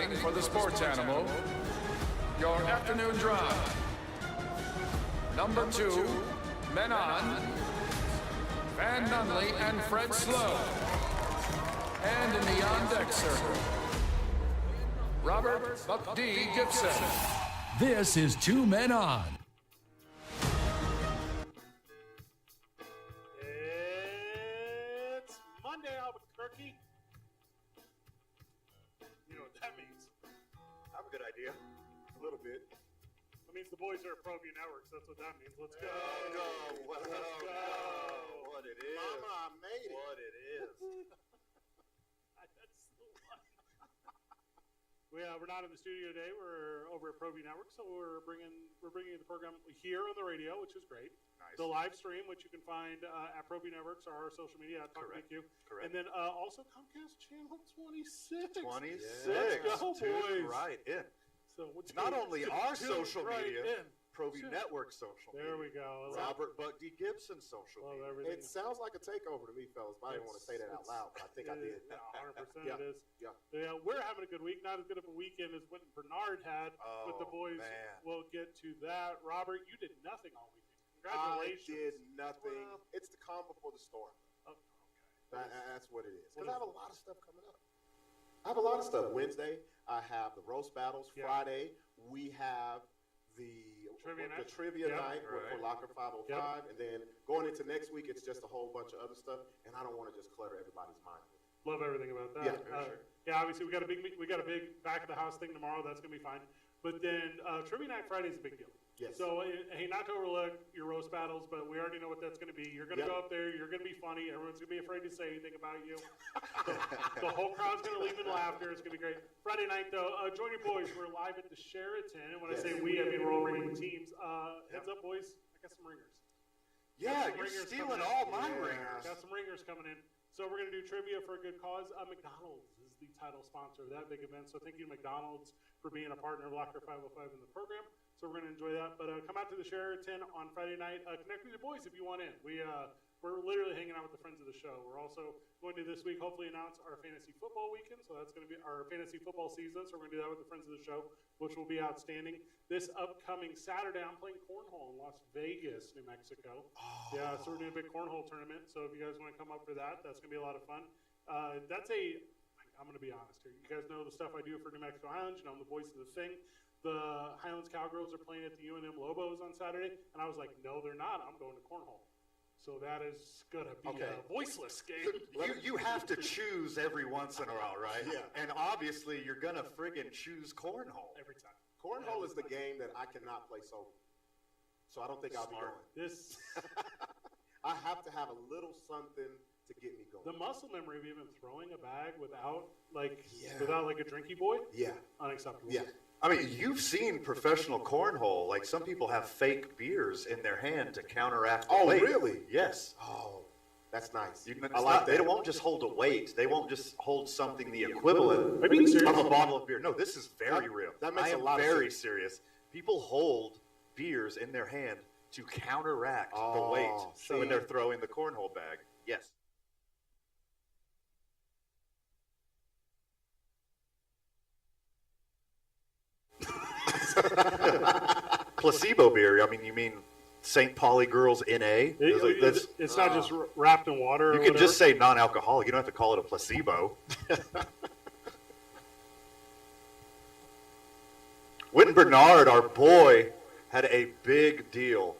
waiting for the sports animal, your afternoon drive. Number 2, Men On, Van Nunley and Fred Slow. And in the on-deck circle, Robert Buck D. Gibson. This is Two Men On. It's Monday, Albuquerque. You know what that means. I have a good idea. A little bit. That means the boys are at ProView Networks. That's what that means. Let's go. Let's go. What it is. Mama, I made it. What it is. That's the one. We're not in the studio today. We're over at ProView Network, so we're bringing you the program here on the radio, which is great. Nice. The live stream, which you can find at ProView Networks or our social media at TalkBQ. Correct. And then also Comcast Channel 26. 26. Let's go, boys. Right in. So Not only our social media, in. ProView Network social There media. we go. Robert Buck D. Gibson social Love media. everything. It sounds like a takeover to me, fellas, but I didn't want to say that out loud, but I think I did. 100% Yeah. it is. Yeah. Yeah, we're having a good week. Not as good of a weekend as what Bernard had with the Oh, boys. man. We'll get to that. Robert, you did nothing all weekend. I Congratulations. did nothing. Well, It's the calm before the storm. okay. That's what it is. What Because I is have a it? lot of stuff coming up. I have a lot of stuff. Wednesday, I have the roast battles. Yeah. Friday, we have the trivia Yeah. night for Right. Locker 505. And then going into next week, it's just a whole bunch of other stuff. And I don't want to just clutter everybody's mind. Love everything about that. Yeah, for sure. Yeah, obviously we got a big back of the house thing tomorrow. That's gonna be fine. But then Trivia Night Friday is a big deal. Yes. So hey, not to overlook your roast battles, but we already know what that's gonna be. You're gonna Yep. go up there. You're gonna be funny. Everyone's gonna be afraid to say anything about you. The whole crowd's gonna leave in laughter. It's gonna be great. Friday night though, join your boys. We're live at the Sheraton, and when I say we, I mean we're all ringing teams. Heads up, boys. I got some ringers. Yeah, Some you're ringers stealing coming in. all my Yeah. ringers. Got some ringers coming in. So we're going to do trivia for a good cause. McDonald's is the title sponsor of that big event. So thank you to McDonald's for being a partner of Locker 505 in the program. So we're going to enjoy that. But come out to the Sheraton on Friday night. Connect with your boys if you want in. We're literally hanging out with the friends of the show. We're also going to this week hopefully announce our fantasy football weekend. So that's going to be our fantasy football season. So we're going to do that with the friends of the show, which will be outstanding. This upcoming Saturday, I'm playing cornhole in Las Vegas, New Mexico. Yeah, so we're doing a big cornhole tournament. So if you guys want to come up for that, that's going to be a lot of fun. I'm going to be honest here. You guys know the stuff I do for New Mexico Highlands. You know, I'm the voice of the thing. The Highlands Cowgirls are playing at the UNM Lobos on Saturday. And I was like, no, they're not. I'm going to cornhole. So that is going to be Okay. a voiceless game. You have to choose every once in a while, right? Yeah. And obviously, you're going to friggin' choose cornhole. Every time. Cornhole is the game that I cannot play sober. So I don't think I'll be Smart. going. This, I have to have a little something to get me going. the muscle memory of even throwing a bag without a drinky boy, Yeah. unacceptable. Yeah. I mean, you've seen professional cornhole. Like, some people have fake beers in their hand to counteract the Oh, weight. really? Yes. Oh, that's nice. I like that. They won't just hold a weight. They won't just hold something the equivalent Are you being serious? of a bottle of beer. No, this is very That- real. that makes I a am lot of very sense. serious. People hold beers in their hand to counteract the Oh, weight see. when they're throwing the cornhole bag. Yes. Placebo beer. I mean, you mean St. Pauli Girls NA? It's not just wrapped in water. You can just say non-alcoholic. You don't have to call it a placebo. Wynton Bernard, our boy, had a big deal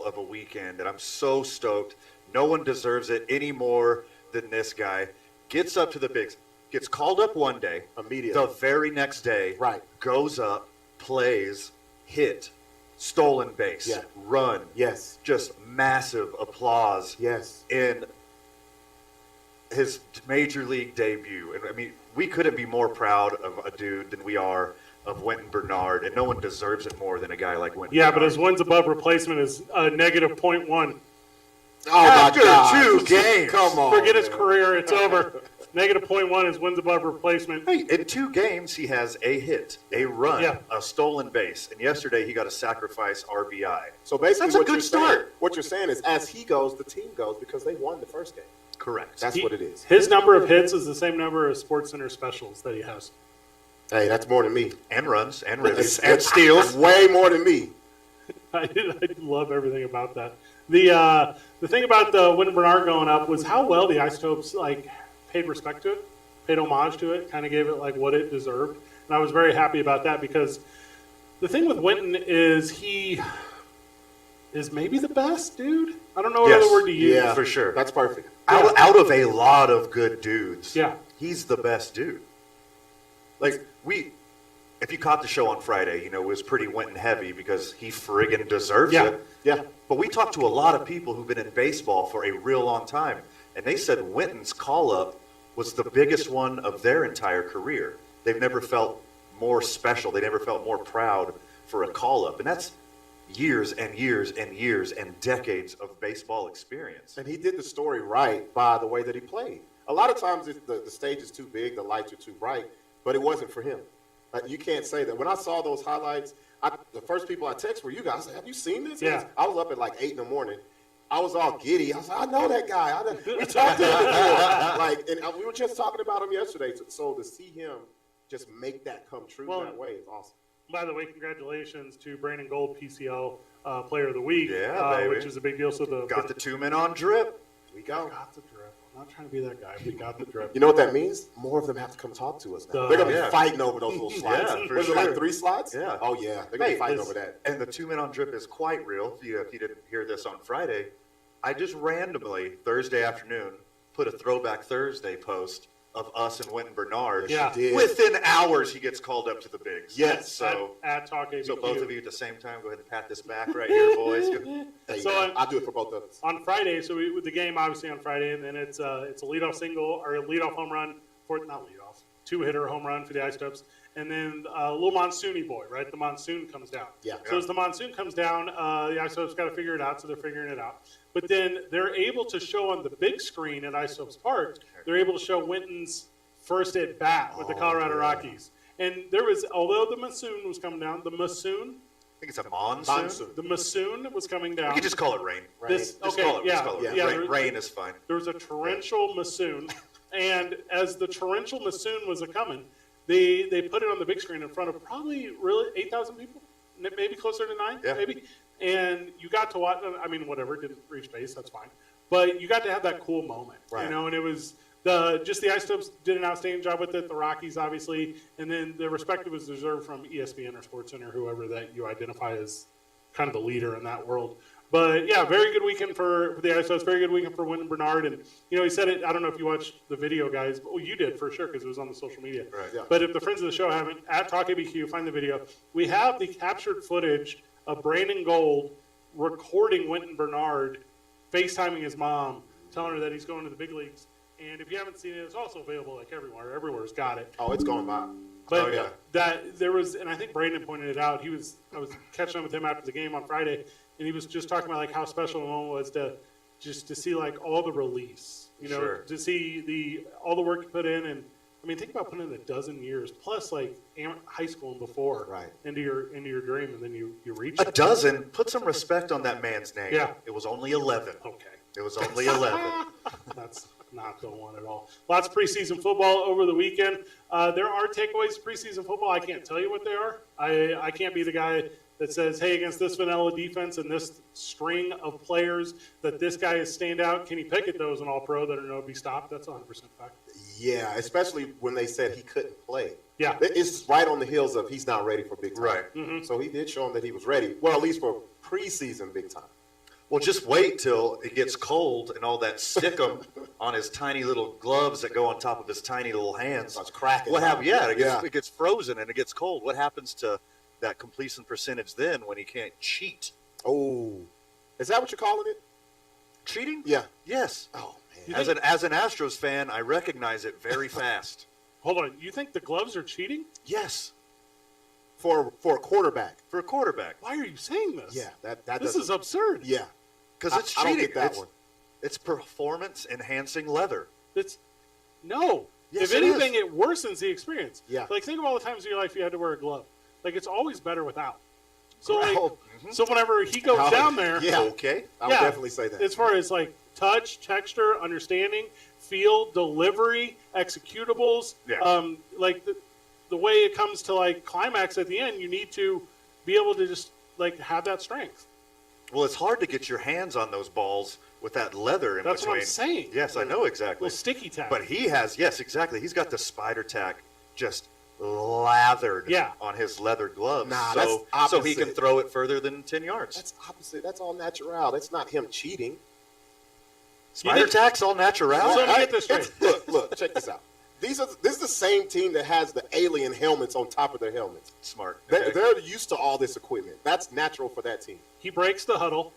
of a weekend, and I'm so stoked. No one deserves it any more than this guy. Gets up to the bigs, gets called up one day, Immediately. the very next day, Right. goes up, plays, hit, stolen base, Yeah. run, Yes. just massive applause Yes. in his major league debut. And I mean, we couldn't be more proud of a dude than we are of Wynton Bernard, and no one deserves it more than a guy like Wynton Yeah, Bernard. but his wins above replacement is negative 0.1. Oh, my After God. 2 games. Come on. Forget his man. career. It's over. Negative 0.1 is wins above replacement. Hey, in 2 games, he has a hit, a run, Yeah. a stolen base, and yesterday he got a sacrifice RBI. So basically, That's a what good you're start. saying, what you're saying is, as he goes, the team goes because they won the first game. Correct. That's what it is. His number of hits is the same number of SportsCenter specials that he has. Hey, that's more than me. And runs, and ribbies, and It's steals. way more than me. I love everything about that. The thing about the Wynton Bernard going up was how well the Isotopes paid respect to it, paid homage to it, kind of gave it what it deserved, and I was very happy about that because the thing with Wynton is he is maybe the best dude. I don't know what other word to use. Yeah, for sure. That's perfect. Out of a lot of good dudes, Yeah. he's the best dude. If you caught the show on Friday, it was pretty Wynton heavy because he friggin' deserves it. Yeah. But we talked to a lot of people who've been in baseball for a real long time, and they said Wynton's call-up was the biggest one of their entire career. They've never felt more special. They never felt more proud for a call-up. And that's years and years and years and decades of baseball experience. And he did the story right by the way that he played. A lot of times the stage is too big, the lights are too bright, but it wasn't for him. You can't say that. When I saw those highlights, the first people I texted were you guys. I said, have you seen this? Yeah. I was up at 8 in the morning. I was all giddy. I was like, I know that guy. We talked to him before. And we were just talking about him yesterday. So to see him just make that come true that way is awesome. By the way, congratulations to Brandon Gold, PCL Player of the Week, baby. which is a big deal. So Got the 2 men on drip. We go. got the drip. I'm not trying to be that guy. We got the drip. You know what that means? More of them have to come talk to us now. They're going to be fighting over those little slides. Yeah, for Was it sure. 3 slides? Yeah. Oh, yeah. They're going to be fighting over that. And the 2 men on drip is quite real. If you didn't hear this on Friday, I just randomly, Thursday afternoon, put a Throwback Thursday post of us and Wynton Bernard. Yeah. Did. Within hours, he gets called up to the bigs. Yes. So, at Talk ABQ. so both of you at the same time, go ahead and pat this back right here, boys. Hey, So, I'll do it for both of us. on Friday, so with the game obviously on Friday, and then it's a leadoff single or a leadoff home run not leadoff, 2-hitter home run for the Isotopes, and then a little monsoony boy, right? The monsoon comes down. Yeah. So as the monsoon comes down, the Isotopes got to figure it out, so they're figuring it out. But then they're able to show on the big screen at Isotopes Park, they're able to show Wynton's first at bat with the Colorado Rockies, and there was, although the monsoon was coming down, the monsoon think it's a monsoon. The monsoon was coming down. We could just call it rain. Just Just okay, call it, yeah, just call it yeah. rain. Rain is fine. There was a torrential monsoon, and as the torrential monsoon was a coming, they put it on the big screen in front of probably really 8,000 people, maybe closer to 9, maybe. And you got to watch. I mean, whatever, didn't reach base, that's fine. But you got to have that cool moment, you know. And it was the Isotopes did an outstanding job with it. The Rockies, obviously, and then the respect was deserved from ESPN or SportsCenter, whoever that you identify as kind of the leader in that world. But yeah, very good weekend for the Isotopes. Very good weekend for Wynton Bernard, and you know he said it. I don't know if you watched the video, guys. Well, you did for sure because it was on the social media. Right. Yeah. But if the friends of the show haven't, at Talk ABQ, find the video. We have the captured footage of Brandon Gold recording Wynton Bernard, FaceTiming his mom, telling her that he's going to the big leagues. And if you haven't seen it, it's also available like everywhere. Everywhere's got it. Oh, it's going by. But yeah. that there was, and I think Brandon pointed it out. I was catching up with him after the game on Friday, and he was just talking about like how special the moment was to see like all the release, you know, Sure. to see all the work you put in, and I mean think about putting in a dozen years plus like high school and before Right. into your dream, and then you reach A it. dozen. Put some respect on that man's name. Yeah. It was only 11. Okay. It was only 11. That's not the one at all. Lots of preseason football over the weekend. There are takeaways to preseason football. I can't tell you what they are. I can't be the guy that says, hey, against this vanilla defense and this string of players that this guy is standout. Kenny Pickett, though, is an all-pro that are no be stopped. That's 100% fact. Yeah, especially when they said he couldn't play. Yeah. It's right on the heels of he's not ready for big time. Right. Mm-hmm. So he did show him that he was ready. Well, at least for preseason big time. Well, just wait till it gets cold and all that stickum on his tiny little gloves that go on top of his tiny little hands. Starts cracking. What happens? Yeah, Yeah. it gets frozen and it gets cold. What happens to that completion percentage then when he can't cheat? Oh. Is that what you're calling it? Cheating? Yeah. Yes. Oh, man. As an Astros fan, I recognize it very fast. Hold on. You think the gloves are cheating? Yes, For a quarterback. for a quarterback. Why are you saying this? Yeah. That This doesn't- is absurd. Yeah. Because it's I cheating. don't get that it's, one. It's performance-enhancing leather. No. Yes, If it anything, is. it worsens the experience. Yeah. Like, think of all the times in your life you had to wear a glove. Like, it's always better without. So, like, Oh, so whenever he goes Oh, down there, yeah. Okay. I would definitely say that. as far as, like, touch, texture, understanding, feel, delivery, executables, Yeah. the way it comes to like climax at the end, you need to be able to just like have that strength. Well, it's hard to get your hands on those balls with that leather in That's between. what I'm saying. Yes, I know exactly. Little sticky tack. But he has, yes, exactly. He's got the spider tack just lathered on his leather gloves. Nah, so that's he can opposite. throw it further than 10 yards. That's opposite. That's all natural. That's not him cheating. Spider tack's all natural. So let me get this straight. Look, check this out. This is the same team that has the alien helmets on top of their helmets. Smart. They're used to all this equipment. That's natural for that team. He breaks the huddle,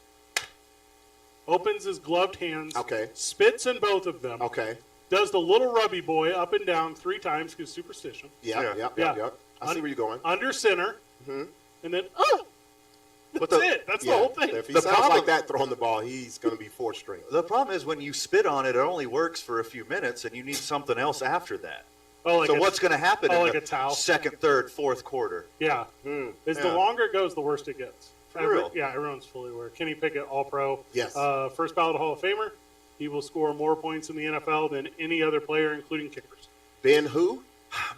opens his gloved hands, Okay. spits in both of them, Okay. does the little rubby boy up and down 3 times because superstition. Yep. I see where you're going. Under center, and then, that's it. That's the Yeah. whole thing. If he The sounds problem- like that throwing the ball, he's going to be 4 string. The problem is when you spit on it, it only works for a few minutes, and you need something else after that. Oh, like So a- what's going to happen in like the a towel? second, third, fourth quarter? Yeah. As the Yeah. longer it goes, the worse it gets. For real? Yeah, everyone's fully aware. Kenny Pickett, All-Pro. Yes. First ballot Hall of Famer. He will score more points in the NFL than any other player, including kickers. Ben who?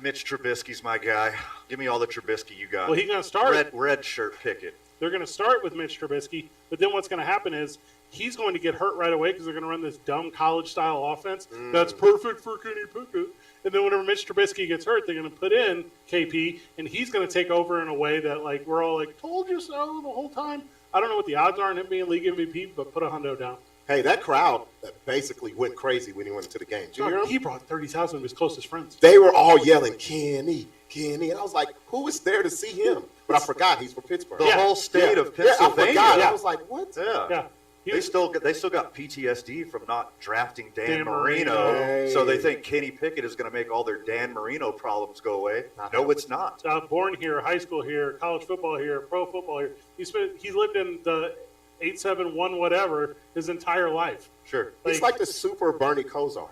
Mitch Trubisky's my guy. Give me all the Trubisky you got. Well, he's going to start. Red shirt Pickett. They're going to start with Mitch Trubisky, but then what's going to happen is he's going to get hurt right away because they're going to run this dumb college-style offense that's perfect for Kenny Pickett. And then whenever Mitch Trubisky gets hurt, they're going to put in KP, and he's going to take over in a way that, like, we're all like, told you so the whole time. I don't know what the odds are on him being league MVP, but put a hundo down. Hey, that crowd basically went crazy when he went into the game. Did you hear him? He brought 30,000 of his closest friends. They were all yelling, Kenny, Kenny. And I was like, who is there to see him? But I forgot he's from Pittsburgh. The whole state of Yeah, I Pennsylvania. forgot. I was like, what? Yeah. Yeah. They still got PTSD from not drafting Dan Dan Marino, Marino. so they think Kenny Pickett is going to make all their Dan Marino problems go away. No, it's not. Born here, high school here, college football here, pro football here. He lived in the 871 whatever his entire life. Sure. He's like the super Bernie Kosar.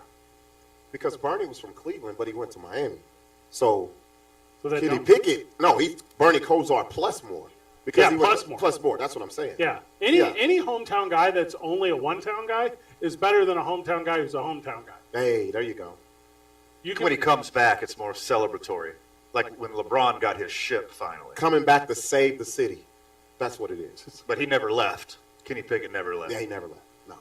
Because Bernie was from Cleveland, but he went to Miami. So that Kenny don't- Pickett, no, he's Bernie Kosar plus more. Because Yeah, he went plus more. Plus more. That's what I'm saying. Yeah. Yeah. Any hometown guy that's only a one-town guy is better than a hometown guy who's a hometown guy. Hey, there you go. When he comes back, it's more celebratory. Like when LeBron got his ship finally. Coming back to save the city. That's what it is. But he never left. Kenny Pickett never left. Yeah, he never left. No.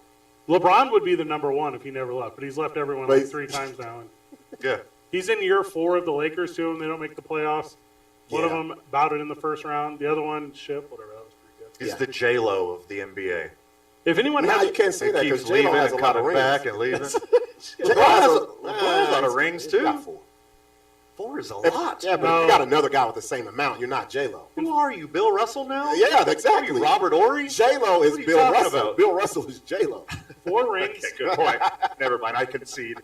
LeBron would be the number one if he never left, but he's left everyone But like he's- 3 times now. And Yeah. he's in year 4 of the Lakers too, and they don't make the playoffs. One of Yeah. them bouted in the first round. The other one, whatever. That was pretty good. He's the J-Lo of the NBA. If anyone Nah, has, you can't say He that keeps because J-Lo leaving has a and lot of coming rings. back and leaving. J-Lo LeBron has has a lot of rings, he's too. got 4. 4 is a lot. Yeah, but No. if you got another guy with the same amount, you're not J-Lo. Who are you, Bill Russell now? Yeah, exactly. Are you Robert Ory? J-Lo is What are you Bill talking Russell. about? Bill Russell is J-Lo. 4 rings. Okay, good point. Never mind. I concede.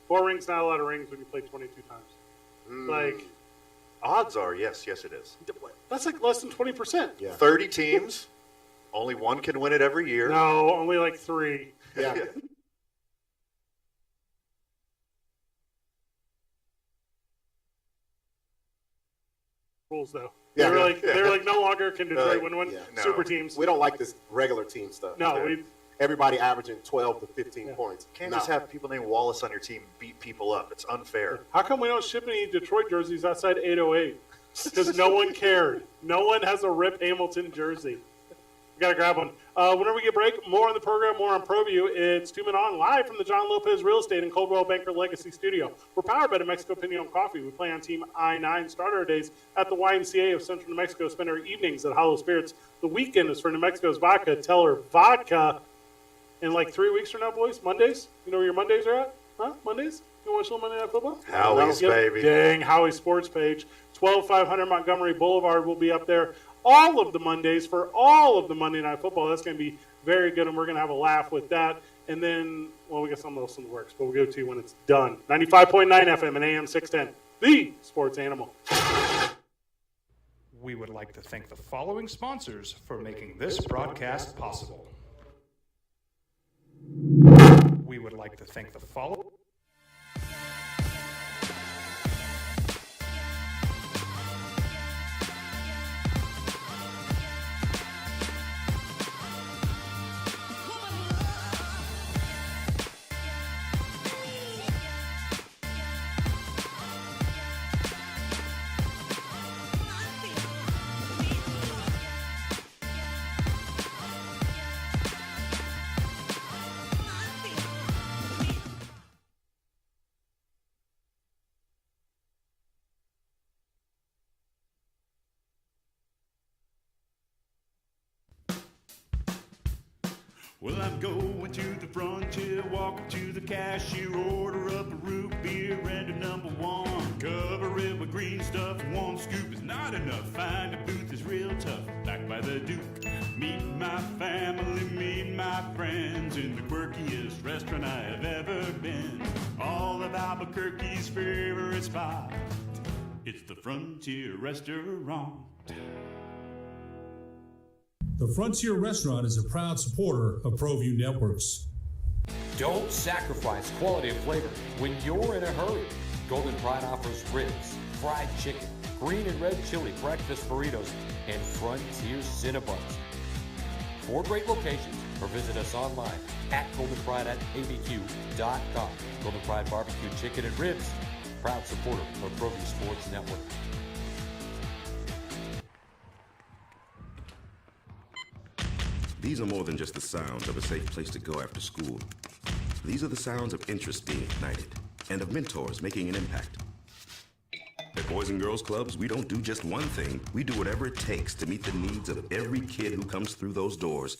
4 rings, not a lot of rings when you play 22 times. Like, Odds are, yes, it is. that's like less than 20%. Yeah. 30 teams. Only one can win it every year. No, only like 3. Yeah. Rules though. Yeah. They're like no longer can Detroit win one. Yeah. No. Super teams. We don't like this regular team stuff. No, Yeah. Everybody averaging 12 to 15 points. Can't No. just have people named Wallace on your team beat people up. It's unfair. How come we don't ship any Detroit jerseys outside 808? Because no one cared. No one has a Rip Hamilton jersey. We got to grab one. Whenever we get break, more on the program, more on ProView. It's 2 Men On live from the John Lopez Real Estate and Coldwell Banker Legacy Studio. We're powered by New Mexico Pinion Coffee. We play on Team I-9. Start our days at the YMCA of Central New Mexico. Spend our evenings at Hollow Spirits. The weekend is for New Mexico's Vodka. Teller Vodka. In like 3 weeks from now, boys, Mondays. You know where your Mondays are at? Huh? Mondays? You watch a little Monday Night Football? Howie's, Yep. baby. Dang, Howie's sports page. 12500 Montgomery Boulevard will be up there all of the Mondays for all of the Monday Night Football. That's going to be very good, and we're going to have a laugh with that. And then, well, we got something else in the works, but we'll go to you when it's done. 95.9 FM and AM 610, the sports animal. We would like to thank the following sponsors for making this broadcast possible. We would like to thank the following. Well, I'm going to the frontier, walking to the cashier, order up a root beer and a number one. Cover it with green stuff, one scoop is not enough. Find a booth is real tough, back by the Duke. Meet my family, meet my friends in the quirkiest restaurant I have ever been. All of Albuquerque's favorite spot, it's the Frontier Restaurant. The Frontier Restaurant is a proud supporter of ProView Networks. Don't sacrifice quality and flavor when you're in a hurry. Golden Pride offers ribs, fried chicken, green and red chili, breakfast burritos, and Frontier Cinnabons. 4 great locations, or visit us online at goldenpride@abq.com. Golden Pride Barbecue Chicken and Ribs, proud supporter of ProView Sports Network. These are more than just the sounds of a safe place to go after school. These are the sounds of interest being ignited and of mentors making an impact. At Boys and Girls Clubs, we don't do just one thing. We do whatever it takes to meet the needs of every kid who comes through those doors.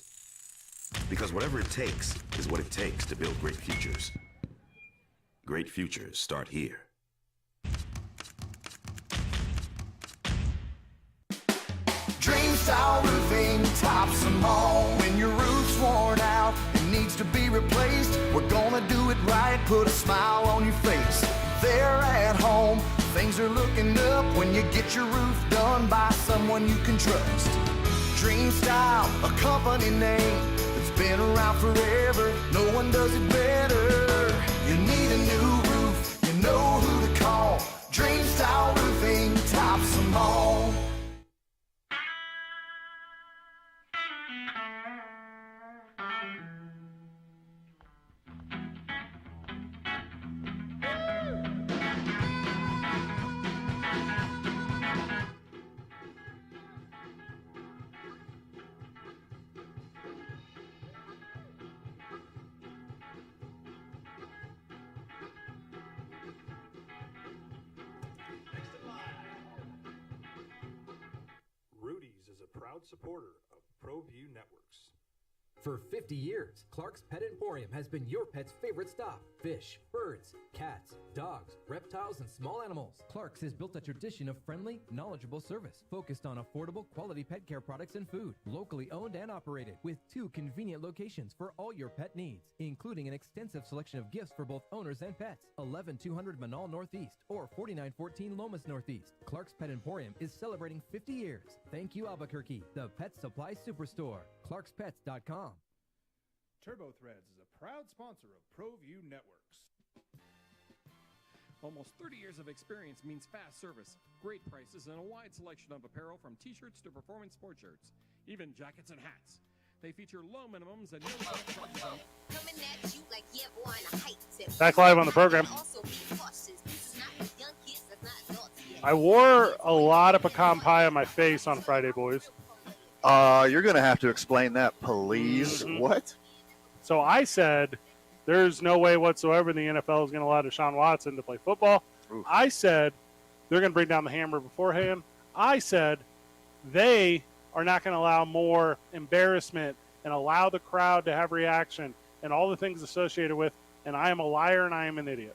Because whatever it takes is what it takes to build great futures. Great futures start here. Dream Style Roofing tops them all. When your roof's worn out and needs to be replaced, we're gonna do it right, put a smile on your face. There at home, things are looking up when you get your roof done by someone you can trust. Dream Style, a company name that's been around forever. No one does it better. You need a new roof, you know who to call. Dream Style Roofing tops them all. Rudy's is a proud supporter of ProView Networks. For 50 years, Clark's Pet Emporium has been your pet's favorite stop. Fish, birds, cats, dogs, reptiles, and small animals. Clark's has built a tradition of friendly, knowledgeable service focused on affordable, quality pet care products and food. Locally owned and operated with 2 convenient locations for all your pet needs, including an extensive selection of gifts for both owners and pets. 11200 Manal Northeast or 4914 Lomas Northeast. Clark's Pet Emporium is celebrating 50 years. Thank you, Albuquerque, the pet supply superstore. ClarksPets.com. Turbo Threads is a proud sponsor of ProView Networks. Almost 30 years of experience means fast service, great prices, and a wide selection of apparel from t-shirts to performance sport shirts, even jackets and hats. They feature low minimums and no charges on. Back live on the program. I wore a lot of pecan pie on my face on Friday, boys. You're going to have to explain that, please. Mhm. What? So I said there's no way whatsoever the NFL is going to allow Deshaun Watson to play football. Oof. I said they're going to bring down the hammer beforehand. I said they are not going to allow more embarrassment and allow the crowd to have reaction and all the things associated with, and I am a liar and I am an idiot.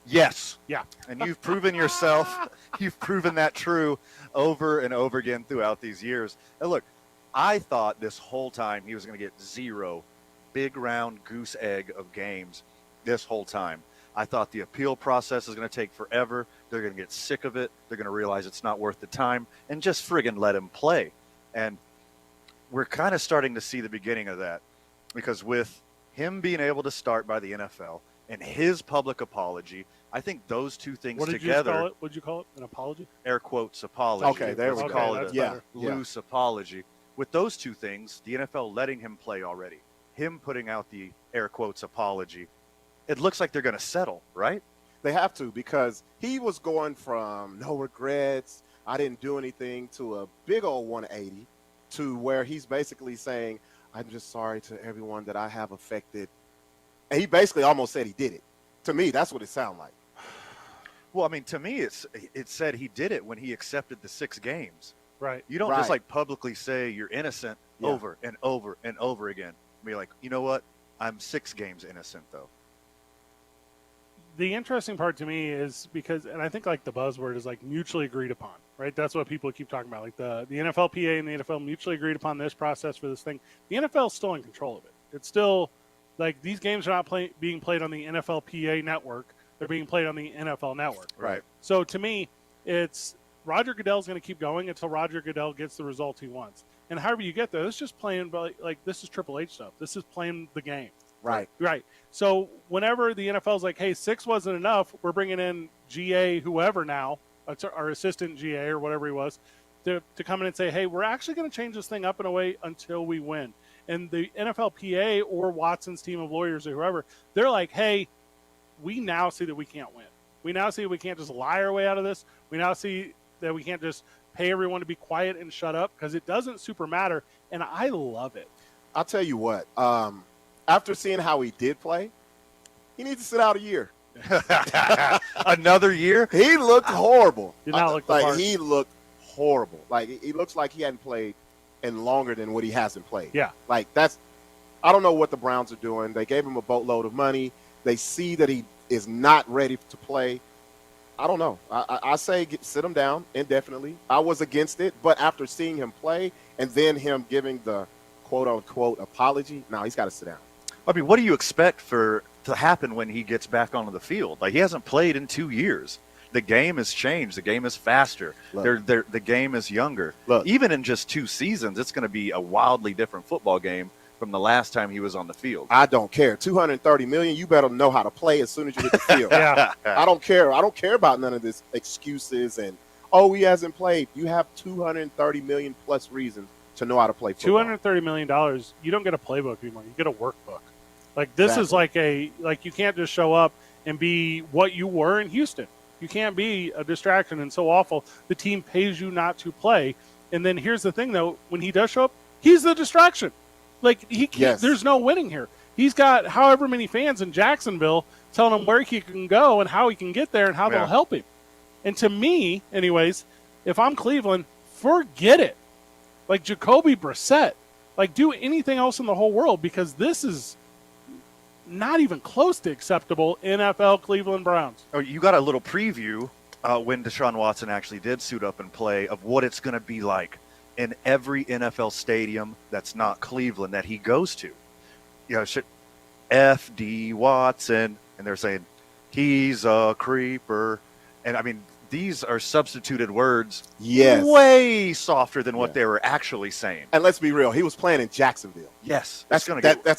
Yes. Yeah. And you've proven yourself, you've proven that true over and over again throughout these years. And look, I thought this whole time he was going to get 0 big round goose egg of games this whole time. I thought the appeal process is going to take forever. They're going to get sick of it. They're going to realize it's not worth the time and just friggin' let him play. And we're kind of starting to see the beginning of that because with him being able to start by the NFL and his public apology, I think those two things What did together. you call it? What'd you call it? An apology? Air quotes apology. Okay, there we Let's go. call it That's a better. loose apology. With those two things, the NFL letting him play already, him putting out the air quotes apology, it looks like they're going to settle, right? They have to because he was going from no regrets, I didn't do anything, to a big old 180 to where he's basically saying, I'm just sorry to everyone that I have affected. And he basically almost said he did it. To me, that's what it sounded like. Well, I mean, to me, it said he did it when he accepted the 6 games. Right. You don't just like publicly say you're innocent Yeah. over and over and over again. Be like, you know what? I'm 6 games innocent, though. The interesting part to me is because, and I think like the buzzword is like mutually agreed upon, right? That's what people keep talking about. Like the NFLPA and the NFL mutually agreed upon this process for this thing. The NFL is still in control of it. It's still like these games are not being played on the NFLPA network. They're being played on the NFL network. Right. So to me, it's Roger Goodell's going to keep going until Roger Goodell gets the results he wants. And however you get there, it's just playing like this is Triple H stuff. This is playing the game. Right. Right. So whenever the NFL's like, hey, 6 wasn't enough, we're bringing in GA whoever now, our assistant GA or whatever he was, to come in and say, hey, we're actually going to change this thing up in a way until we win. And the NFLPA or Watson's team of lawyers or whoever, they're like, hey, we now see that we can't win. We now see we can't just lie our way out of this. We now see that we can't just pay everyone to be quiet and shut up because it doesn't super matter. And I love it. I'll tell you what. After seeing how he did play, he needs to sit out a year. Another year? He looked horrible. Did not look the like part. he looked horrible. Like he looks like he hadn't played in longer than what he hasn't played. Yeah. Like I don't know what the Browns are doing. They gave him a boatload of money. They see that he is not ready to play. I don't know. I say sit him down indefinitely. I was against it, but after seeing him play and then him giving the quote-unquote apology, now he's got to sit down. I mean, what do you expect to happen when he gets back onto the field? Like, he hasn't played in 2 years. The game has changed. The game is faster. The game is younger. Look. Even in just 2 seasons, it's going to be a wildly different football game from the last time he was on the field. I don't care. $230 million, you better know how to play as soon as you hit the field. Yeah. I don't care. I don't care about none of this excuses and, oh, he hasn't played. You have $230 million plus reasons to know how to play football. $230 million, you don't get a playbook anymore. You get a workbook. Like, this is like you can't just show up and be what you were in Houston. You can't be a distraction and so awful. The team pays you not to play. And then here's the thing, though. When he does show up, he's the distraction. Like, he can't, Yes. there's no winning here. He's got however many fans in Jacksonville telling him where he can go and how he can get there and how they'll help him. And to me, anyways, if I'm Cleveland, forget it. Like, Jacoby Brissett. Like, do anything else in the whole world because this is not even close to acceptable NFL Cleveland Browns. Oh, you got a little preview when Deshaun Watson actually did suit up and play of what it's going to be like in every NFL stadium that's not Cleveland that he goes to. You know, F.D. Watson, and they're saying, he's a creeper. And, I mean, these are substituted words way softer than what they were actually saying. And let's be real, he was playing in Jacksonville. Yes. That's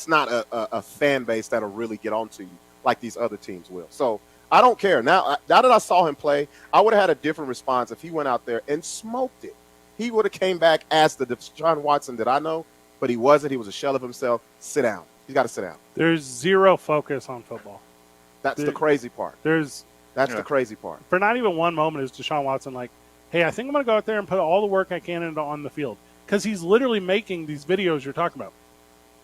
not a fan base that'll really get onto you like these other teams will. So I don't care. Now that I saw him play, I would have had a different response if he went out there and smoked it. He would have came back as the Deshaun Watson that I know, but he wasn't. He was a shell of himself. Sit down. He's got to sit down. There's zero focus on football. That's the crazy part. That's the crazy part. For not even one moment is Deshaun Watson like, hey, I think I'm going to go out there and put all the work I can into on the field. Because he's literally making these videos you're talking about.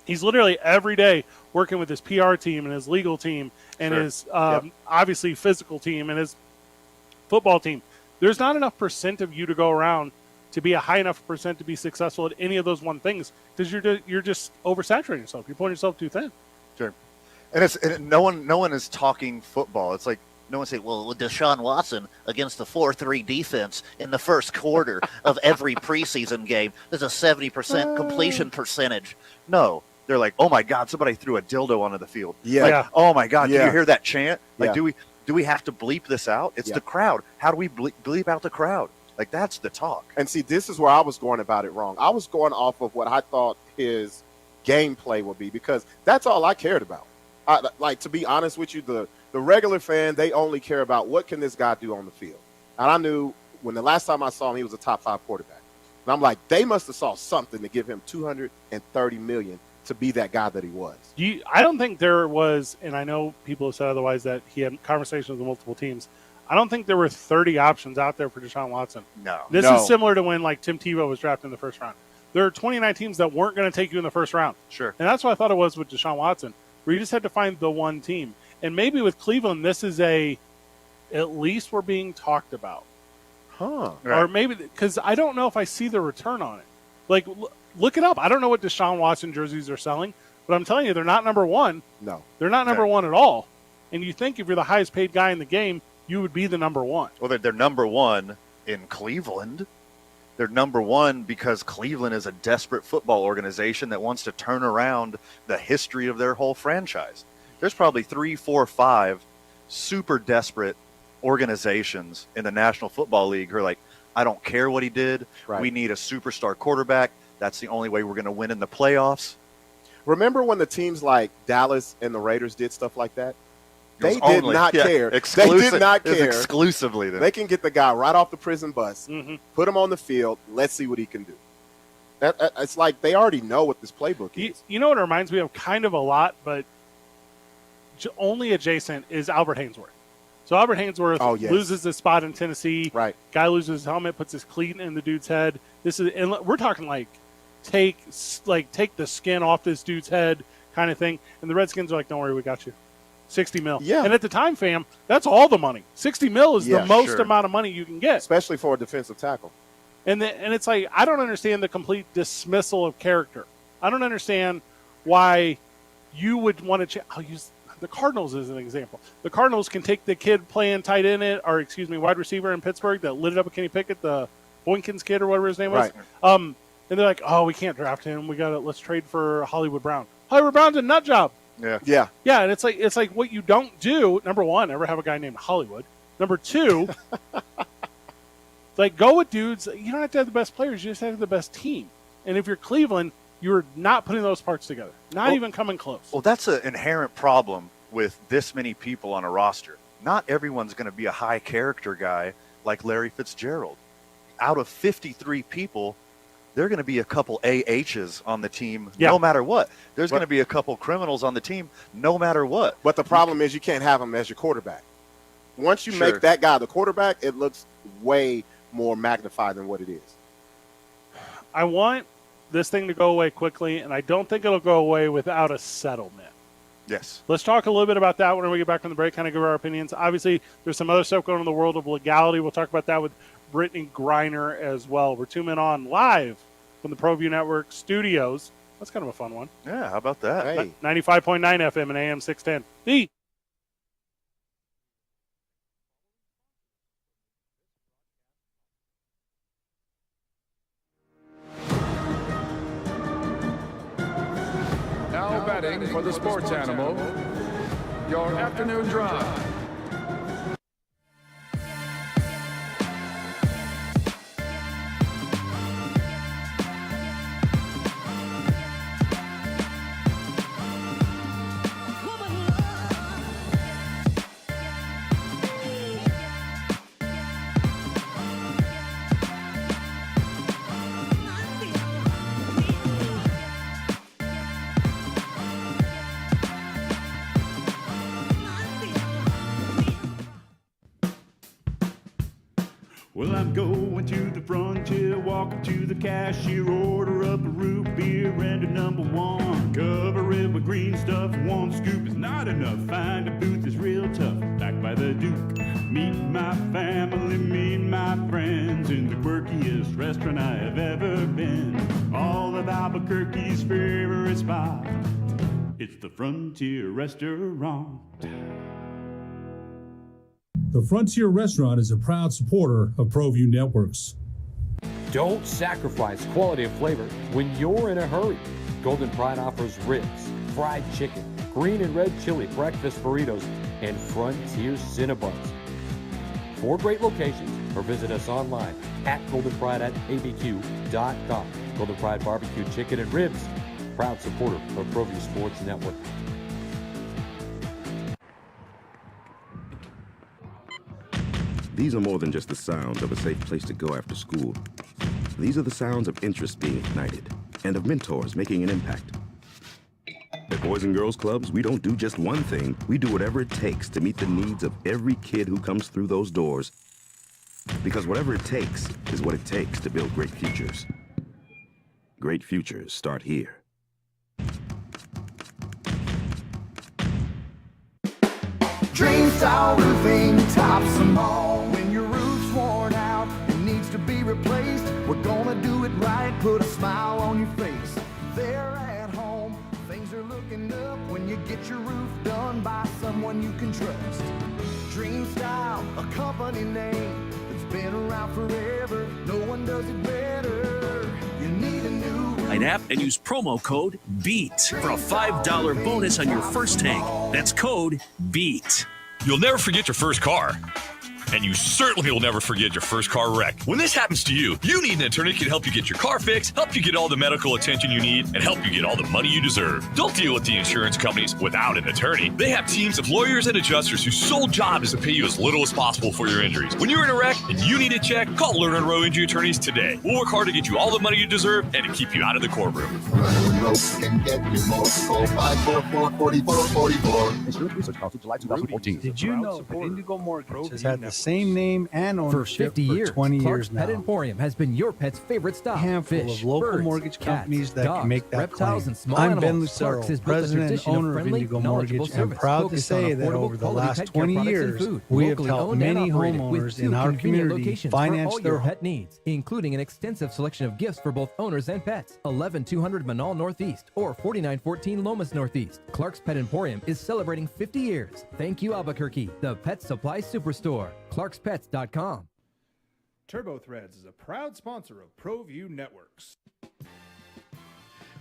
He's literally every day working with his PR team and his legal team and his obviously physical team and his football team. There's not enough percent of you to go around to be a high enough percent to be successful at any of those one things because you're just oversaturating yourself. You're pulling yourself too thin. Sure. And no one is talking football. It's like no one say, well, with Deshaun Watson against the 4-3 defense in the first quarter of every preseason game, there's a 70% completion percentage. No. They're like, oh, my God, somebody threw a dildo onto the field. Yeah. Like, oh, my God, do you hear that chant? Like, Yeah. do we have to bleep this out? It's the crowd. How do we bleep out the crowd? Like, that's the talk. And see, this is where I was going about it wrong. I was going off of what I thought his gameplay would be because that's all I cared about. Like, to be honest with you, the regular fan, they only care about what can this guy do on the field. And I knew when the last time I saw him, he was a top 5 quarterback. And I'm like, they must have saw something to give him $230 million to be that guy that he was. I don't think there was, and I know people have said otherwise, that he had conversations with multiple teams. I don't think there were 30 options out there for Deshaun Watson. No. This is similar to when, like, Tim Tebow was drafted in the first round. There are 29 teams that weren't going to take you in the first round. Sure. And that's what I thought it was with Deshaun Watson, where you just had to find the one team. And maybe with Cleveland, this is at least we're being talked about. Huh. Right. Or maybe, because I don't know if I see the return on it. Like, look it up. I don't know what Deshaun Watson jerseys are selling, But I'm telling you, they're not number one. No. They're not number one at all. And you think if you're the highest paid guy in the game, you would be the number one. Well, they're number one in Cleveland. They're number one because Cleveland is a desperate football organization that wants to turn around the history of their whole franchise. There's probably 3, 4, 5 super desperate organizations in the National Football League who are like, I don't care what he did. Right. We need a superstar quarterback. That's the only way we're going to win in the playoffs. Remember when the teams like Dallas and the Raiders did stuff like that? They It was did only- not yeah, care. They exclusive- did not it was care. exclusively them. They can get the guy right off the prison bus, Mm-hmm. put him on the field. Let's see what he can do. It's like they already know what this playbook is. You know what it reminds me of kind of a lot, but only adjacent is Albert Haynesworth. So Albert Haynesworth loses his spot in Tennessee. Right. Guy loses his helmet, puts his cleat in the dude's head. And we're talking like take the skin off this dude's head kind of thing. And the Redskins are like, don't worry, we got you. $60 million. Yeah. And at the time, fam, that's all the money. $60 million is the most amount of money you can get. Especially for a defensive tackle. And it's like, I don't understand the complete dismissal of character. I don't understand why you would want to I'll use the Cardinals as an example. The Cardinals can take the kid playing tight end wide receiver in Pittsburgh that lit it up with Kenny Pickett, the Boykins kid or whatever his name was. And they're like, oh, we can't draft him. Let's trade for Hollywood Brown. Hollywood Brown's a nut job. Yeah. And it's like what you don't do. Number one, ever have a guy named Hollywood. Number two, like go with dudes. You don't have to have the best players. You just have the best team. And if you're Cleveland, you're not putting those parts together. Not even coming close. Well, that's an inherent problem with this many people on a roster. Not everyone's going to be a high character guy like Larry Fitzgerald. Out of 53 people, there are going to be a couple AHs on the team no matter what. There's going to be a couple criminals on the team no matter what. But the problem is you can't have him as your quarterback. Once you make that guy the quarterback, it looks way more magnified than what it is. I want this thing to go away quickly, and I don't think it'll go away without a settlement. Yes. Let's talk a little bit about that when we get back from the break, kind of give our opinions. Obviously, there's some other stuff going on in the world of legality. We'll talk about that with Brittany Griner as well. We're 2 men on live from the ProView Network studios. That's kind of a fun one. Yeah, how about that? Hey. 95.9 FM and AM 610. The Now betting for the sports animal, your afternoon drive. Well, I'm going to the frontier, walking to the cashier, order up a root beer and a number one. Cover it with green stuff, one scoop is not enough. Find a booth is real tough, back by the Duke. Meet my family, meet my friends in the quirkiest restaurant I have ever been. All of Albuquerque's favorite spot, it's the Frontier Restaurant. The Frontier Restaurant is a proud supporter of ProView Networks. Don't sacrifice quality and flavor when you're in a hurry. Golden Pride offers ribs, fried chicken, green and red chili, breakfast burritos, and Frontier Cinnabons. 4 great locations, or visit us online at goldenpride@abq.com. Golden Pride Barbecue Chicken and Ribs, proud supporter of ProView Sports Network. These are more than just the sounds of a safe place to go after school. These are the sounds of interest being ignited and of mentors making an impact. At Boys and Girls Clubs, we don't do just one thing. We do whatever it takes to meet the needs of every kid who comes through those doors. Because whatever it takes is what it takes to build great futures. Great futures start here. Dream style roofing tops them all. When your roof's worn out and needs to be replaced, we're gonna do it right, put a smile on your face. There at home, things are looking Get your roof done by someone you can trust. Dream Style, a company name that's been around forever. No one does it better. You need a new roof. Sign up and use promo code BEAT for a $5 bonus on your first tank. That's code BEAT. You'll never forget your first car. And you certainly will never forget your first car wreck. When this happens to you, you need an attorney who can help you get your car fixed, help you get all the medical attention you need, and help you get all the money you deserve. Don't deal with the insurance companies without an attorney. They have teams of lawyers and adjusters whose sole job is to pay you as little as possible for your injuries. When you're in a wreck and you need a check, call Lerner Rowe Injury Attorneys today. We'll work hard to get you all the money you deserve and to keep you out of the courtroom. Research Council, July 2014. Did you know that Indigo Mortgage has had the same name and ownership for 50 years, 20 Clark's years now? Pet Emporium has been your pet's favorite stop. A handful Fish, of local birds, mortgage cats, companies that dogs, can make that reptiles, claim. and small I'm animals. Ben Clark's Lucero, has built a president and tradition of owner of friendly, Indigo knowledgeable Mortgage, and service proud to focused on say that affordable over the quality last pet care 20 products and years, food, we have locally helped owned and many operated, with homeowners 2 in our convenient community locations for finance all their your home. pet needs, including an extensive selection of gifts for both owners and pets. 11200 Manal Northeast or 4914 Lomas Northeast. Clark's Pet Emporium is celebrating 50 years. Thank you, Albuquerque, the pet supply superstore. ClarksPets.com. Turbo Threads is a proud sponsor of ProView Networks.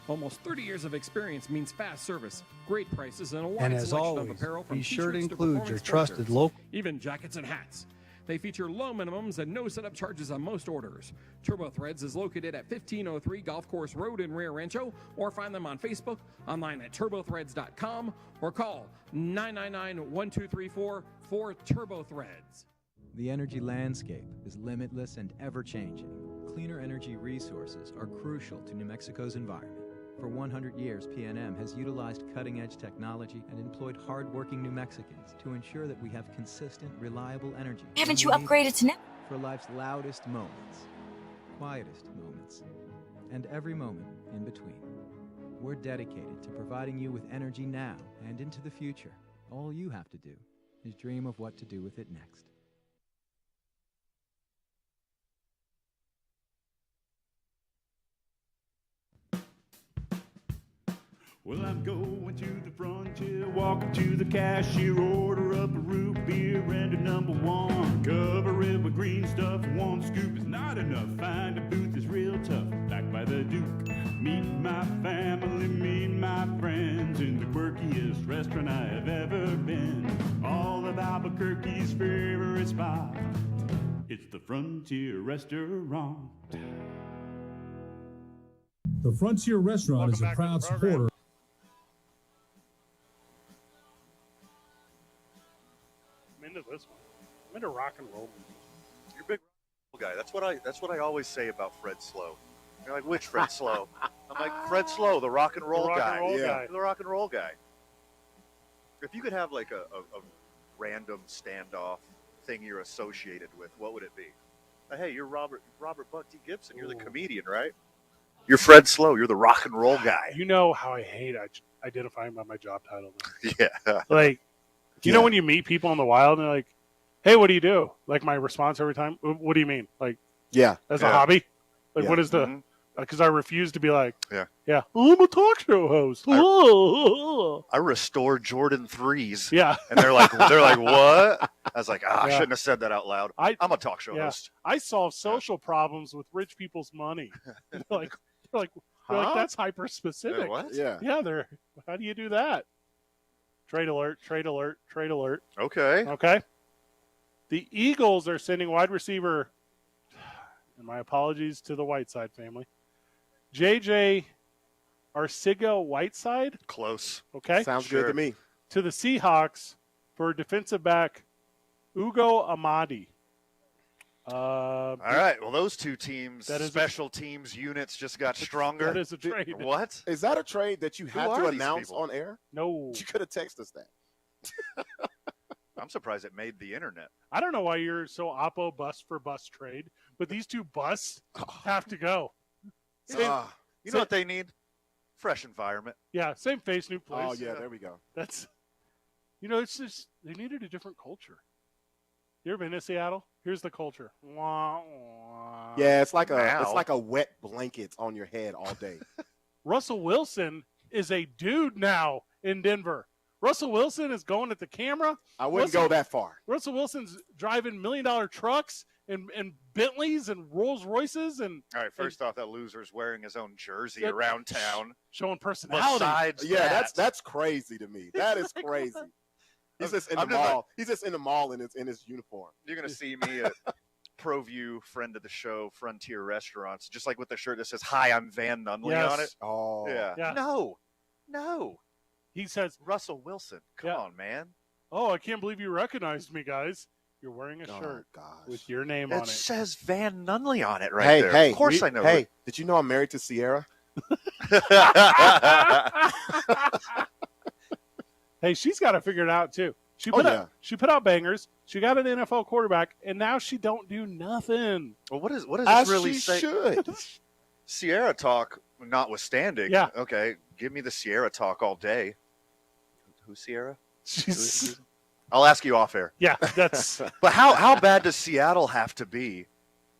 Almost 30 years of experience means fast service, great prices, and a wide And as selection always, of apparel from be sure to t-shirts include your performance trusted sweatshirts, local. even jackets and hats. They feature low minimums and no setup charges on most orders. Turbo Threads is located at 1503 Golf Course Road in Rio Rancho, or find them on Facebook, online at turbothreads.com, or call 999-1234 for Turbo Threads. The energy landscape is limitless and ever-changing. Cleaner energy resources are crucial to New Mexico's environment. For 100 years, PNM has utilized cutting-edge technology and employed hard-working New Mexicans to ensure that we have consistent, reliable energy. Haven't you upgraded to net? For life's loudest moments, quietest moments, and every moment in between. We're dedicated to providing you with energy now and into the future. All you have to do is dream of what to do with it next. Well, I'm going to the frontier, walking to the cashier, order up a root beer and a number one. Cover it with green stuff, one scoop is not enough. Find a booth is real tough, back by the Duke. Meet my family, meet my friends in the quirkiest restaurant I have ever been. All of Albuquerque's favorite spot, it's the Frontier Restaurant. The Frontier Restaurant is a proud supporter. I'm into this one. I'm into rock and roll. You're a big guy. That's what I always say about Fred Slow. You're like, which Fred Slow? I'm like, Fred Slow, the rock and roll guy. The rock and roll guy. If you could have like a random standoff thing you're associated with, what would it be? Hey, you're Robert Buck D. Gibson. You're the comedian, right? You're Fred Slow. You're the rock and roll guy. You know how I hate identifying by my job title. Yeah. Like, you know when you meet people in the wild and they're like, hey, what do you do? Like, my response every time, what do you mean? Like, as a hobby? Like, what is the... Because I refuse to be like, I'm a talk show host. I restore Jordan threes. Yeah. And they're like, what? I was like, I shouldn't have said that out loud. I'm a talk show host. I solve social problems with rich people's money. They're like, that's hyper specific. What? Yeah. How do you do that? Trade alert. Okay. The Eagles are sending wide receiver, and my apologies to the Whiteside family, J.J. Arcega-Whiteside. Close. Okay. Sounds good to me. To the Seahawks for defensive back Ugo Amadi. All right. Well, those two teams, special teams units, just got stronger. That is a trade. What? Is that a trade that you have to are these announce people? on air? No. You could have texted us that. I'm surprised it made the internet. I don't know why you're so oppo bus for bus trade, but these two busts have to go. You know what they need? Fresh environment. Yeah, same face, new place. Oh, yeah, there we go. That's, it's just, they needed a different culture. You ever been to Seattle? Here's the culture. Wah, wah. Yeah, it's like a wet blanket on your head all day. Russell Wilson is a dude now in Denver. Russell Wilson is going at the camera. I wouldn't go that far. Russell Wilson's driving $1 million trucks and Bentleys and Rolls Royces and. All right, first off, that loser's wearing his own jersey around town, showing personality. Besides that's crazy to me. That is crazy. He's just in the mall. He's just in the mall in his uniform. You're gonna see me at ProView, friend of the show, Frontier Restaurants, just like with the shirt that says "Hi, I'm Van Nunley" on it. Oh, yeah. No. He says Russell Wilson. Come on, man. Oh, I can't believe you recognized me, guys. You're wearing a shirt with your name on it. It says Van Nunley on it right there. Hey, of course I know. Hey, did you know I'm married to Sierra? Hey, she's got to figure it out too. She put out bangers. She got an NFL quarterback, and now she don't do nothing. Well, what does this really say? Should. Sierra talk notwithstanding. Yeah. Okay, give me the Sierra talk all day. Who's Sierra? She's... I'll ask you off air. Yeah, that's. But how bad does Seattle have to be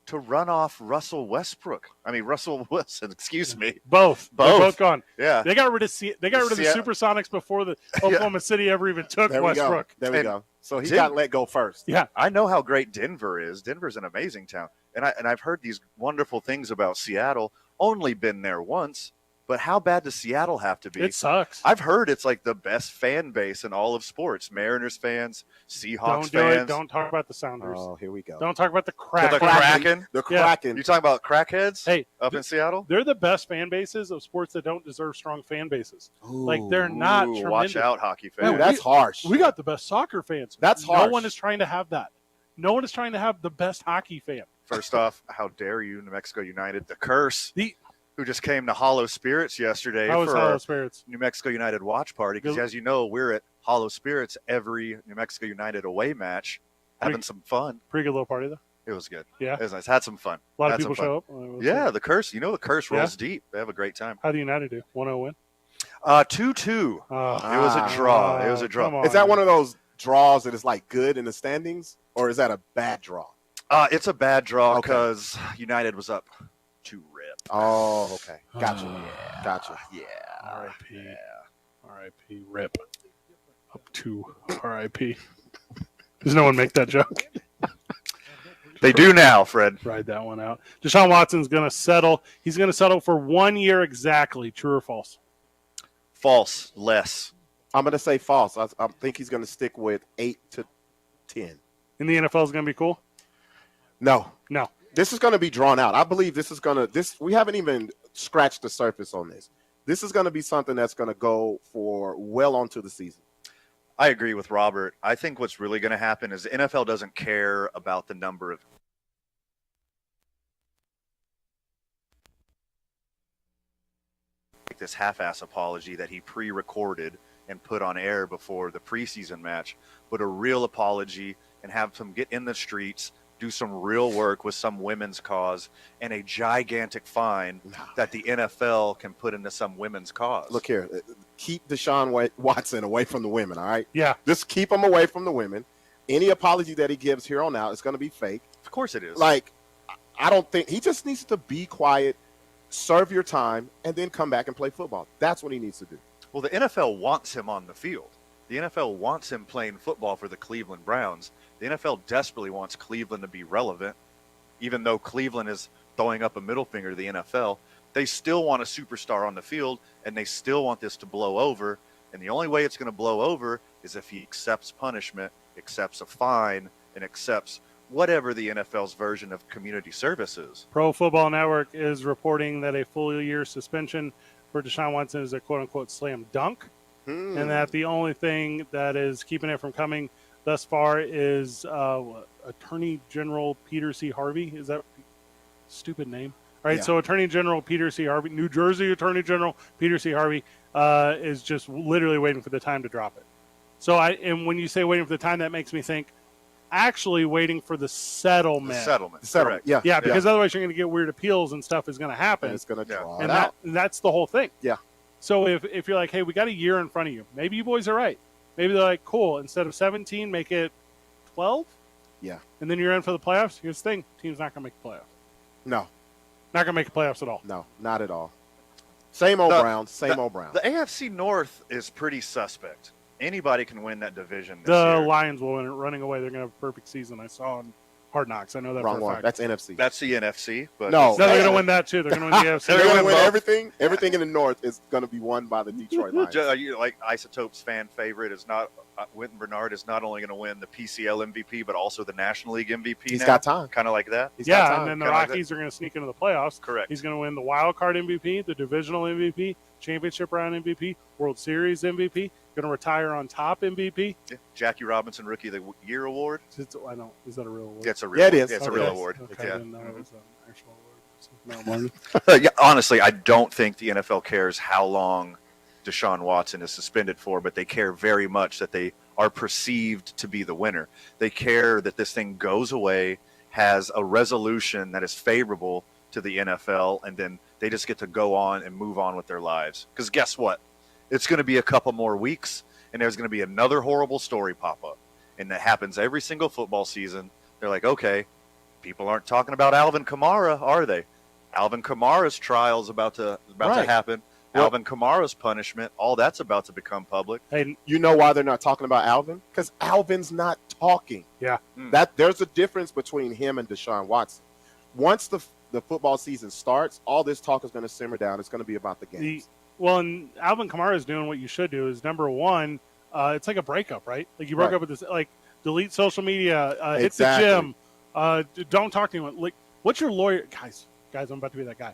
to run off Russell Westbrook? I mean, Russell Wilson. Excuse me. Both. They're both gone. Yeah. They got rid of the Supersonics before the Oklahoma City ever even took Westbrook. There we go. So he got let go first. Yeah. I know how great Denver is. Denver's an amazing town, and I've heard these wonderful things about Seattle. Only been there once. But how bad does Seattle have to be? It sucks. I've heard it's like the best fan base in all of sports. Mariners fans, Seahawks fans. fans. Don't talk about the Sounders. Oh, here we go. Don't talk about the Kraken. The Kraken? The Kraken. You talking about crackheads? Hey, up in Seattle? They're the best fan bases of sports that don't deserve strong fan bases. They're not tremendous. Watch out, hockey fans. Ooh, that's harsh. We got the best soccer fans. That's harsh. No one is trying to have that. No one is trying to have the best hockey fan. First off, how dare you, New Mexico United, the curse. Who just came to Hollow Spirits yesterday for our New Mexico United watch party. Because as you know, we're at Hollow Spirits every New Mexico United away match, having some fun. Pretty good little party, though. It was good. Yeah. It was nice. Had some fun. A lot of people show up. Yeah, the curse. You know the curse rolls deep. They have a great time. How do United do? 1-0 win? 2-2. It was a draw. It was a draw. Is that one of those draws that is like good in the standings? Or is that a bad draw? It's a bad draw because United was up 2 rip. Oh, okay. Gotcha. Gotcha. Yeah. R.I.P. R.I.P. Rip. Up to R.I.P. Does no one make that joke? They do now, Fred. Ride that one out. Deshaun Watson's going to settle. He's going to settle for 1 year exactly. True or false? False. Less. I'm going to say false. I think he's going to stick with 8 to 10. And the NFL is going to be cool? No. This is going to be drawn out. I believe this is going to we haven't even scratched the surface on this. This is going to be something that's going to go for well onto the season. I agree with Robert. I think what's really going to happen is the NFL doesn't care about the number of this half-ass apology that he pre-recorded and put on air before the preseason match, but a real apology and have them get in the streets, do some real work with some women's cause, and a gigantic fine that the NFL can put into some women's cause. Look here. Keep Deshaun Watson away from the women, all right? Yeah. Just keep him away from the women. Any apology that he gives here on out is going to be fake. Of course it is. Like, I don't think – he just needs to be quiet, serve your time, and then come back and play football. That's what he needs to do. Well, the NFL wants him on the field. The NFL wants him playing football for the Cleveland Browns. The NFL desperately wants Cleveland to be relevant. Even though Cleveland is throwing up a middle finger to the NFL, they still want a superstar on the field, and they still want this to blow over. And the only way it's going to blow over is if he accepts punishment, accepts a fine, and accepts whatever the NFL's version of community service is. Pro Football Network is reporting that a full year suspension for Deshaun Watson is a quote-unquote slam dunk, and that the only thing that is keeping it from coming thus far is Attorney General Peter C. Harvey. Is that a stupid name? All right, so Attorney General Peter C. Harvey, New Jersey Attorney General Peter C. Harvey is just literally waiting for the time to drop it. So and when you say waiting for the time, that makes me think actually waiting for the settlement. The settlement. Yeah. Yeah, because otherwise you're going to get weird appeals and stuff is going to happen. And it's going to draw and it out. that's the whole thing. Yeah. So if you're like, hey, we got a year in front of you, maybe you boys are right. Maybe they're like, cool, instead of 17, make it 12. Yeah. And then you're in for the playoffs. Here's the thing. Team's not going to make the playoffs. No. Not going to make the playoffs at all. No, not at all. Same old Browns. Same old Browns. The AFC North is pretty suspect. Anybody can win that division this The year. Lions will win it running away. They're going to have a perfect season. I saw on Hard Knocks. I know that Wrong for a one. fact. That's NFC. That's the NFC. But No, they're going to win that too. They're going to win the AFC. They're going to win both. everything. Everything in the North is going to be won by the Detroit Lions. Like Isotope's fan favorite is not Wynton Bernard is not only going to win the PCL MVP but also the National League MVP. He's now. got time. Kind of like that. He's got time. And then the Kinda like Rockies are going to sneak into the playoffs. Correct. He's going to win the wild card MVP, the divisional MVP, championship round MVP, World Series MVP. Going to retire on top MVP. Yeah. Jackie Robinson Rookie of the Year award. I don't. Is that a real award? Yeah, it's a real. Yeah, it is. Yeah, it's a Okay. real award. Okay, Yeah. I didn't know it was an actual award. So, no, Martin. Yeah, honestly, I don't think the NFL cares how long Deshaun Watson is suspended for, but they care very much that they are perceived to be the winner. They care that this thing goes away, has a resolution that is favorable to the NFL, and then they just get to go on and move on with their lives. Because guess what? It's going to be a couple more weeks, and there's going to be another horrible story pop up. And that happens every single football season. They're like, okay, people aren't talking about Alvin Kamara, are they? Alvin Kamara's trial is about to happen. Well, Alvin Kamara's punishment, all that's about to become public. Hey, you know why they're not talking about Alvin? Because Alvin's not talking. Yeah. That there's a difference between him and Deshaun Watson. Once the football season starts, all this talk is going to simmer down. It's going to be about the games. And Alvin Kamara is doing what you should do. Is number one, it's like a breakup, right? Like you broke up with this, like delete social media, hit the gym, don't talk to anyone. Like, what's your lawyer, guys? I'm about to be that guy.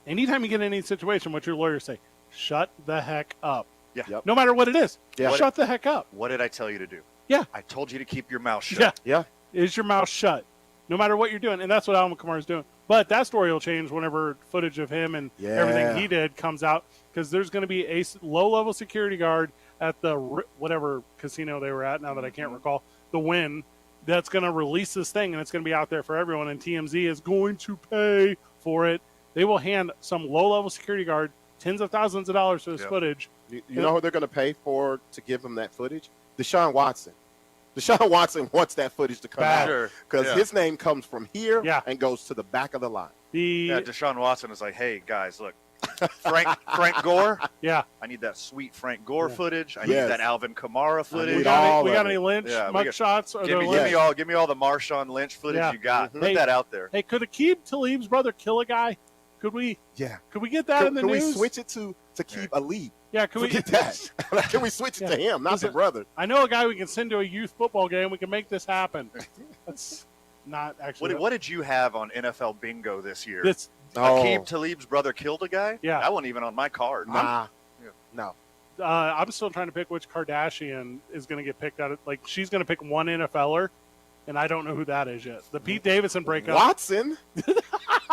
Anytime you get in any situation, what's your lawyer say? Shut the heck up. Yeah. Yep. No matter what it is. Yeah. Shut the heck up. What did I tell you to do? Yeah. I told you to keep your mouth shut. Yeah. Is your mouth shut? No matter what you're doing. And that's what Alvin Kamara is doing. But that story will change whenever footage of him and everything he did comes out, because there's going to be a low-level security guard at the whatever casino they were at, now that I can't recall, the Wynn, that's going to release this thing, and it's going to be out there for everyone, and TMZ is going to pay for it. They will hand some low-level security guard tens of thousands of dollars for this footage. You know who they're going to pay for to give them that footage? Deshaun Watson. Deshaun Watson wants that footage to come out because his name comes from here and goes to the back of the line. Deshaun Watson is like, hey, guys, look, Frank Gore? Yeah. I need that sweet Frank Gore footage. I need that Alvin Kamara footage. We got any Lynch mug shots? Give me all the Marshawn Lynch footage you got. Put that out there. Hey, could Aqib Talib's brother kill a guy? Could we? Yeah. Could we get that in the news? Can we switch it to Keep Alib? Yeah, can we get that? Can we switch it to him, not the brother? I know a guy we can send to a youth football game. We can make this happen. That's not actually. What did you have on NFL bingo this year? Aqib Talib's brother killed a guy? Yeah. That wasn't even on my card. No. I'm still trying to pick which Kardashian is going to get picked out. Like, she's going to pick one NFLer, and I don't know who that is yet. The Pete Davidson breakup. Watson?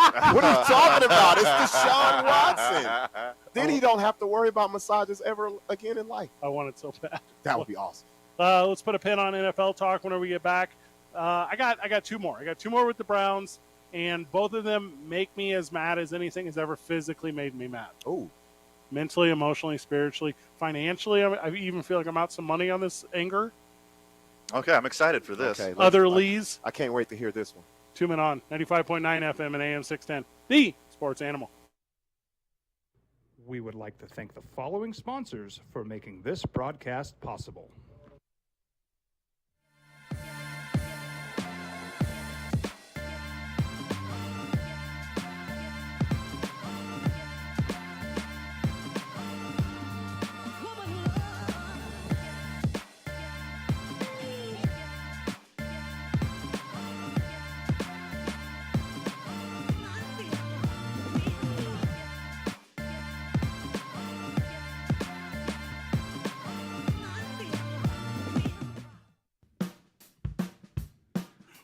What are you talking about? It's Deshaun Watson. Then he don't have to worry about massages ever again in life. I want it so bad. That would be awesome. Let's put a pin on NFL talk whenever we get back. I got two more. I got two more with the Browns, and both of them make me as mad as anything has ever physically made me mad. Oh. Mentally, emotionally, spiritually, financially. I even feel like I'm out some money on this anger. Okay, I'm excited for this. Okay, Other Lees. I can't wait to hear this one. 2 Men On, 95.9 FM and AM 610. The Sports Animal. We would like to thank the following sponsors for making this broadcast possible.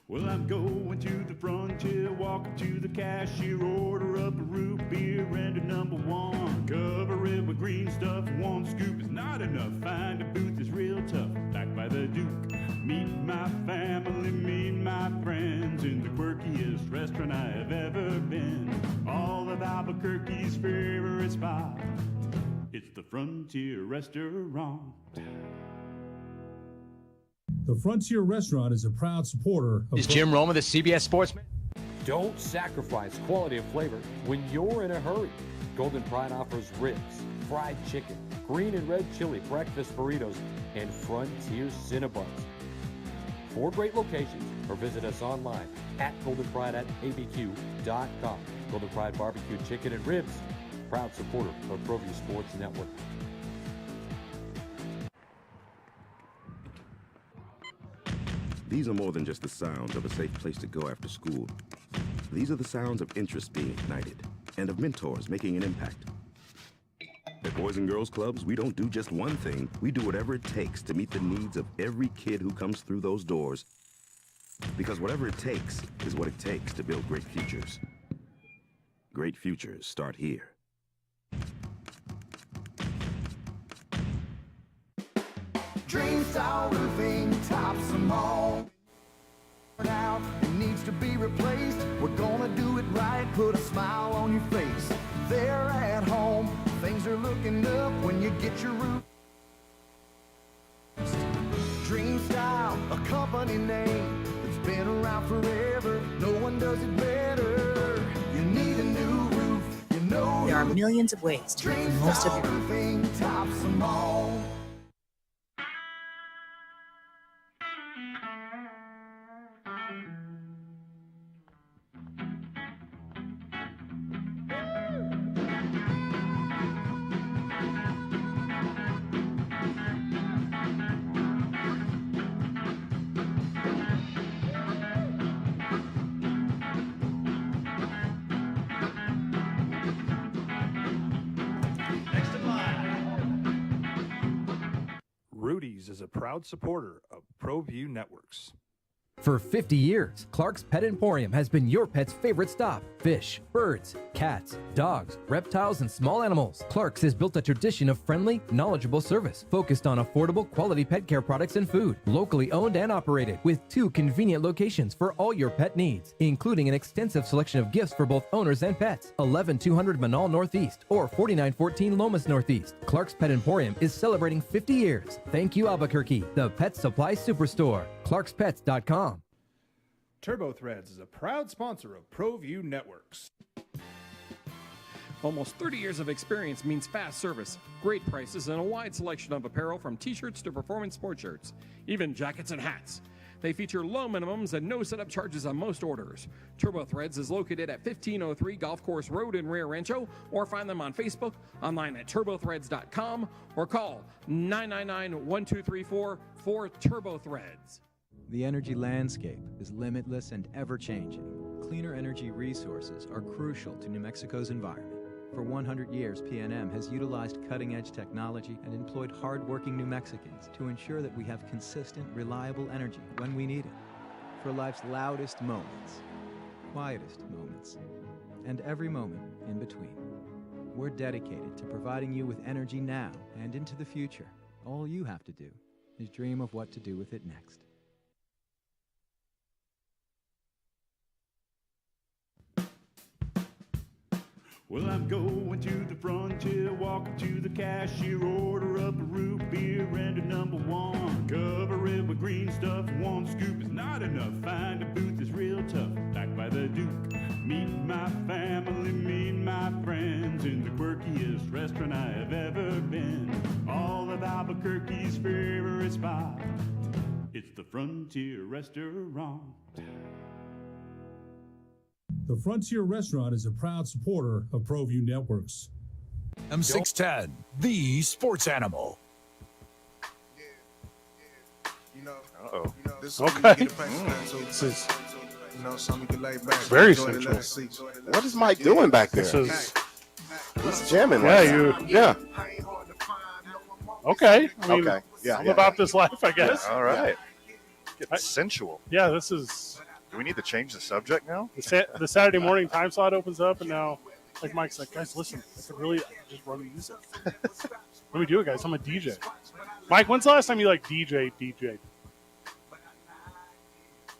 Well, I'm going to the frontier, walking to the cashier, order up a root beer and a number one. Cover it with green stuff, one scoop is not enough. Find a booth is real tough, back by the Duke. Meet my family, meet my friends in the quirkiest restaurant I have ever been. All of Albuquerque's favorite spot, it's the Frontier Restaurant. The Frontier Restaurant is a proud supporter of... Is Jim Roma the CBS Sportsman? Don't sacrifice quality of flavor when you're in a hurry. Golden Pride offers ribs, fried chicken, green and red chili breakfast burritos, and Frontier Cinnabons. 4 great locations, or visit us online at goldenpride@abq.com. Golden Pride Barbecue Chicken and Ribs, proud supporter of ProView Sports Network. These are more than just the sounds of a safe place to go after school. These are the sounds of interest being ignited and of mentors making an impact. At Boys and Girls Clubs, we don't do just one thing. We do whatever it takes to meet the needs of every kid who comes through those doors. Because whatever it takes is what it takes to build great futures. Great futures start here. Dream style roofing, tops them all. Out, it needs to be replaced. We're gonna do it right, put a smile on your face. They're at home, things are looking up when you get your roof. Dream style, a company name that's been around forever. No one does it better. You need a new roof, you know. There are millions of ways to make the most of your roofing, tops them all. Rudy's is a proud supporter of ProView Networks. For 50 years, Clark's Pet Emporium has been your pet's favorite stop. Fish, birds, cats, dogs, reptiles, and small animals. Clark's has built a tradition of friendly, knowledgeable service focused on affordable, quality pet care products and food. Locally owned and operated with 2 convenient locations for all your pet needs, including an extensive selection of gifts for both owners and pets. 11200 Manal Northeast or 4914 Lomas Northeast. Clark's Pet Emporium is celebrating 50 years. Thank you, Albuquerque, the pet supply superstore. ClarksPets.com. Turbo Threads is a proud sponsor of ProView Networks. Almost 30 years of experience means fast service, great prices, and a wide selection of apparel from t-shirts to performance sports shirts, even jackets and hats. They feature low minimums and no setup charges on most orders. Turbo Threads is located at 1503 Golf Course Road in Rio Rancho, or find them on Facebook, online at turbothreads.com, or call 999-1234 for Turbo Threads. The energy landscape is limitless and ever-changing. Cleaner energy resources are crucial to New Mexico's environment. For 100 years, PNM has utilized cutting-edge technology and employed hard-working New Mexicans to ensure that we have consistent, reliable energy when we need it. For life's loudest moments, quietest moments, and every moment in between. We're dedicated to providing you with energy now and into the future. All you have to do is dream of what to do with it next. Well, I'm going to the frontier, walking to the cashier, order up a root beer and a number 1. Cover it with green stuff, 1 scoop is not enough. Find a booth is real tough, back by the Duke. Meet my family, meet my friends in the quirkiest restaurant I have ever been. All of Albuquerque's favorite spot, it's the Frontier Restaurant. The Frontier Restaurant is a proud supporter of ProView Networks. M610, the sports animal. Uh-oh. Okay. This is very sensual. What is Mike doing back there? He's jamming. Yeah. Okay. I mean, Okay. Yeah. I'm about this life, I guess. All right. Getting sensual. Yeah, this is. Do we need to change the subject now? The Saturday morning time slot opens up, and now, like Mike's like, guys, listen, I could really just run music. Let me do it, guys. I'm a DJ. Mike, when's the last time you DJ?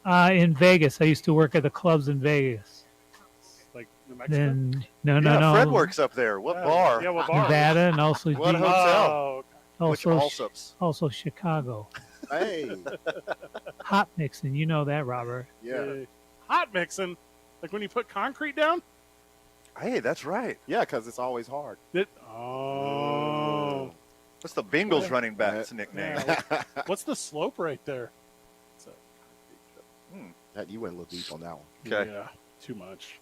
In Vegas. I used to work at the clubs in Vegas. Like New Mexico? Then, no. Fred works up there. What bar? Yeah, what bar? Nevada and also What hotel? Also Chicago. Hey. Hot mixing, you know that, Robert. Yeah. Hot mixing? Like when you put concrete down? Hey, that's right. Yeah, because it's always hard. Oh. What's the Bengals running back's nickname? Yeah, what's the slope right there? You went a little deep on that one. Okay. Yeah, too much.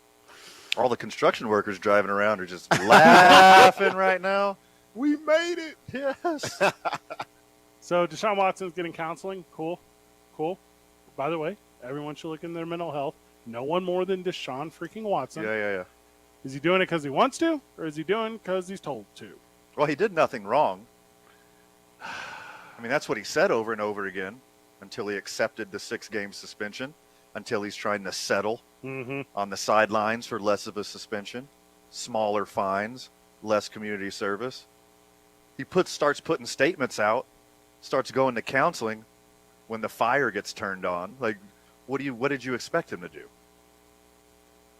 All the construction workers driving around are just laughing right now. We made it. Yes. So Deshaun Watson's getting counseling. Cool. By the way, everyone should look into their mental health. No one more than Deshaun freaking Watson. Yeah. Is he doing it because he wants to, or is he doing because he's told to? Well, he did nothing wrong. I mean, that's what he said over and over again until he accepted the 6-game suspension, until he's trying to settle on the sidelines for less of a suspension, smaller fines, less community service. He starts putting statements out, starts going to counseling when the fire gets turned on. Like, what did you expect him to do?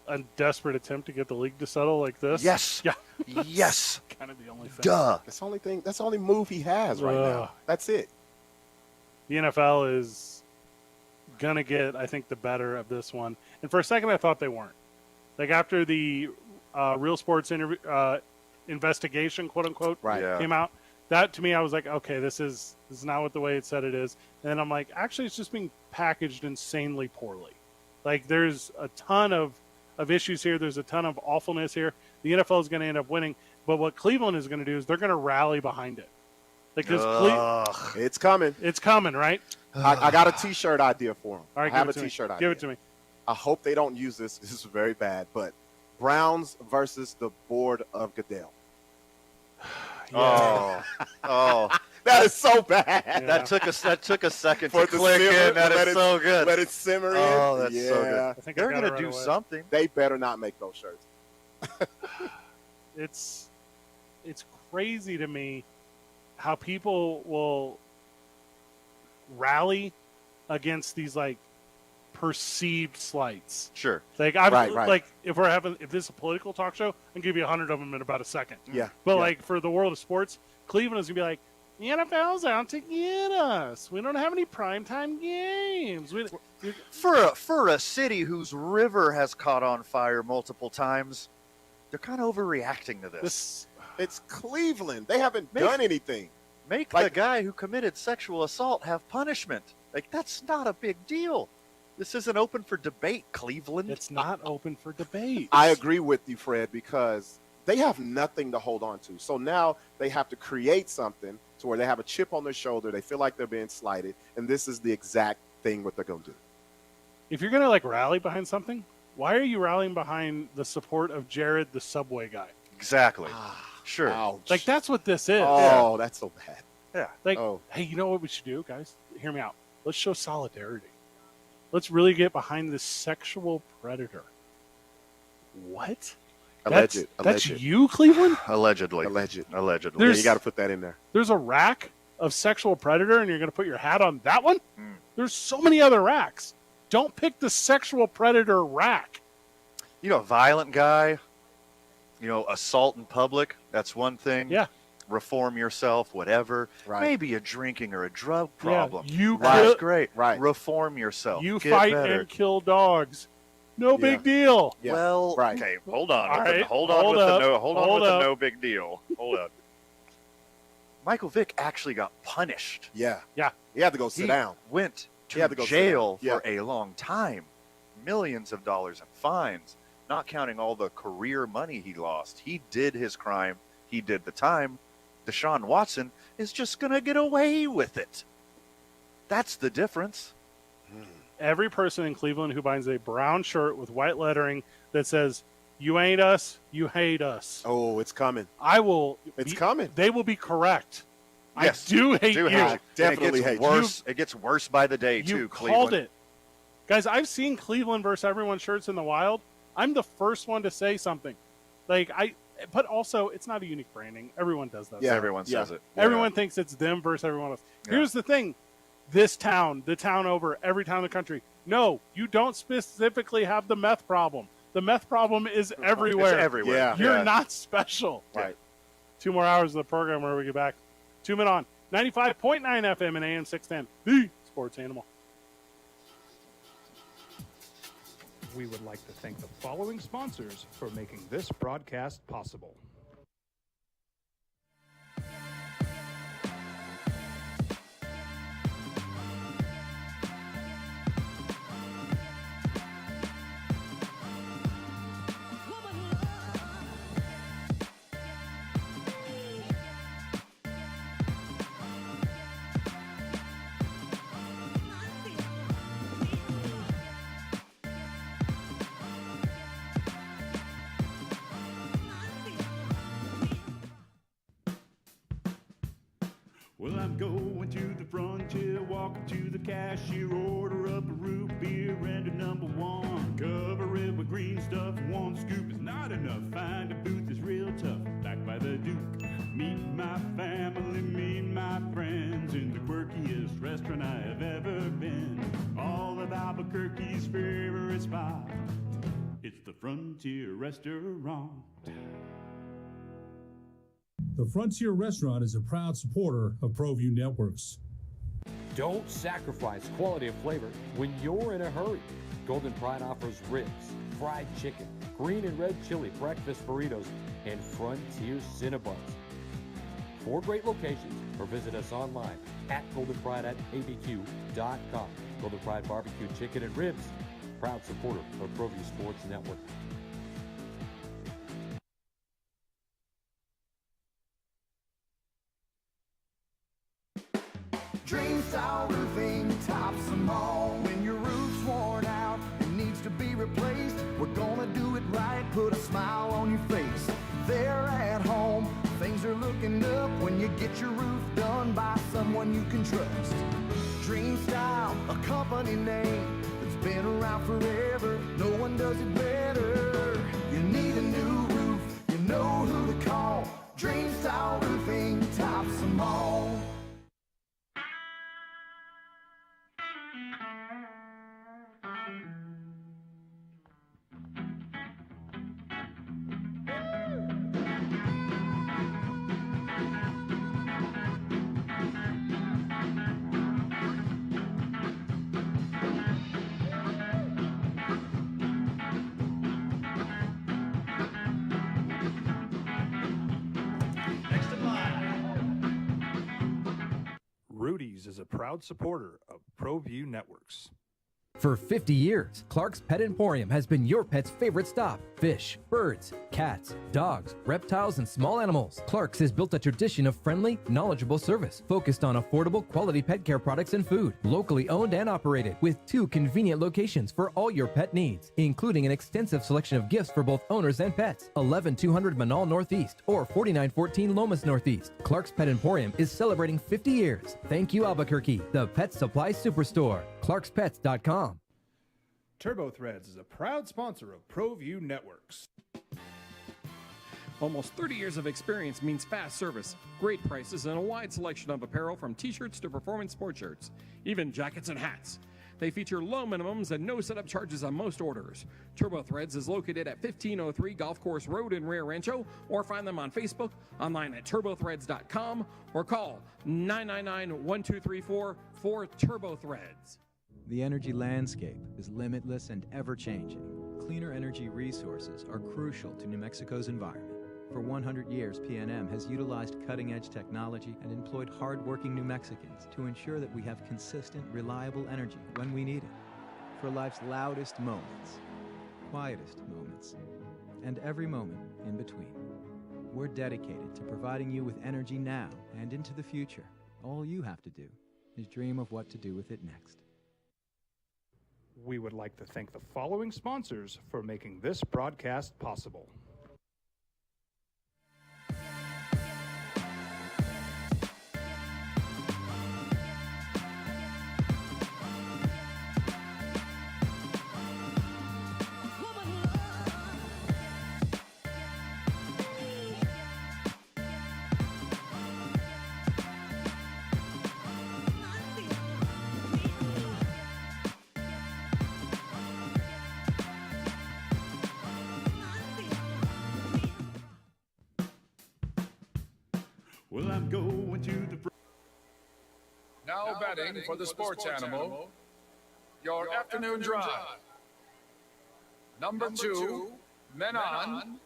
A desperate attempt to get the league to settle like this? Yes. Yeah. Yes. Kind of the only thing. Duh. That's the only move he has right now. That's it. The NFL is going to get, I think, the better of this one. And for a second, I thought they weren't. Like, after the Real Sports investigation, quote unquote, came out, that to me, I was like, okay, this is not what the way it said it is. And then I'm like, actually, it's just being packaged insanely poorly. Like, there's a ton of issues here. There's a ton of awfulness here. The NFL is going to end up winning. But what Cleveland is going to do is they're going to rally behind it. Because it's coming. It's coming, right? I got a T-shirt idea for him. All right, I have a give it to me. T-shirt idea. Give it to me. I hope they don't use this. This is very bad. But Browns versus the Board of Goodell. Oh. That is so bad. Yeah. That took a second For to the click simmer, in. That is so good. Let it simmer in. Oh, that's so good. I think They're I got going it to do right away. something. They better not make those shirts. It's crazy to me how people will rally against these like perceived slights. Sure. Like like if this is a political talk show, I'll give you 100 of them in about a second. Yeah. But yeah. like for the world of sports, Cleveland is gonna be like, the NFL's out to get us. We don't have any primetime games. For a city whose river has caught on fire multiple times, they're kind of overreacting to this. It's Cleveland. They haven't done anything. Make the guy who committed sexual assault have punishment. Like, that's not a big deal. This isn't open for debate, Cleveland. It's not open for debate. I agree with you, Fred, because they have nothing to hold on to. So now they have to create something to where they have a chip on their shoulder. They feel like they're being slighted, and this is the exact thing what they're going to do. If you're going to like rally behind something, why are you rallying behind the support of Jared, the Subway guy? Exactly. Sure. Ouch. Like, that's what this is. Oh, that's so bad. Yeah. Like, hey, you know what we should do, guys? Hear me out. Let's show solidarity. Let's really get behind this sexual predator. What? Alleged. That's you, Cleveland? Allegedly. Yeah, you got to put that in there. There's a rack of sexual predator, and you're going to put your hat on that one? There's so many other racks. Don't pick the sexual predator rack. You know, a violent guy, assault in public, that's one thing. Yeah. Reform yourself, whatever. Right. Maybe a drinking or a drug problem. You That's great. Right. Reform yourself. You Get fight better. and kill dogs. No big deal. Yeah. Well, Right. okay, hold on. All right, Hold hold on up, with hold the up. no big deal. Hold up. Michael Vick actually got punished. Yeah. Yeah. He had to go sit down. Went He had to to go sit jail down. for a long time. Millions of dollars in fines, not counting all the career money he lost. He did his crime. He did the time. Deshaun Watson is just going to get away with it. That's the difference. Every person in Cleveland who buys a brown shirt with white lettering that says, "You ain't us, you hate us." Oh, it's coming. It's coming. They will be correct. Yes. I do hate you. I definitely hate you. It gets worse by the day, You too, called Cleveland. it. Guys, I've seen Cleveland versus everyone shirts in the wild. I'm the first one to say something. But also, it's not a unique branding. Everyone does that. Yeah. Everyone says it. Everyone thinks it's them versus everyone else. Here's the thing. This town, the town over, every town in the country. No, you don't specifically have the meth problem. The meth problem is everywhere. It's everywhere. Yeah. You're not special. Right. 2 more hours of the program where we get back. 2 men on 95.9 FM and AM 610. The Sports Animal. We would like to thank the following sponsors for making this broadcast possible. Well, I'm going to the frontier, walking to the cashier, order up a root beer and a number one. Cover it with green stuff, one scoop is not enough. Find a booth is real tough, back by the Duke. Meet my family, meet my friends in the quirkiest restaurant I have ever been. All of Albuquerque's favorite spot, it's the Frontier Restaurant. The Frontier Restaurant is a proud supporter of ProView Networks. Don't sacrifice quality of flavor when you're in a hurry. Golden Pride offers ribs, fried chicken, green and red chili, breakfast burritos, and Frontier Cinnabons. 4 great locations, or visit us online at goldenpride@abq.com. Golden Pride Barbecue Chicken and Ribs, proud supporter of ProView Sports Network. Dream style roofing tops them all. When your roof's worn out and needs to be replaced, we're gonna do it right, put a smile on your face. There at home, things are looking up when you get your roof done by someone you can trust. Dream Style, a company name that's been around forever. No one does it better. You need a new roof, you know who to call. Dream Style roofing tops them all. Rudy's is a proud supporter of ProView Networks. For 50 years, Clark's Pet Emporium has been your pet's favorite stop. Fish, birds, cats, dogs, reptiles, and small animals. Clark's has built a tradition of friendly, knowledgeable service focused on affordable, quality pet care products and food. Locally owned and operated with 2 convenient locations for all your pet needs, including an extensive selection of gifts for both owners and pets. 11200 Manal Northeast or 4914 Lomas Northeast. Clark's Pet Emporium is celebrating 50 years. Thank you, Albuquerque, the pet supply superstore. ClarksPets.com. Turbo Threads is a proud sponsor of ProView Networks. Almost 30 years of experience means fast service, great prices, and a wide selection of apparel from t-shirts to performance sport shirts, even jackets and hats. They feature low minimums and no setup charges on most orders. Turbo Threads is located at 1503 Golf Course Road in Rio Rancho, or find them on Facebook, online at turbothreads.com, or call 999-1234 for Turbo Threads. The energy landscape is limitless and ever-changing. Cleaner energy resources are crucial to New Mexico's environment. For 100 years, PNM has utilized cutting-edge technology and employed hard-working New Mexicans to ensure that we have consistent, reliable energy when we need it. For life's loudest moments, quietest moments, and every moment in between. We're dedicated to providing you with energy now and into the future. All you have to do is dream of what to do with it next. We would like to thank the following sponsors for making this broadcast possible. Well, I'm going to the... Now betting for the sports animal, your afternoon drive. Number 2, Men On,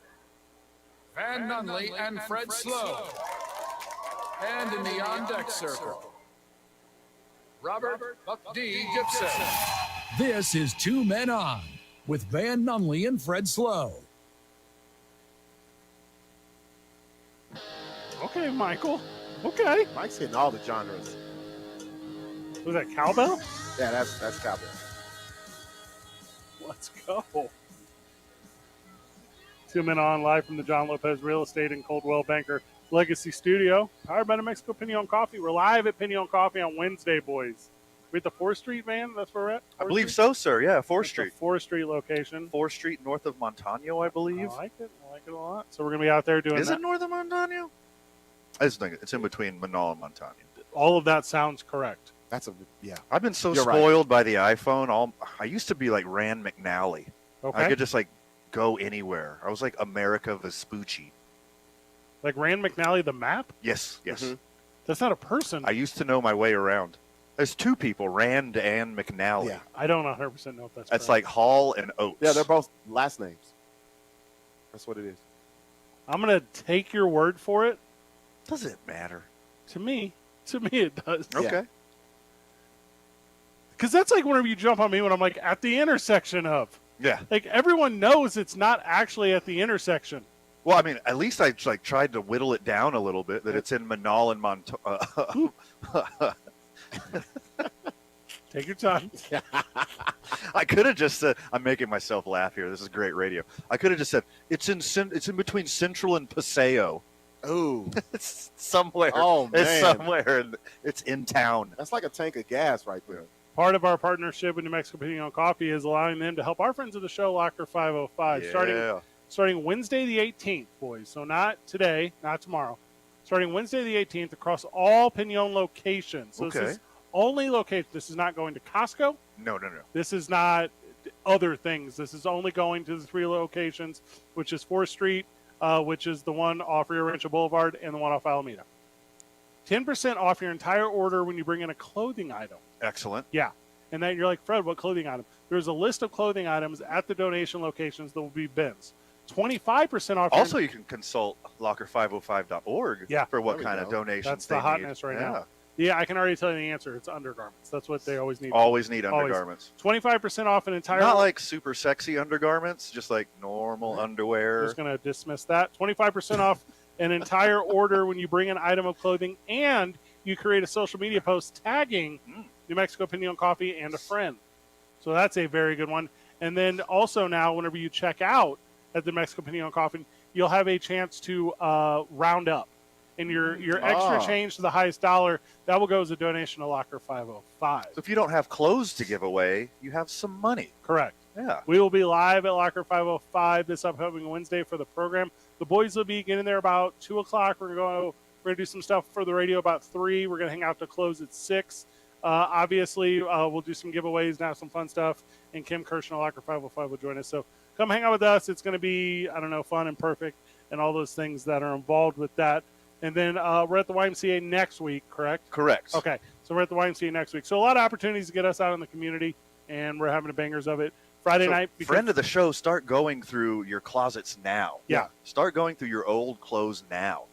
Van Nunley and Fred Slow. And in the on-deck circle, Robert Buck D. Gibson. This is 2 Men On with Van Nunley and Fred Slow. Okay, Michael. Okay. Mike's hitting all the genres. Was that cowbell? Yeah, that's cowbell. Let's go. 2 Men On live from the John Lopez Real Estate and Coldwell Banker Legacy Studio, powered by New Mexico Pinion Coffee. We're live at Pinion Coffee on Wednesday, boys. We at the 4th Street, man? That's where we're at? I believe so, sir. Yeah, 4th Street. 4th Street location. 4th Street north of Montano, I believe. I like it. I like it a lot. So we're going to be out there doing Is that. it north of Montano? I just think it's in between Manal and Montano. All of that sounds correct. I've been so You're right. spoiled by the iPhone. I used to be like Rand McNally. Okay. I could just like go anywhere. I was like America Vespucci. Like Rand McNally, the map? Yes, yes. That's not a person. I used to know my way around. There's two people, Rand and McNally. Yeah. I don't 100% know if that's That's correct. like Hall and Oates. Yeah, they're both last names. That's what it is. I'm going to take your word for it. Does it matter? To me it does. Okay. Because that's like whenever you jump on me when I'm like at the intersection of. Yeah. Like everyone knows it's not actually at the intersection. Well, I mean, at least I like tried to whittle it down a little bit that it's in Manal and Montano. Take your time. I could have just said, I'm making myself laugh here. This is great radio. I could have just said, it's in between Central and Paseo. Ooh. It's somewhere. Oh, man. It's somewhere. It's in town. That's like a tank of gas right there. Part of our partnership with New Mexico Pinion Coffee is allowing them to help our friends of the show, Locker 505, starting Wednesday the 18th, boys. So not today, not tomorrow. Starting Wednesday the 18th across all Pinion locations. So Okay. this is only location. This is not going to Costco. No. This is not other things. This is only going to the 3 locations, which is 4th Street, which is the one off Rio Rancho Boulevard, and the one off Alameda. 10% off your entire order when you bring in a clothing item. Excellent. Yeah. And then you're like, Fred, what clothing item? There's a list of clothing items at the donation locations that will be bins. 25% off. Also, you can consult locker505.org for what kind of donations That's they the hotness need. right now. Yeah, I can already tell you the answer. It's undergarments. That's what they always need. Always need undergarments. 25% off an entire. Not like super sexy undergarments, just like normal underwear. I'm just going to dismiss that. 25% off an entire order when you bring an item of clothing and you create a social media post tagging New Mexico Pinion Coffee and a friend. So that's a very good one. And then also now, whenever you check out at the Mexico Pinion Coffee, you'll have a chance to round up. And your extra change to the highest dollar, that will go as a donation to Locker 505. So if you don't have clothes to give away, you have some money. Correct. Yeah. We will be live at Locker 505 this upcoming Wednesday for the program. The boys will be getting there about 2 o'clock. We're going to do some stuff for the radio about 3. We're going to hang out to close at 6. Obviously, we'll do some giveaways and have some fun stuff. And Kim Kirsch and Locker 505 will join us. So come hang out with us. It's going to be, fun and perfect and all those things that are involved with that. And then we're at the YMCA next week, correct? Correct. Okay, so we're at the YMCA next week. So a lot of opportunities to get us out in the community, and we're having the bangers of it. Friday night. Friend of the show, start going through your closets now. Yeah. Start going through your old clothes now.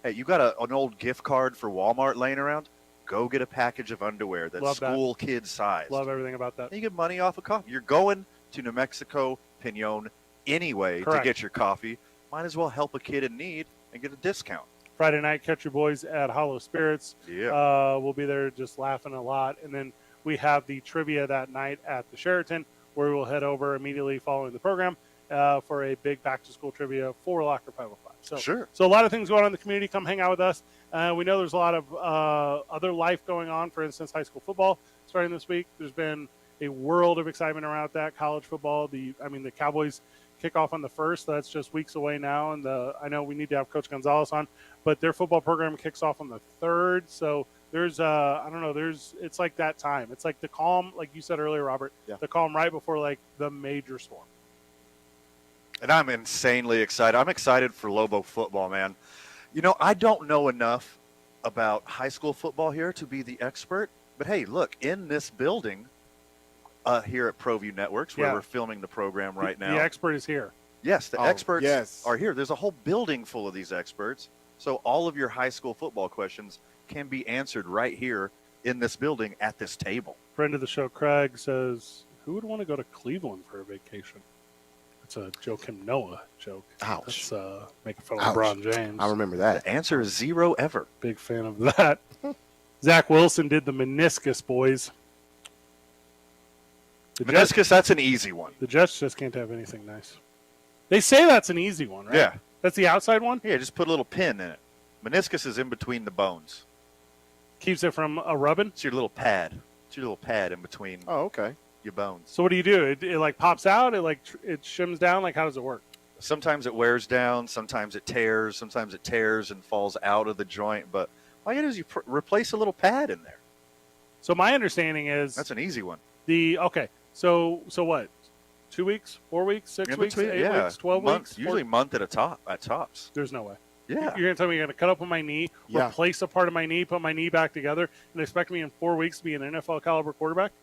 Hey, you got an old gift card for Walmart laying around? Go get a package of underwear that's Love that. school kid size. Love everything about that. You get money off of coffee. You're going to New Mexico Pinion anyway Correct. to get your coffee. Might as well help a kid in need and get a discount. Friday night, catch your boys at Hollow Spirits. Yeah. We'll be there just laughing a lot. And then we have the trivia that night at the Sheraton, where we will head over immediately following the program for a big back-to-school trivia for Locker 505. So, Sure. So a lot of things going on in the community. Come hang out with us. We know there's a lot of other life going on. For instance, high school football starting this week. There's been a world of excitement around that. College football. The Cowboys kick off on the 1st. That's just weeks away now. And I know we need to have Coach Gonzalez on, but their football program kicks off on the 3rd. So there's it's like that time. It's like the calm, like you said earlier, Robert, the calm right before like the major storm. And I'm insanely excited. I'm excited for Lobo football, man. You know, I don't know enough about high school football here to be the expert. But hey, look, in this building here at ProView Networks, where we're filming the program right now. The expert is here. Yes, the experts are here. There's a whole building full of these experts. So all of your high school football questions can be answered right here in this building at this table. Friend of the show, Craig, says, who would want to go to Cleveland for a vacation? It's a Joakim Noah joke. Ouch. That's making fun of LeBron James. I remember that. The answer is 0 ever. Big fan of that. Zach Wilson did the meniscus, boys. Meniscus, that's an easy one. The Jets just can't have anything nice. They say that's an easy one, right? Yeah. That's the outside one? Yeah, just put a little pin in it. Meniscus is in between the bones. Keeps it from a rubbing? It's your little pad. It's your little pad in between. Oh, okay. Your bones. So what do? It like pops out? It shims down? Like, how does it work? Sometimes it wears down. Sometimes it tears. Sometimes it tears and falls out of the joint. But all you do is you replace a little pad in there. So my understanding is that's an easy one. Okay. So what? 2 weeks? 4 weeks? 6 weeks? 8 weeks? 12 weeks? Usually month at tops. There's no way. Yeah. You're going to tell me you're going to cut open my knee, replace a part of my knee, put my knee back together, and expect me in 4 weeks to be an NFL caliber quarterback?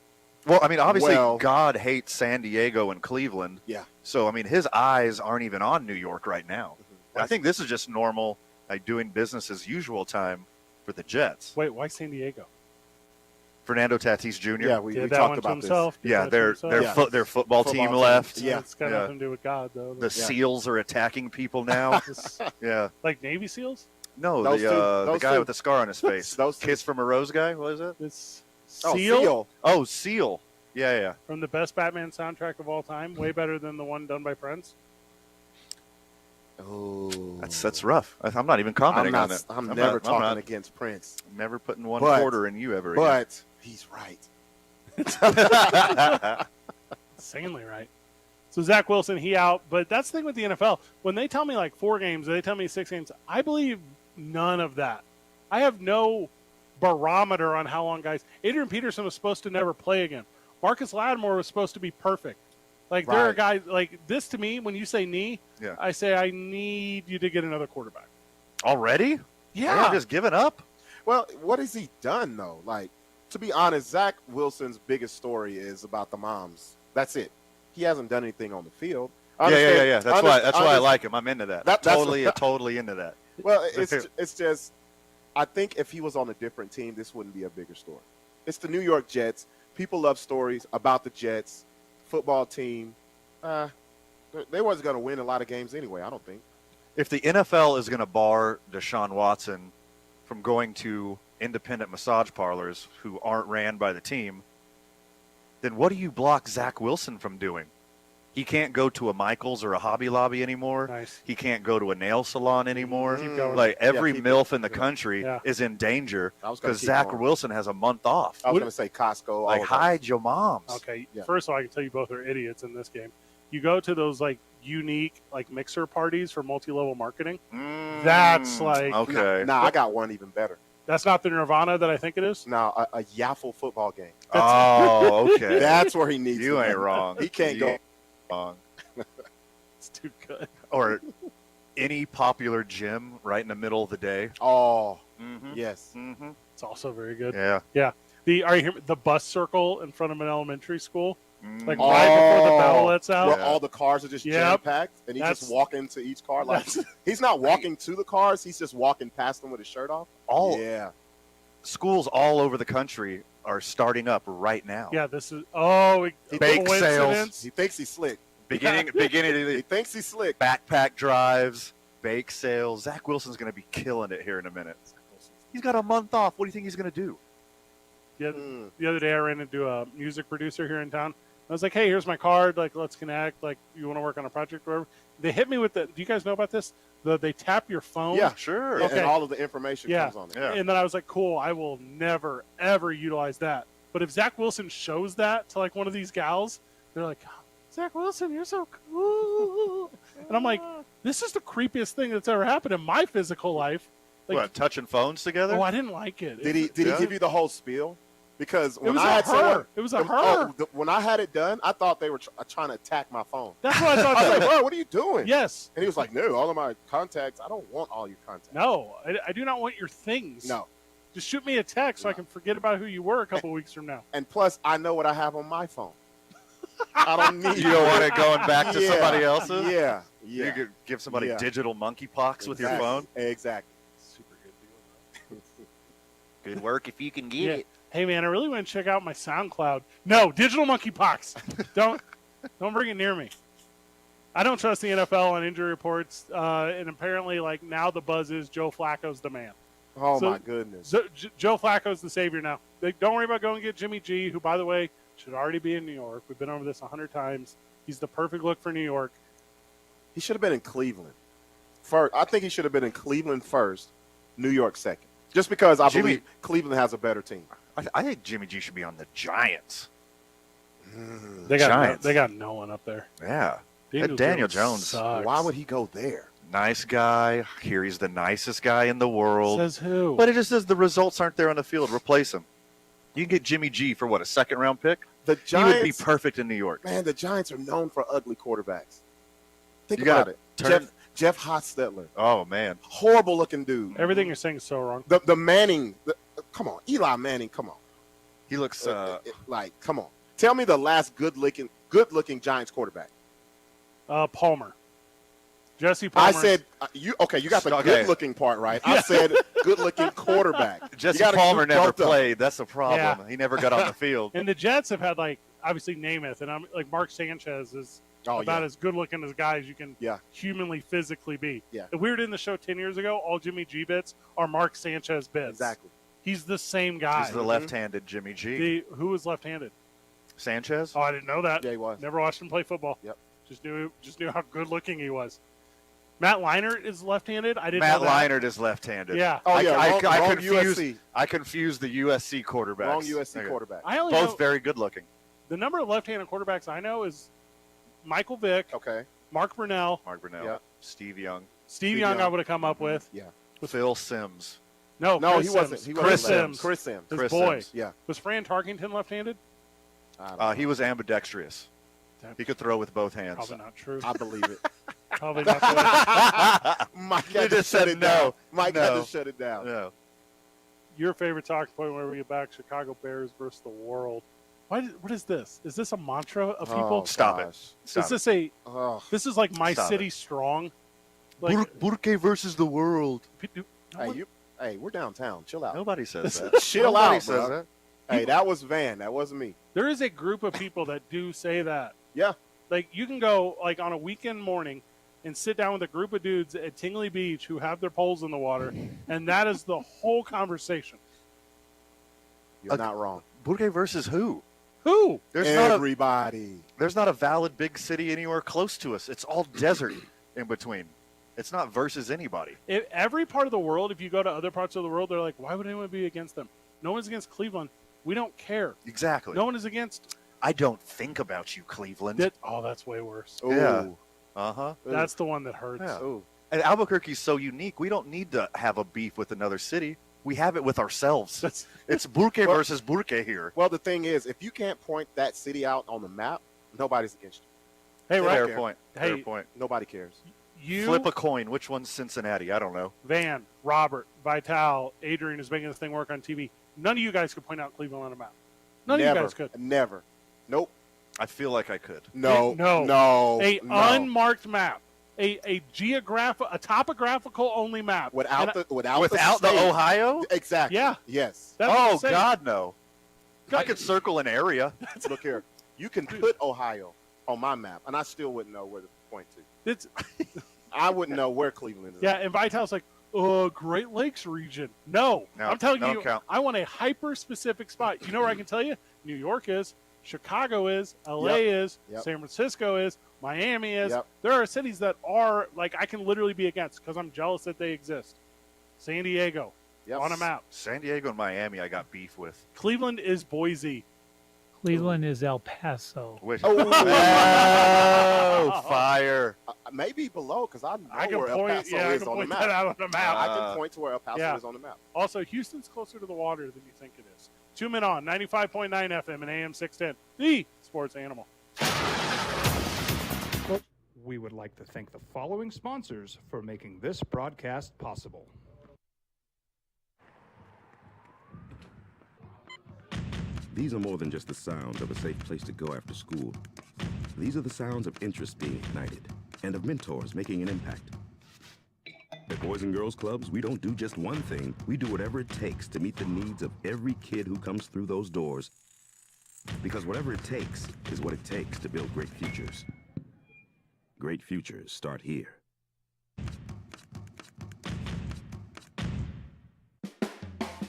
Well, I mean, obviously, God hates San Diego and Cleveland. Yeah. So, I mean, his eyes aren't even on New York right now. I think this is just normal, like doing business as usual time for the Jets. Wait, why San Diego? Fernando Tatis Jr. Yeah, we talked about this. Yeah, their football team left. Yeah, it's got nothing to do with God, though. The SEALs are attacking people now. Yeah. Like Navy SEAls? No, the guy with the scar on his face. Kiss from a Rose guy? What is it? It's Seal. Oh, Seal. Yeah. From the best Batman soundtrack of all time, way better than the one done by Prince. Oh, that's rough. I'm not even commenting on it. I'm never talking against Prince. I'm never putting one quarter in you ever again. But he's right. Insanely right. So Zach Wilson, he out. But that's the thing with the NFL. When they tell me like 4 games, they tell me 6 games, I believe none of that. I have no barometer on how long guys. Adrian Peterson was supposed to never play again. Marcus Lattimore was supposed to be perfect. Like, there are guys like this to me, when you say knee, I say, I need you to get another quarterback. Already? Yeah. I'm just giving up. Well, what has he done, though? Like, to be honest, Zach Wilson's biggest story is about the moms. That's it. He hasn't done anything on the field. Yeah. That's why I like him. I'm into that. Totally into that. Well, it's just, I think if he was on a different team, this wouldn't be a bigger story. It's the New York Jets. People love stories about the Jets. Football team, they wasn't going to win a lot of games anyway, I don't think. If the NFL is going to bar Deshaun Watson from going to independent massage parlors who aren't ran by the team, then what do you block Zach Wilson from doing? He can't go to a Michael's or a Hobby Lobby anymore. Nice. He can't go to a nail salon anymore. Keep going. Like, every MILF in the country is in danger because Zach Wilson has a month off. I was going to say Costco. Like, hide your moms. Okay, first of all, I can tell you both are idiots in this game. You go to those, like, unique, like, mixer parties for multi-level marketing. That's, like... Okay. Nah, I got one even better. That's not the Nirvana that I think it is? No, a Yaffle football game. Oh, okay. That's where he needs to You ain't go. wrong. He can't go wrong. It's too good. Or any popular gym right in the middle of the day. Oh, yes. Mm-hmm. It's also very good. Yeah. Yeah. The bus circle in front of an elementary school, like right before the bell lets out. Where all the cars are just jam-packed, and he just walk into each car. Like, he's not walking to the cars, he's just walking past them with his shirt off. Schools all over the country are starting up right now. Yeah, this is bake sales. He thinks he's slick. Beginning of the, he thinks he's slick. Backpack drives, bake sales. Zach Wilson's going to be killing it here in a minute. He's got a month off. What do you think he's going to do? The other day I ran into a music producer here in town. I was like, hey, here's my card. Like, let's connect. Like, you want to work on a project or whatever. They hit me with do you guys know about this? They tap your phone. Yeah, sure. Okay. And all of the information comes on there. And then I was like, cool, I will never, ever utilize that. But if Zach Wilson shows that to, like, one of these gals, they're like, Zach Wilson, you're so cool. And I'm like, this is the creepiest thing that's ever happened in my physical life. Like, what, touching phones together? Oh, I didn't like it. Did he give you the whole spiel? Because when it was a her. When I had it done, I thought they were trying to attack my phone. That's what I thought. I was like, bro, what are you doing? Yes. And he was like, no, all of my contacts, I don't want all your contacts. No, I do not want your things. No. Just shoot me a text so I can forget about who you were a couple weeks from now. And plus, I know what I have on my phone. I don't need You don't want it going back to somebody else's? Yeah. You could give somebody digital monkeypox with your phone? Exactly. Super good deal. Good work if you can get it. Hey, man, I really want to check out my SoundCloud. No, digital monkeypox. Don't bring it near me. I don't trust the NFL on injury reports. And apparently, like, now the buzz is Joe Flacco's the man. Oh, my goodness. Joe Flacco's the savior now. Don't worry about going to get Jimmy G, who, by the way, should already be in New York. We've been over this 100 times. He's the perfect look for New York. He should have been in Cleveland. First, I think he should have been in Cleveland first, New York second. Just because I Jimmy- believe Cleveland has a better team. I think Jimmy G should be on the Giants. They got Giants. they got no one up there. Yeah. Daniel Jones. sucks. Why would he go there? Nice guy. Here he's the nicest guy in the world. Says who? But it just says the results aren't there on the field. Replace him. You can get Jimmy G for what, a second-round pick? The He would be Giants, perfect in New York. man, the Giants are known for ugly quarterbacks. Think You about gotta it. turn- Jeff Hostetler, Oh, man. horrible looking dude. Everything you're saying is so wrong. The Manning, come on, Eli Manning, come on. He looks Come on. Tell me the last good looking Giants quarterback. Palmer. Jesse Palmer. I said you got the Okay. good looking part right. I said good looking quarterback. Jesse You gotta Palmer keep never both of them. played. That's the problem. Yeah. He never got on the field. And the Jets have had, like, obviously Namath, and I'm like Mark Sanchez is about as good looking as guy as you can humanly, physically be. Yeah. If we were in the show 10 years ago, all Jimmy G bits are Mark Sanchez bits. Exactly. He's the same guy. He's the left-handed Jimmy G. Who was left-handed? Sanchez? Oh, I didn't know that. Yeah, he was. Never watched him play football. Yep. Just knew how good looking he was. Matt Leinart is left-handed. I didn't Matt know that. Leinart is left-handed. Yeah. Oh, yeah, wrong confused, USC. I confused the USC quarterbacks. Wrong USC quarterback. I only Both know very good-looking. the number of left-handed quarterbacks I know is Michael Vick, Okay. Mark Brunell, Mark Brunell, Yep. Steve Young, Steve Young. I would have come up with. Yeah. Phil Sims. No, No, Chris he wasn't. Sims. He Chris wasn't left. Sims. Chris Sims. His Chris boy. Sims. Yeah. Was Fran Tarkington left-handed? I don't know. He was ambidextrous. He could throw with both hands. Probably not true. I believe it. Probably not true. Mike You had to just shut said it no. down. Mike had No. to shut it down. No. Your favorite talking point whenever we get back, Chicago Bears versus the world. What is this? Is this a mantra of people? Oh, Stop it. gosh. Stop Is this a? Oh. This is like my Stop city strong. Like, Burke versus the world. Hey, we're downtown. Chill out. Nobody says that. Chill Nobody out, says bro. that. Hey, that was Van. That wasn't me. there is a group of people that do say that. Yeah. Like you can go like on a weekend morning and sit down with a group of dudes at Tingley Beach who have their poles in the water, and that is the whole conversation. You're not wrong. Burke versus who? Who? Everybody. There's not a valid big city anywhere close to us. It's all desert in between. It's not versus anybody. Every part of the world, if you go to other parts of the world, they're like, why would anyone be against them? No one's against Cleveland. We don't care. Exactly. No one is against. I don't think about you, Cleveland. That's way worse. Yeah. Ooh. Uh-huh. That's the one that hurts. Yeah. Ooh. And Albuquerque's so unique. We don't need to have a beef with another city. We have it with ourselves. It's Burke versus Burke here. Well, the thing is, if you can't point that city out on the map, nobody's against you. Hey, Fair right. point. Hey, Fair point. Nobody cares. You, Flip a coin. Which one's Cincinnati? I don't know. Van, Robert, Vital, Adrian is making this thing work on TV. None of you guys could point out Cleveland on a map. None of you guys could. Never. Nope. I feel like I could. No. No. No. A no. unmarked map. A topographical only map. Without And the the state. Ohio? Exactly. Yeah. Yes. That's what I'm Oh, saying. God, no. I could circle an area. Look here. You can put Ohio on my map, and I still wouldn't know where to point to. It's, I wouldn't know where Cleveland is. yeah, and Vital's like, Great Lakes region. No, No, I'm telling don't you, count. I want a hyper-specific spot. You know where I can tell you? New York is, Chicago is, LA is, Yep. San Francisco is, Miami is. Yep. There are cities that are, like, I can literally be against because I'm jealous that they exist. San Diego, Yep. on a map. San Diego and Miami I got beef with. Cleveland is Boise. Cleveland is El Paso. Which, Oh. oh, fire. Maybe below, because I know I can where El point, Paso yeah, I is can on the point map. that out on the map. I can point to where El Paso yeah. is on the map. Also, Houston's closer to the water than you think it is. 2 Men On, 95.9 FM and AM 610, the sports animal. We would like to thank the following sponsors for making this broadcast possible. These are more than just the sounds of a safe place to go after school. These are the sounds of interest being ignited and of mentors making an impact. At Boys and Girls Clubs, we don't do just one thing. We do whatever it takes to meet the needs of every kid who comes through those doors. Because whatever it takes is what it takes to build great futures. Great futures start here.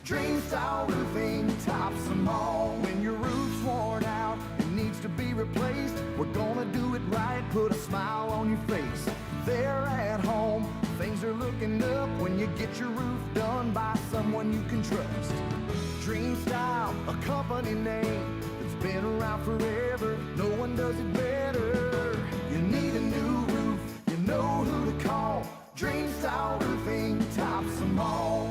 Dream style roofing tops them all. When your roof's worn out and needs to be replaced, we're gonna do it right, put a smile on your face. They're at home, Things are looking up when you get your roof done by someone you can trust. Dream Style, a company name that's been around forever. No one does it better. You need a new roof, you know who to call. Dream Style Roofing tops them all.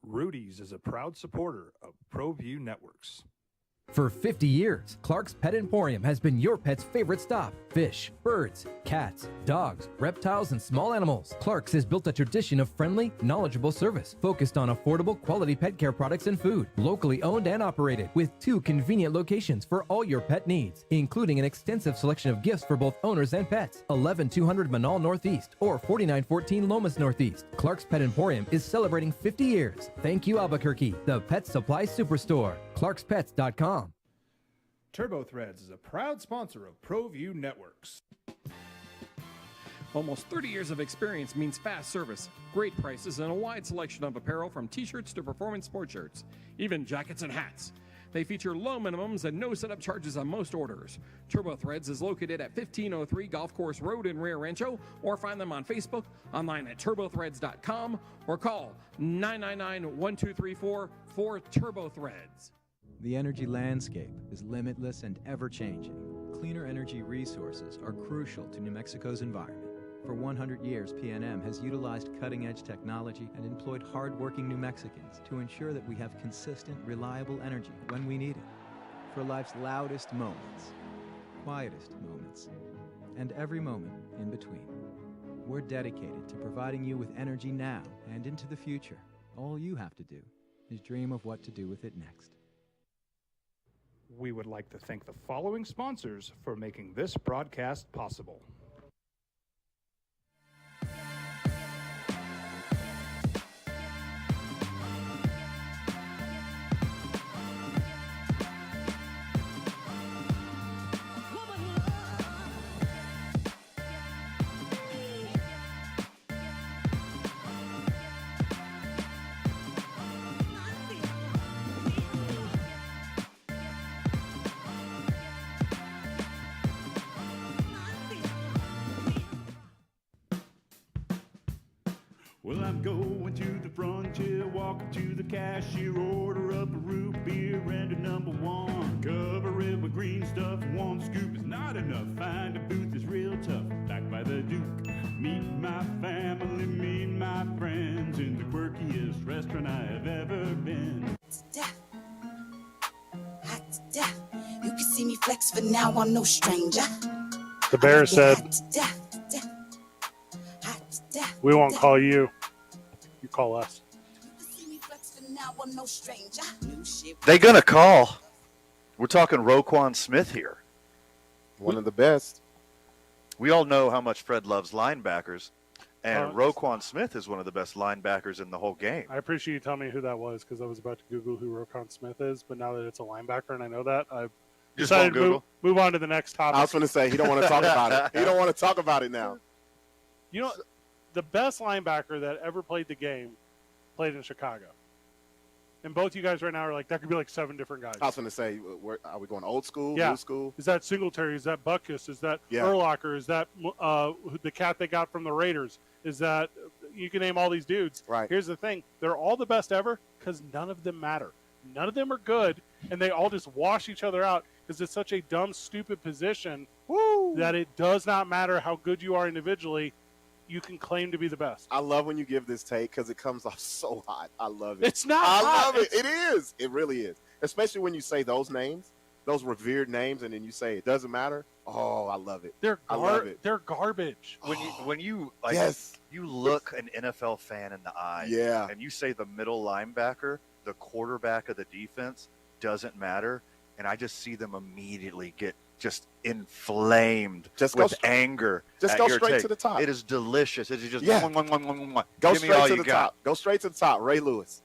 Rudy's is a proud supporter of ProView Networks. For 50 years, Clark's Pet Emporium has been your pet's favorite stop. Fish, birds, cats, dogs, reptiles, and small animals. Clark's has built a tradition of friendly, knowledgeable service focused on affordable, quality pet care products and food. Locally owned and operated with 2 convenient locations for all your pet needs, including an extensive selection of gifts for both owners and pets. 11200 Manal Northeast or 4914 Lomas Northeast. Clark's Pet Emporium is celebrating 50 years. Thank you, Albuquerque, the pet supply superstore. ClarksPets.com. Turbo Threads is a proud sponsor of ProView Networks. Almost 30 years of experience means fast service, great prices, and a wide selection of apparel from t-shirts to performance sports shirts, even jackets and hats. They feature low minimums and no setup charges on most orders. Turbo Threads is located at 1503 Golf Course Road in Rio Rancho, or find them on Facebook, online at turbothreads.com, or call 999-1234 for Turbo Threads. The energy landscape is limitless and ever-changing. Cleaner energy resources are crucial to New Mexico's environment. For 100 years, PNM has utilized cutting-edge technology and employed hard-working New Mexicans to ensure that we have consistent, reliable energy when we need it. For life's loudest moments, quietest moments, and every moment in between. We're dedicated to providing you with energy now and into the future. All you have to do is dream of what to do with it next. We would like to thank the following sponsors for making this broadcast possible. Well, I'm going to the frontier, walking to the cashier, order up a root beer and a number one. Cover it with green stuff, one scoop is not enough. Find a booth is real tough, back by the Duke. Meet my family, meet my friends in the quirkiest restaurant I have ever been. Death. Hot to death. You can see me flex, but now I'm no stranger. The bear said, "We won't call you. You call us." They gonna call. We're talking Roquan Smith here. One of the best. We all know how much Fred loves linebackers, and Roquan Smith is one of the best linebackers in the whole game. I appreciate you telling me who that was because I was about to Google who Roquan Smith is, but now that it's a linebacker and I know that, I decided to move on to the next topic. I was going to say, he don't want to talk about it. He don't want to talk about it now. You know, the best linebacker that ever played the game played in Chicago. And both you guys right now are like, that could be like 7 different guys. I was going to say, are we going old school, Yeah. new school? Is that Singletary? Is that Butkus? Is that Urlacher? Is that the cat they got from the Raiders? Is that, you can name all these dudes. Right. Here's the thing. They're all the best ever because none of them matter. None of them are good, and they all just wash each other out because it's such a dumb, stupid position that it does not matter how good you are individually. You can claim to be the best. I love when you give this take because it comes off so hot. I love it. It's not I hot. love it. It is. It really is. Especially when you say those names, those revered names, and then you say it doesn't matter. Oh, I love it. I love it. They're garbage. When you like, you look an NFL fan in the eye, and you say the middle linebacker, the quarterback of the defense doesn't matter, and I just see them immediately get just inflamed with anger. Just at go your straight take. to the top. It is delicious. It is just Yeah. Go Go straight to the top. Go straight to the top. Ray Lewis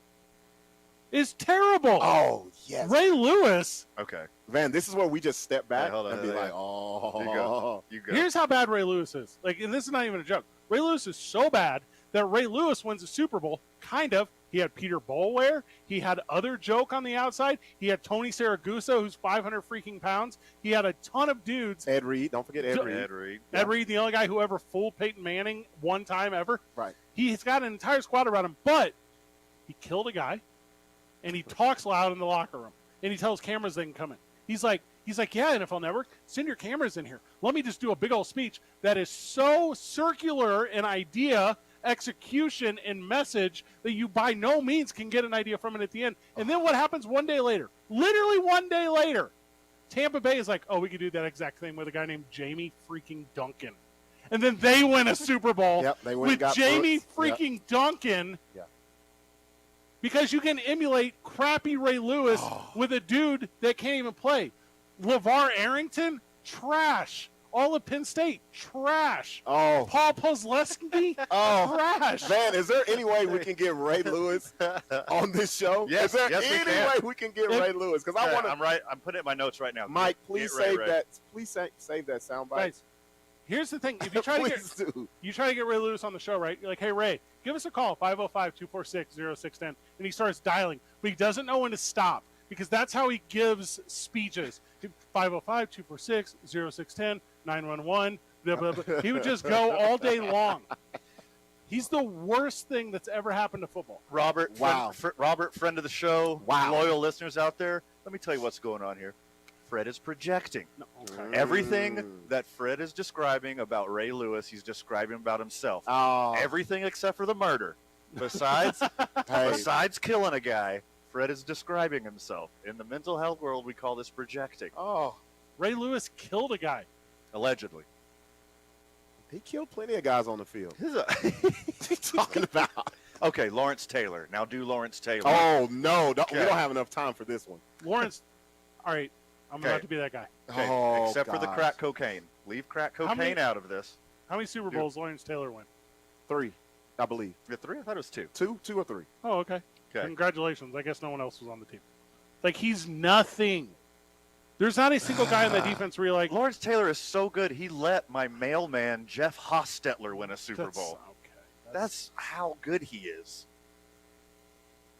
is terrible. Oh yes, Ray Lewis. Okay, man, this is where we just step back hold on, and be like, oh, you go. Here's how bad Ray Lewis is. And this is not even a joke. Ray Lewis is so bad that Ray Lewis wins the Super Bowl. Kind of. He had Peter Boulware. He had other joke on the outside. He had Tony Saragusa, who's 500 freaking pounds. He had a ton of dudes. Ed Reed. Don't forget Ed Reed. Ed Reed, the only guy who ever fooled Peyton Manning one time ever. Right. He's got an entire squad around him, but he killed a guy, and he talks loud in the locker room, and he tells cameras they can come in. He's like, yeah, NFL Network, send your cameras in here. Let me just do a big old speech that is so circular in idea, execution, and message that you by no means can get an idea from it at the end. And then what happens one day later? Literally one day later, Tampa Bay is like, oh, we could do that exact thing with a guy named Jamie freaking Duncan. And then they win a Super Bowl with Jamie freaking Duncan. Yeah. Because you can emulate crappy Ray Lewis with a dude that can't even play. LeVar Arrington, trash. All of Penn State, trash. Oh. Paul Posleski, trash. Man, is there any way we can get Ray Lewis on this show? Yes, is there yes, we any can. way we can get Ray Lewis? Because I want to. I'm putting it in my notes right now. Mike, please Get Ray, save Ray. that. Please save that soundbite. Guys, here's the thing. If you try to Please do. you try to get Ray Lewis on the show, right? You're like, hey, Ray, give us a call, 505-246-0610. And he starts dialing. But he doesn't know when to stop because that's how he gives speeches. 505-246-0610, 911, blah, blah, blah. He would just go all day long. He's the worst thing that's ever happened to football. Robert, Wow. Robert, friend of the show, Wow. loyal listeners out there, let me tell you what's going on here. Fred is projecting. No, okay. Everything that Fred is describing about Ray Lewis, he's describing about himself. Oh. Everything except for the murder. Besides killing a guy, Fred is describing himself. In the mental health world, we call this projecting. Oh, Ray Lewis killed a guy. Allegedly. he killed plenty of guys on the field. What are you talking about? Okay, Lawrence Taylor. Now do Lawrence Taylor. Oh, no. We Okay. don't have enough time for this one. Lawrence, all right, I'm about to be that guy. Okay, Oh, except for the gosh. crack cocaine. Leave crack How cocaine many- out of this. How many Super Bowls Lawrence Taylor win? 3, I believe. You had 3? I thought it was 2. 2 or 3. Oh, okay. Okay. Congratulations. I guess no one else was on the team. Like, he's nothing. There's not a single guy in the defense where you're like, Lawrence Taylor is so good, he let my mailman, Jeff Hostetler, win a Super Bowl. Okay. That's how good he is.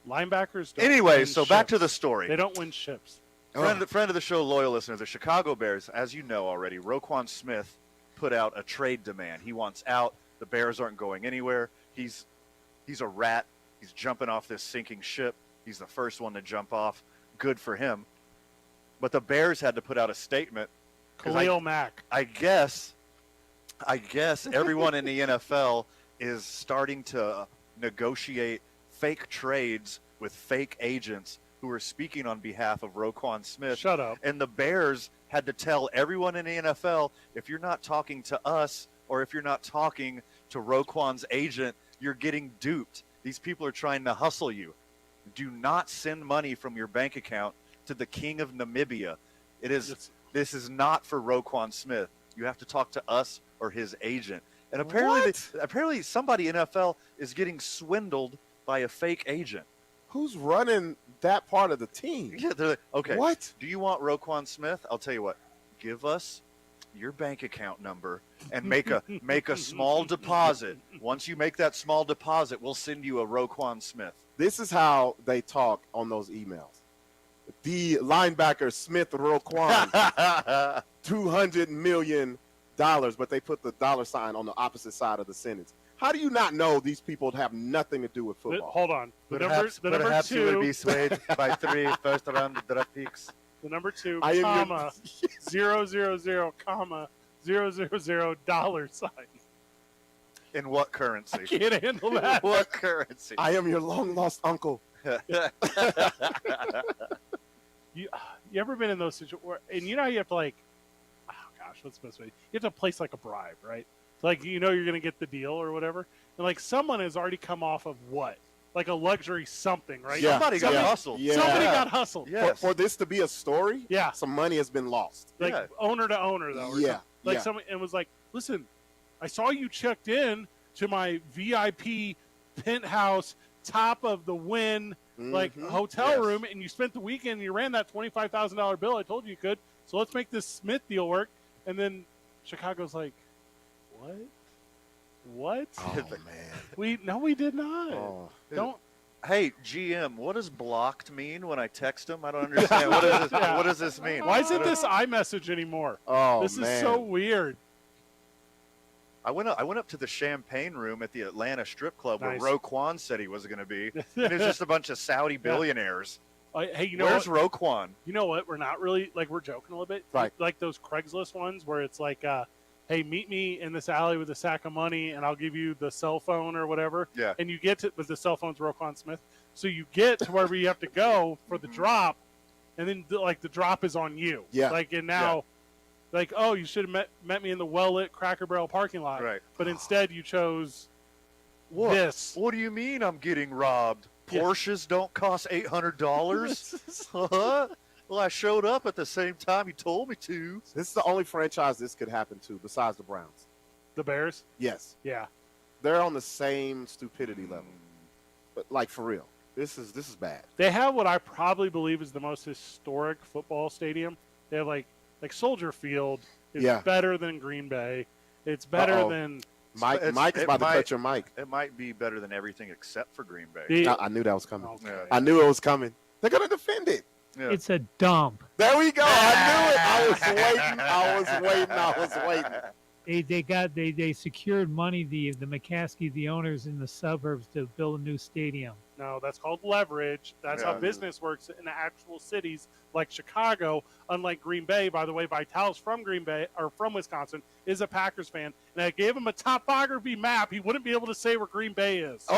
Linebackers don't Anyway, win so back to ships. the story. They don't win ships. Friend of the show, loyal listener, the Chicago Bears, as you know already, Roquan Smith put out a trade demand. He wants out. The Bears aren't going anywhere. He's a rat. He's jumping off this sinking ship. He's the first one to jump off. Good for him. But the Bears had to put out a statement. 'Cause Khalil Mack. I guess everyone in the NFL is starting to negotiate fake trades with fake agents who are speaking on behalf of Roquan Smith. Shut up. And the Bears had to tell everyone in the NFL, if you're not talking to us or if you're not talking to Roquan's agent, you're getting duped. These people are trying to hustle you. Do not send money from your bank account to the king of Namibia. This is not for Roquan Smith. You have to talk to us or his agent. And apparently somebody in NFL is getting swindled by a fake agent. Who's running that part of the team? Yeah, they're like, okay. What? Do you want Roquan Smith? I'll tell you what. Give us your bank account number and make a small deposit. Once you make that small deposit, we'll send you a Roquan Smith. This is how they talk on those emails. The linebacker Smith Roquan, $200 million, but they put the $sign on the opposite side of the sentence. How do you not know these people have nothing to do with football? Hold on. Perhaps you will be swayed by 3 first-round draft picks. The number 2, I am comma, 000, comma, $000. In what currency? I can't handle that. What currency? I am your long-lost uncle. You ever been in those situations? And you know how you have to like, oh gosh, what's the best way? You have to place like a bribe, right? So like, you know, you're going to get the deal or whatever. And like someone has already come off of what? like a luxury something, right? Yeah. Somebody got hustled. Yeah. Somebody got hustled. Yes. For this to be a story, Yeah. some money has been lost. Like Yeah. owner to owner, though. Or Yeah, something. Like yeah. someone and was like, "Listen, I saw you checked in to my VIP penthouse, top of the Wynn, like hotel Yes. room, and you spent the weekend. and You ran that $25,000 bill. I told you could. So let's make this Smith deal work." And then Chicago's like, "What? What? Oh, man. We did not. Oh. Don't." Hey, GM, what does blocked mean when I text him? I don't understand. What does this mean? Why isn't this iMessage anymore? Oh, this man. is so weird. I went up to the champagne room at the Atlanta strip club Nice. where Roquan said he was going to be. And it's just a bunch of Saudi billionaires. Hey, you know Where's what? Roquan? You know what? We're not really like we're joking a little bit. Right. Like those Craigslist ones where it's like, "Hey, meet me in this alley with a sack of money, and I'll give you the cell phone or whatever." Yeah. And you get to, but the cell phone's Roquan Smith, so you get to wherever you have to go for the drop, and then the drop is on you. Yeah. Like and now, like oh, you should have met me in the well lit Cracker Barrel parking lot. Right. But instead you chose What? this. What do you mean I'm getting robbed? Yeah. Porsches don't cost $800? Huh? Well, I showed up at the same time you told me to. This is the only franchise this could happen to besides the Browns. The Bears. Yes. Yeah. They're on the same stupidity level. But like for real. This is bad. They have what I probably believe is the most historic football stadium. They have like Soldier Field is Yeah. better than Green Bay. It's better Uh-oh. than Mike is about to cut your mic. It might be better than everything except for Green Bay. the, I knew that was coming. Okay. Yeah. I knew it was coming. They're gonna defend it. Yeah. It's a dump. There we go. I knew it. I was waiting. They secured money, the McCaskey, the owners in the suburbs, to build a new stadium. No, that's called leverage. That's how Yeah. business works in the actual cities like Chicago. Unlike Green Bay, by the way, Vitalis from Green Bay or from Wisconsin is a Packers fan, and I gave him a topography map. He wouldn't be able to say where Green Bay is. Oh,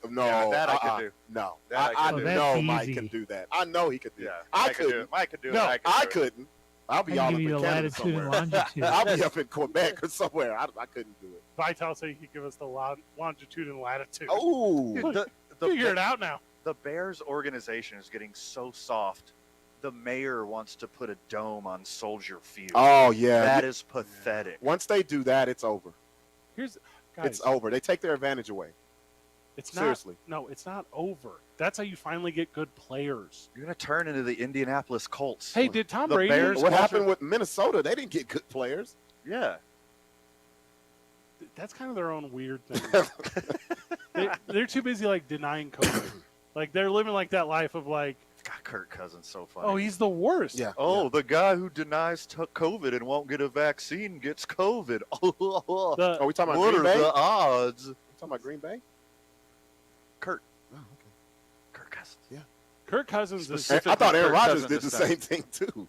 No, that I could do. No, That I I could do. know That's Mike easy. can do that. I know he could do Yeah, it. I Mike could do couldn't. it. Mike could do it. No, I I could do it. couldn't. I'll be I all give up you in the Canada latitude and somewhere. longitude. I'll be up in Quebec or somewhere. I couldn't do it. Vitalis said he could give us the longitude and latitude. Oh, Dude, Figure it out now. The Bears organization is getting so soft. The mayor wants to put a dome on Soldier Field. oh yeah. That is pathetic. Once they do that, it's over. Here's guys, It's over. They take their advantage away. It's not, Seriously. No, it's not over. That's how you finally get good players. You're going to turn into the Indianapolis Colts. Hey, did Tom The Brady? Bears- What happened with Minnesota? They didn't get good players. Yeah. That's kind of their own weird thing. They're too busy like denying COVID. Like they're living like that life of like, God, Kirk Cousins so funny. oh, he's the worst. Yeah. Oh, the guy who denies COVID and won't get a vaccine gets COVID. Are we talking about What Green are Bay? the odds? We talking about Green Bay? Kurt. Oh, okay. Kirk Cousins. Yeah. Kirk Cousins is. Specific- I thought Aaron Kirk Rodgers Cousins did the this time. same thing too.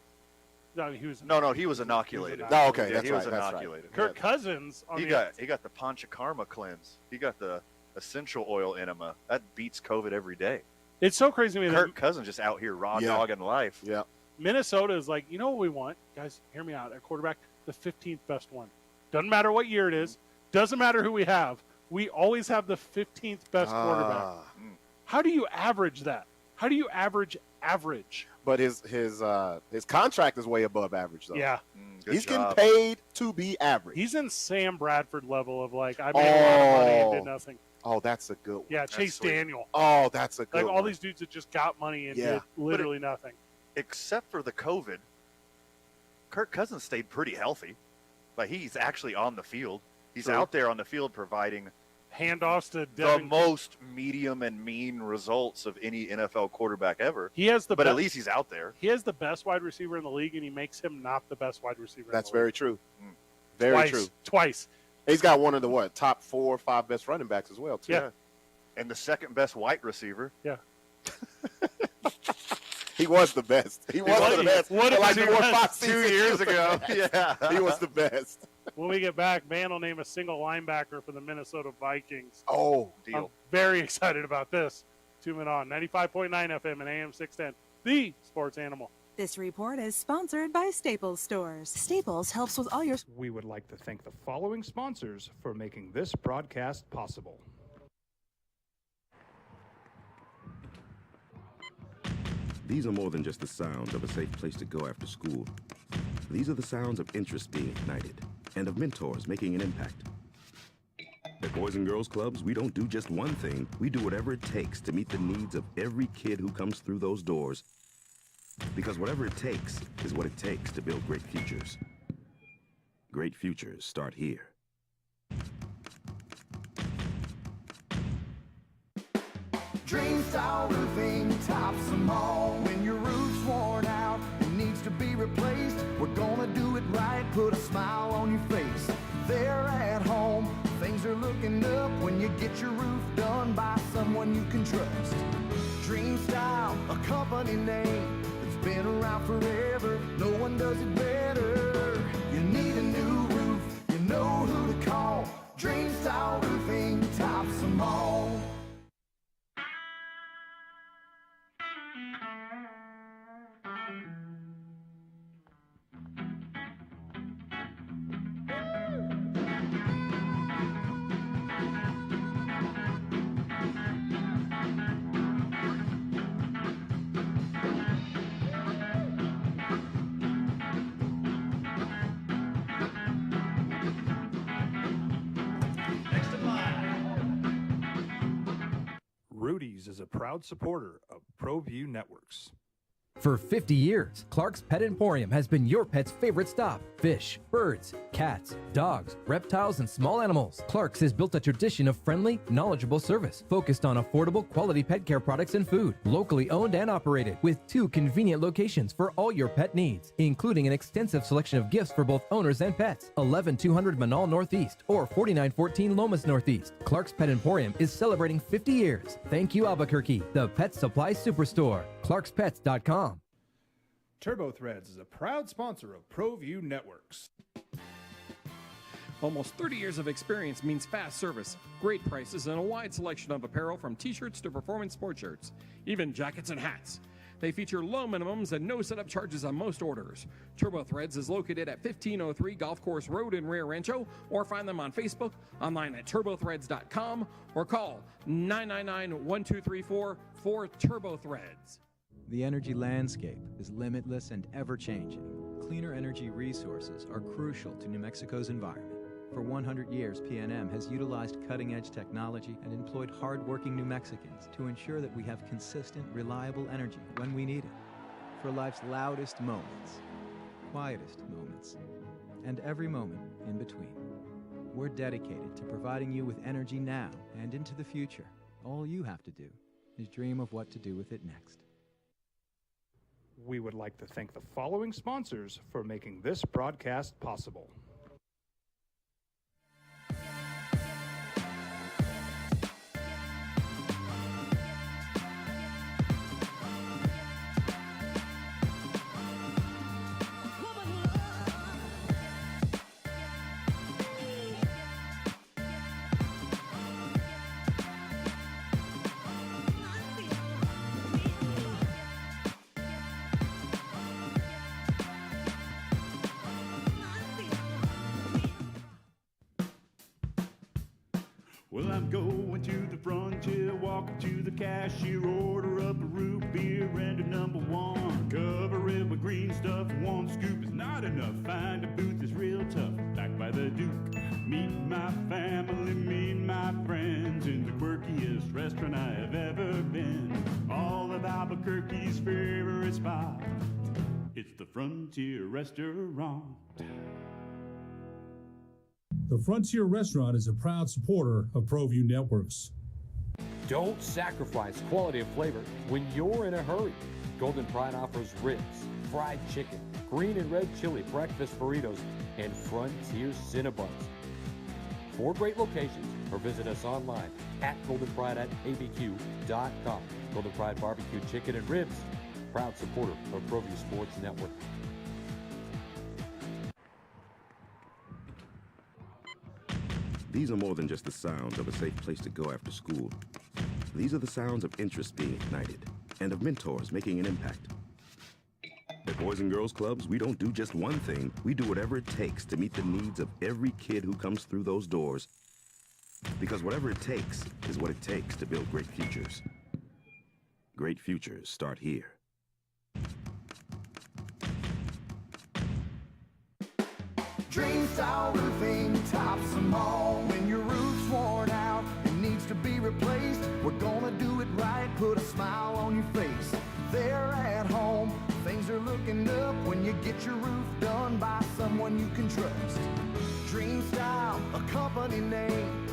No, he was. No, he was inoculated. No, okay, Yeah, that's he was right, that's right. inoculated. Kirk Cousins. He got the Panchakarma cleanse. He got the essential oil enema. That beats COVID every day. It's so crazy to me Kirk that Cousins just out here raw Yeah. dogging life. Yeah. Minnesota is like, you know what we want, guys? Hear me out. At quarterback, the 15th best one. Doesn't matter what year it is. Doesn't matter who we have. We always have the 15th best quarterback. How do you average that? How do you average? But his contract is way above average though. Yeah. Good He's job. getting paid to be average. He's in Sam Bradford level of like, I made a lot of money and did nothing. Oh, that's a good one. Yeah, Chase sweet. Daniel. Oh, that's a good Like one. all these dudes that just got money and Yeah. did literally nothing. Except for the COVID, Kirk Cousins stayed pretty healthy. Like he's actually on the field. He's True. out there on the field providing Handoffs to the Devin. most medium and mean results of any NFL quarterback ever. He has the But best, at least he's out there. he has the best wide receiver in the league, and he makes him not the best wide receiver. That's in the very league. true. Very Twice. true. Twice. He's got one of the top 4 or 5 best running backs as well too. Yeah. And the second best white receiver. Yeah. He was the best. He was the best. What For like if 4 or he 5 was? seasons. 2 years ago. Yeah. He was the best. When we get back, man will name a single linebacker for the Minnesota Vikings. Oh, I'm very excited about this. 2 Men On, 95.9 FM and AM 610, the sports animal. This report is sponsored by Staples Stores. Staples helps with all your... We would like to thank the following sponsors for making this broadcast possible. These are more than just the sounds of a safe place to go after school. These are the sounds of interest being ignited and of mentors making an impact. At Boys and Girls Clubs, we don't do just one thing. We do whatever it takes to meet the needs of every kid who comes through those doors. Because whatever it takes is what it takes to build great futures. Great futures start here. Dream style roofing tops them all. When your roof's worn out and needs to be replaced, we're gonna do it right, put a smile on your face. There at home, things are looking up when you get your roof done by someone you can trust. Dream Style, a company name that's been around forever. No one does it better. You need a new roof, you know who to call. Dream Style roofing tops them all. Rudy's is a proud supporter of ProView Networks. For 50 years, Clark's Pet Emporium has been your pet's favorite stop. Fish, birds, cats, dogs, reptiles, and small animals. Clark's has built a tradition of friendly, knowledgeable service focused on affordable, quality pet care products and food. Locally owned and operated with 2 convenient locations for all your pet needs, including an extensive selection of gifts for both owners and pets. 11200 Manal Northeast or 4914 Lomas Northeast. Clark's Pet Emporium is celebrating 50 years. Thank you, Albuquerque, the pet supply superstore. ClarksPets.com. Turbo Threads is a proud sponsor of ProView Networks. Almost 30 years of experience means fast service, great prices, and a wide selection of apparel from t-shirts to performance sports shirts, even jackets and hats. They feature low minimums and no setup charges on most orders. Turbo Threads is located at 1503 Golf Course Road in Rio Rancho, or find them on Facebook, online at turbothreads.com, or call 999-1234 for Turbo Threads. The energy landscape is limitless and ever-changing. Cleaner energy resources are crucial to New Mexico's environment. For 100 years, PNM has utilized cutting-edge technology and employed hard-working New Mexicans to ensure that we have consistent, reliable energy when we need it. For life's loudest moments, quietest moments, and every moment in between. We're dedicated to providing you with energy now and into the future. All you have to do is dream of what to do with it next. We would like to thank the following sponsors for making this broadcast possible. Well, I'm going to the frontier, walking to the cashier, order up a root beer and a number one. Cover it with green stuff, one scoop is not enough. Find a booth that's real tough, back by the Duke. Meet my family, meet my friends in the quirkiest restaurant I have ever been. All of Albuquerque's favorite spot, it's the Frontier Restaurant. The Frontier Restaurant is a proud supporter of ProView Networks. Don't sacrifice quality of flavor when you're in a hurry. Golden Pride offers ribs, fried chicken, green and red chili breakfast burritos, and Frontier Cinnabons. 4 great locations, or visit us online at goldenpride@abq.com. Golden Pride Barbecue Chicken and Ribs, proud supporter of ProView Sports Network. These are more than just the sounds of a safe place to go after school. These are the sounds of interest being ignited and of mentors making an impact. At Boys and Girls Clubs, we don't do just one thing. We do whatever it takes to meet the needs of every kid who comes through those doors. Because whatever it takes is what it takes to build great futures. Great futures start here. Dream Style Roofing tops them all. When your roof's worn out and needs to be replaced, we're gonna do it right, put a smile on your face. They're at home, things are looking up when you get your roof done by someone you can trust. Dream Style, a company name.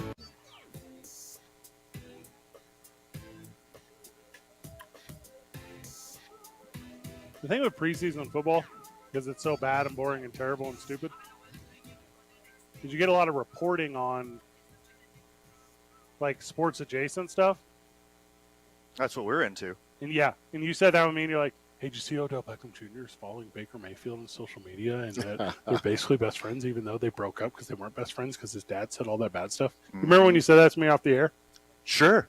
The thing with preseason football, because it's so bad and boring and terrible and stupid, is you get a lot of reporting on like sports adjacent stuff. That's what we're into. And and you said that with me, and you're like, "Hey, did you see Odell Beckham Jr. is following Baker Mayfield on social media, and that they're basically best friends, even though they broke up because they weren't best friends because his dad said all that bad stuff." Mm-hmm. Remember when you said that to me off the air? Sure,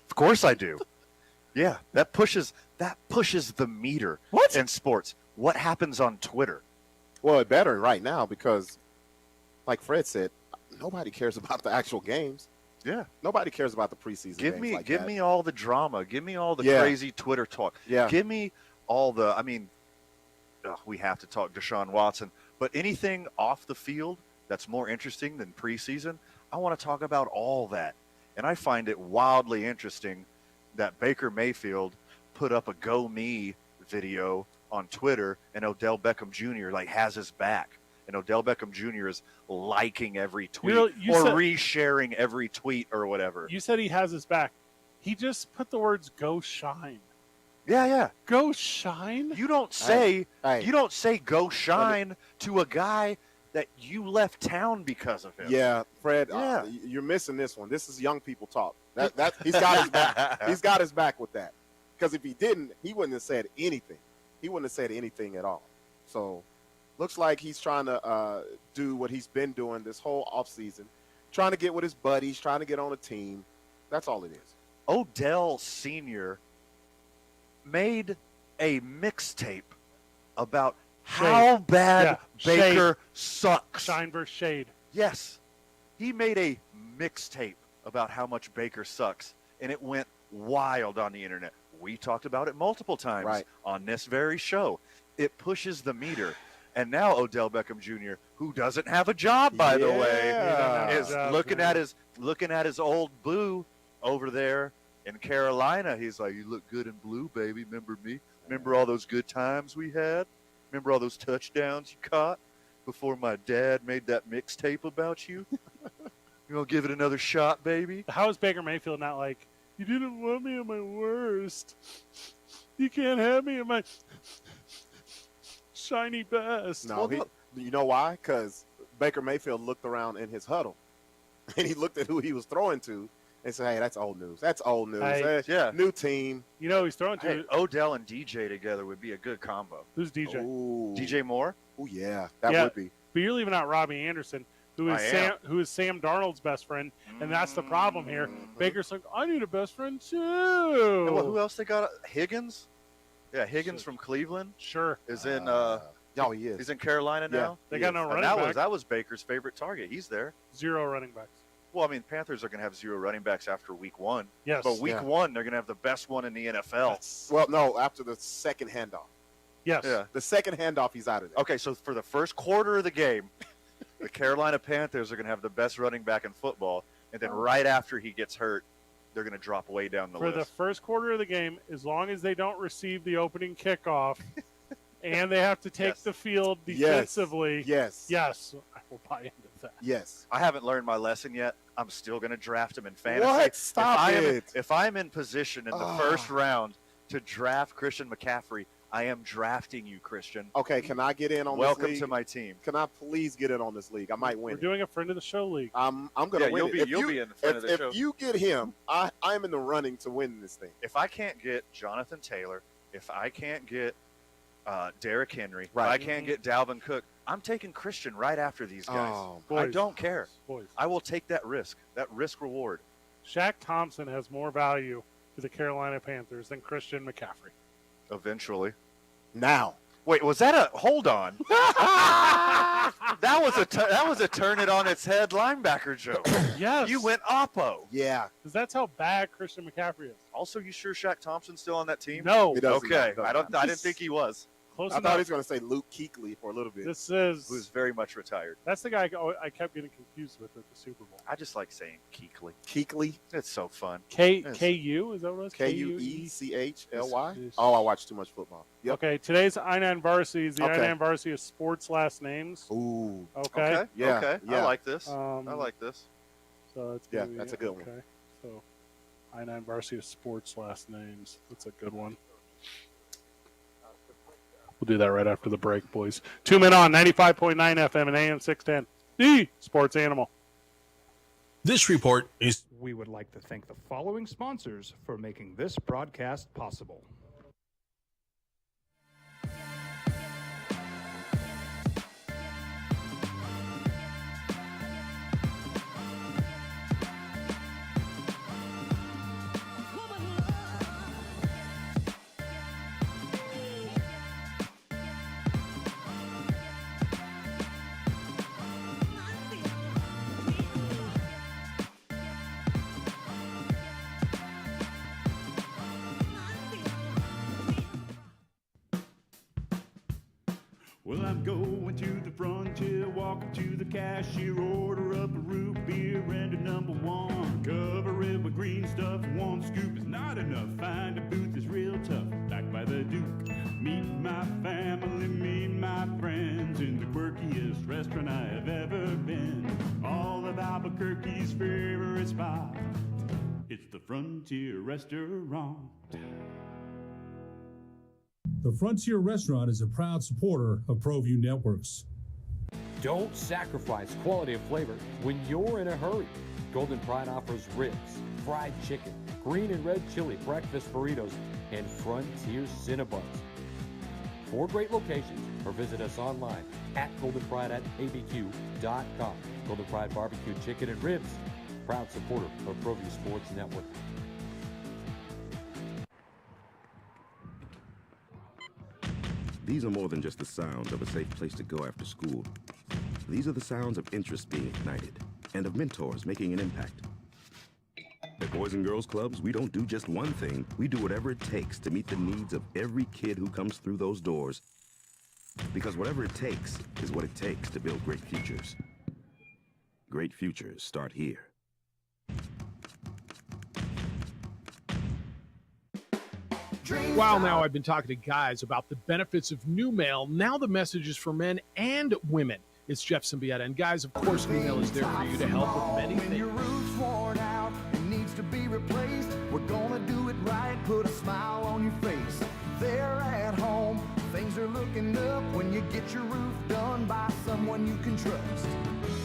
of course I do. Yeah, that pushes the meter in sports. What happens on Twitter? Well, it better right now because, like Fred said, nobody cares about the actual games. Yeah, nobody cares about the preseason. Give games me all the drama. Give me all the Yeah. crazy Twitter talk. Yeah. Give me all the. I mean, we have to talk Deshaun Watson, but anything off the field that's more interesting than preseason, I want to talk about all that. And I find it wildly interesting that Baker Mayfield put up a "Go Me" video on Twitter, and Odell Beckham Jr. has his back. And Odell Beckham Jr. is liking every tweet or resharing every tweet or whatever. You said he has his back. He just put the words "Go Shine." Yeah. Go shine. You don't say "Go Shine" to a guy that you left town because of him. Yeah, Fred, you're missing this one. This is young people talk. That he's got his back. He's got his back with that. Because if he didn't, he wouldn't have said anything. He wouldn't have said anything at all. So, looks like he's trying to do what he's been doing this whole offseason, trying to get with his buddies, trying to get on a team. That's all it is. Odell Sr. made a mixtape about how bad Baker sucks. Shine versus shade. Yes. He made a mixtape about how much Baker sucks, and it went wild on the internet. We talked about it multiple times on this very show. It pushes the meter. And now Odell Beckham Jr., who doesn't have a job, by the way, is looking at his old boo over there in Carolina. He's like, "You look good in blue, baby. Remember me? Remember all those good times we had? Remember all those touchdowns you caught before my dad made that mixtape about you? You gonna give it another shot, baby?" How is Baker Mayfield not like, "You didn't want me at my worst. You can't have me at my shiny best"? No, you know why? Because Baker Mayfield looked around in his huddle, and he looked at who he was throwing to and said, "Hey, that's old news. That's old news. Yeah. New team." You know who he's throwing to? Hey, Odell and DJ together would be a good combo. Who's DJ? Ooh. DJ Moore? Oh, yeah, that would be. But you're leaving out Robbie Anderson, who is Sam Darnold's best friend, and that's the problem here. Baker's like, "I need a best friend too." Yeah, well, who else they got? Higgins? Yeah, Higgins from Cleveland. Sure. Is in he is. He's in Carolina now. They got no running back. That was Baker's favorite target. He's there. 0 running backs. Well, I mean, Panthers are going to have 0 running backs after week 1. Yes. But week 1, they're going to have the best one in the NFL. Well, no, after the second handoff. Yes. Yeah. The second handoff, he's out of there. Okay, so for the first quarter of the game, the Carolina Panthers are going to have the best running back in football. And then right after he gets hurt, they're going to drop way down the list. For the first quarter of the game, as long as they don't receive the opening kickoff and they have to take the field defensively. Yes. I will buy into that. Yes. I haven't learned my lesson yet. I'm still going to draft him in fantasy. What? Stop it. If I'm in position in the first round to draft Christian McCaffrey, I am drafting you, Christian. Okay, can I get in on Welcome this league? to my team. Can I please get in on this league? I might win. We're doing a friend of the show league. I'm going to win it. You'll be in the friend of the show. If you get him, I'm in the running to win this thing. If I can't get Jonathan Taylor, if I can't get Derrick Henry, if Right. I can't get Dalvin Cook, I'm taking Christian right after these guys. Oh, I don't care. Boys. I will take that risk reward. Shaq Thompson has more value to the Carolina Panthers than Christian McCaffrey. Eventually. Now. Wait, was that a hold on? that was a turn it on its head linebacker joke. Yes. You went oppo. Yeah. Because that's how bad Christian McCaffrey is. Also, you sure Shaq Thompson's still on that team? No. Okay. I didn't think he was. Close I enough. thought he was going to say Luke Kuechly for a little bit. This is Who's very much retired. That's the guy I kept getting confused with at the Super Bowl. I just like saying Kuechly. Kuechly. It's so fun. KU, is that what it was? Kuechly. Oh, I watch too much football. Yep. Okay, today's I-9 varsity is the Okay. I-9 varsity of sports last names. Ooh. Okay. Yeah. Okay. Yeah. I like this. Um, I like this. So it's Yeah, gonna be- that's a good one. Okay, so I-9 varsity of sports last names. That's a good one. We'll do that right after the break, boys. 2 Men On, 95.9 FM and AM 610. The Sports Animal. This report is. We would like to thank the following sponsors for making this broadcast possible. Well, I'm going to the frontier, walking to the cashier, order up a root beer and a number one. Cover it with green stuff, one scoop is not enough. Find a booth is real tough, back by the Duke. Meet my family, meet my friends in the quirkiest restaurant I have ever been. All of Albuquerque's favorite spot, it's the Frontier Restaurant. The Frontier Restaurant is a proud supporter of ProView Networks. Don't sacrifice quality of flavor when you're in a hurry. Golden Pride offers ribs, fried chicken, green and red chili, breakfast burritos, and Frontier Cinnabons. 4 great locations, or visit us online at goldenpride@abq.com. Golden Pride Barbecue Chicken and Ribs, proud supporter of ProView Sports Network. These are more than just the sounds of a safe place to go after school. These are the sounds of interest being ignited and of mentors making an impact. At Boys and Girls Clubs, we don't do just one thing. We do whatever it takes to meet the needs of every kid who comes through those doors. Because whatever it takes is what it takes to build great futures. Great futures start here. While now I've been talking to guys about the benefits of new mail, now the message is for men and women. It's Jeff Symbieta, and guys, of course, new mail is there for you to help with many When your things. roof's worn out and needs to be replaced, we're gonna do it right, put a smile on your face. There at home, things are looking up when you get your roof done by someone you can trust.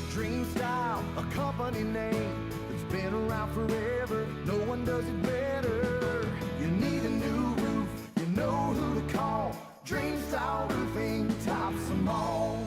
Dream Style, a company name that's been around forever, no one does it better. You need a new roof, you know who to call. Dream Style Roofing tops them all.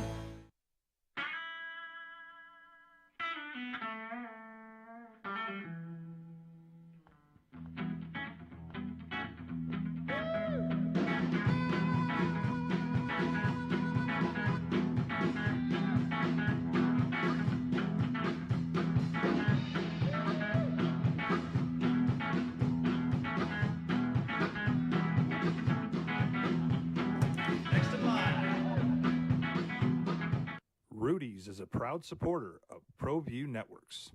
Rudy's is a proud supporter of ProView Networks.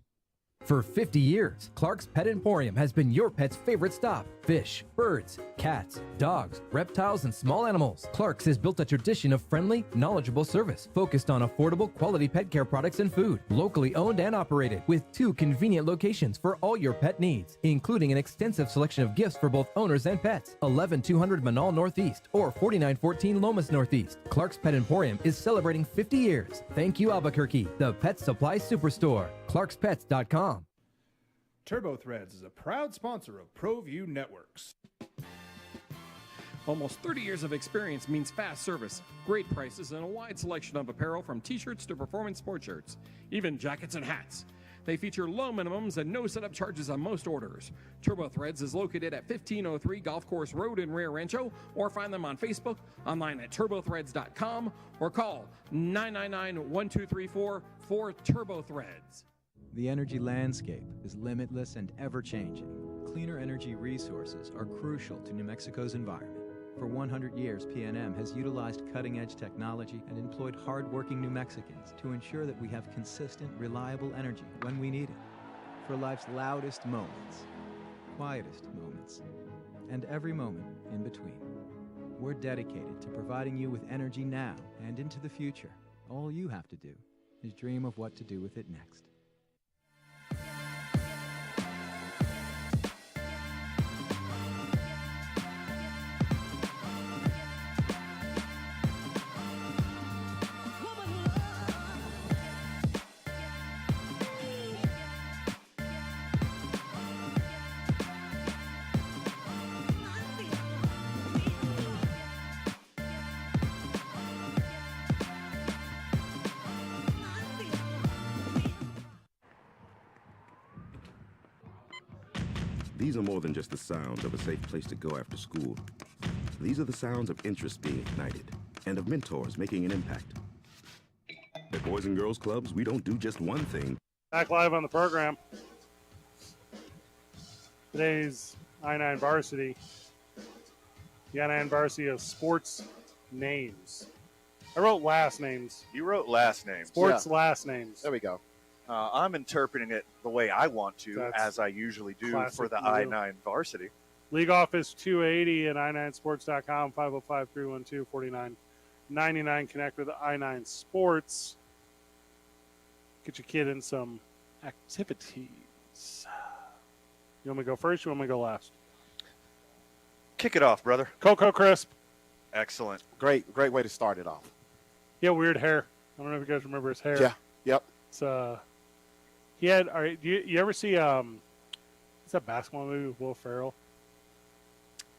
For 50 years, Clark's Pet Emporium has been your pet's favorite stop. Fish, birds, cats, dogs, reptiles, and small animals. Clark's has built a tradition of friendly, knowledgeable service focused on affordable, quality pet care products and food. Locally owned and operated with 2 convenient locations for all your pet needs, including an extensive selection of gifts for both owners and pets. 11200 Manal Northeast or 4914 Lomas Northeast. Clark's Pet Emporium is celebrating 50 years. Thank you, Albuquerque, the Pet Supply Superstore. ClarksPets.com. Turbo Threads is a proud sponsor of ProView Networks. Almost 30 years of experience means fast service, great prices, and a wide selection of apparel from t-shirts to performance sport shirts, even jackets and hats. They feature low minimums and no setup charges on most orders. Turbo Threads is located at 1503 Golf Course Road in Rio Rancho, or find them on Facebook, online at turbothreads.com, or call 999-1234 for Turbo Threads. The energy landscape is limitless and ever-changing. Cleaner energy resources are crucial to New Mexico's environment. For 100 years, PNM has utilized cutting-edge technology and employed hard-working New Mexicans to ensure that we have consistent, reliable energy when we need it. For life's loudest moments, quietest moments, and every moment in between. We're dedicated to providing you with energy now and into the future. All you have to do is dream of what to do with it next. These are more than just the sounds of a safe place to go after school. These are the sounds of interest being ignited and of mentors making an impact. At Boys and Girls Clubs, we don't do just one thing. Back live on the program. Today's I-9 Varsity. The I-9 Varsity of sports names. I wrote last names. You wrote last names. Sports last names. There we go. I'm interpreting it the way I want to, That's as I usually do classic for the you. I-9 Varsity. League Office 280 at i9sports.com, 505-312-4999. Connect with I-9 Sports. Get your kid in some activities. You want me to go first? You want me to go last? Kick it off, brother. Cocoa Crisp. Excellent. Great way to start it off. Yeah, weird hair. I don't know if you guys remember his hair. Yeah. Yep. It's he had. All right, you ever see what's that basketball movie with Will Ferrell?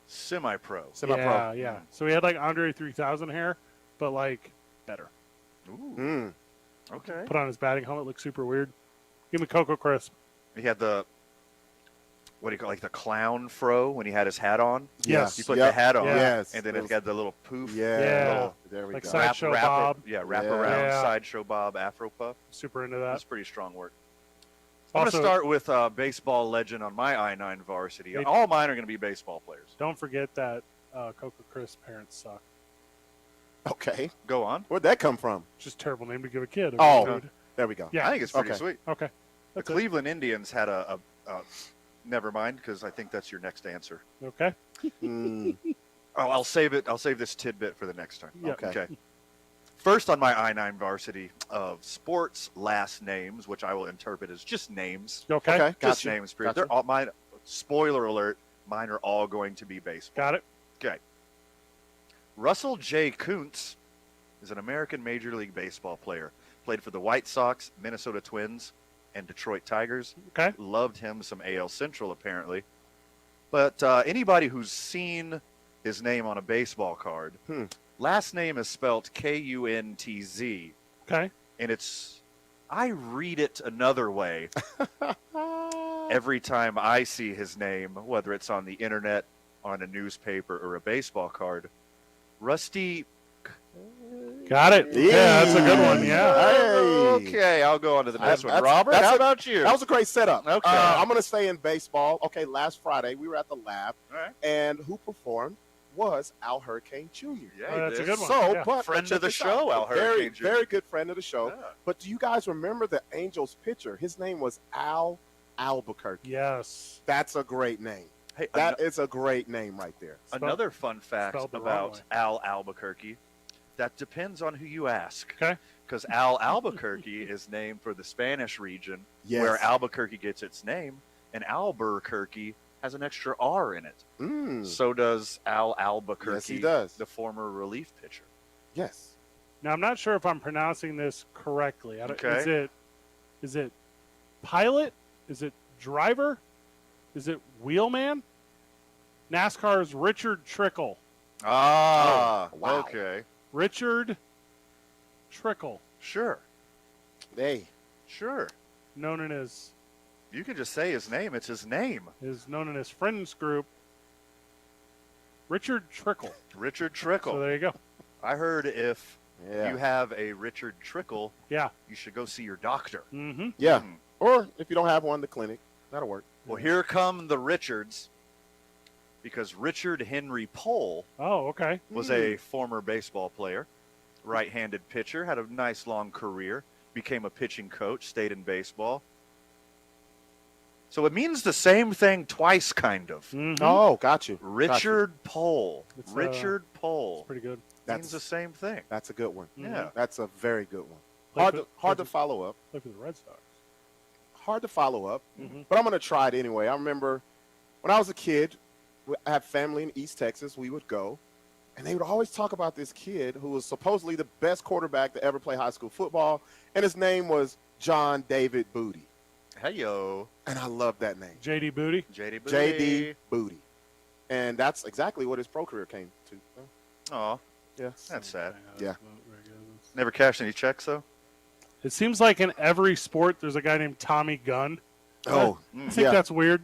Semi-pro. Yeah, yeah. So he had like Andre 3000 hair, but like better. Ooh. Okay. Put on his batting helmet, looked super weird. Give me Cocoa Crisp. He had the, what do you call it, like the clown fro when he had his hat on? Yes. He put the hat on. Yes. And then it had the little poof. Yeah. Little There we Like go. Sideshow Bob. wrap around Sideshow Bob Afro Puff. Super into that. That's pretty strong work. I'm going to start with baseball legend on my I-9 Varsity. Hey, all mine are going to be baseball players. Don't forget that Cocoa Crisp parents suck. Okay. Go on. Where'd that come from? Just a terrible name to give a kid. There we go. Yeah. I think it's pretty Okay. sweet. Okay. The Cleveland Indians had a never mind, because I think that's your next answer. Okay. Oh, I'll save it. I'll save this tidbit for the next time. Yeah. Okay. First on my I-9 Varsity of sports last names, which I will interpret as just names. Okay. Okay. Just Gotcha. names, period. Gotcha. They're all mine. Spoiler alert, mine are all going to be baseball. Got it. Okay. Russell J. Koontz is an American Major League Baseball player. Played for the White Sox, Minnesota Twins, and Detroit Tigers. Okay. Loved him some AL Central, apparently. But anybody who's seen his name on a baseball card, last name is spelled K-U-N-T-Z. Okay. And I read it another way every time I see his name, whether it's on the internet, on a newspaper, or a baseball card. Rusty. Got it. Yeah, that's a good one. Yeah. Hey. Okay, I'll go on to the next one. That's- Robert, that's how a- about you? That was a great setup. Okay. I'm going to stay in baseball. Okay, last Friday we were at the lab, All right. and who performed was Al Hurricane Jr. Yeah, Oh, that's a good one. So, Yeah. but Friend check of the this show, out. Al Hurricane Very, Jr. very good friend of the show. Yeah. But do you guys remember the Angels pitcher? His name was Al Albuquerque. Yes. That's a great name. Hey, That is a great name right there. another fun fact spelled the wrong about way. Al Albuquerque, that depends on who you ask. Okay. Because Al Albuquerque is named for the Spanish region Yes. where Albuquerque gets its name, and Albuquerque has an extra R in it. Mm. So does Al Albuquerque, Yes, he does. the former relief pitcher. Yes. Now I'm not sure if I'm pronouncing this correctly. Okay. Is it pilot? Is it driver? Is it wheelman? NASCAR's Richard Trickle. Ah, Oh, wow. okay. Richard Trickle, Sure, Hey. sure. known in his You can just say his name. It's his name. is known in his friends group. Richard Trickle. Richard Trickle. So there you go. I heard if Yeah. you have a Richard Trickle, Yeah. you should go see your doctor. Mm-hmm. Yeah. Mm. Or if you don't have one, the clinic. That'll work. Well, here come the Richards. because Richard Henry Pohl was a former baseball player, right-handed pitcher, had a nice long career, became a pitching coach, stayed in baseball. So it means the same thing twice, kind of. Oh, got you. Richard Pohl. It's, Richard Pohl. It's pretty good. Means the same thing. That's a good one. Yeah. That's a very good one. Play Hard to follow up. Play for the Red Sox. Hard to follow up, but I'm going to try it anyway. I remember when I was a kid, I had family in East Texas. We would go, and they would always talk about this kid who was supposedly the best quarterback to ever play high school football, and his name was John David Booty. Hey-yo. And I love that name. J.D. Booty? J.D. Booty. J.D. Booty. And that's exactly what his pro career came to. Aw. Yeah. That's sad. Yeah. Never cashed any checks, though? It seems like in every sport there's a guy named Tommy Gunn. Oh, I think that's weird.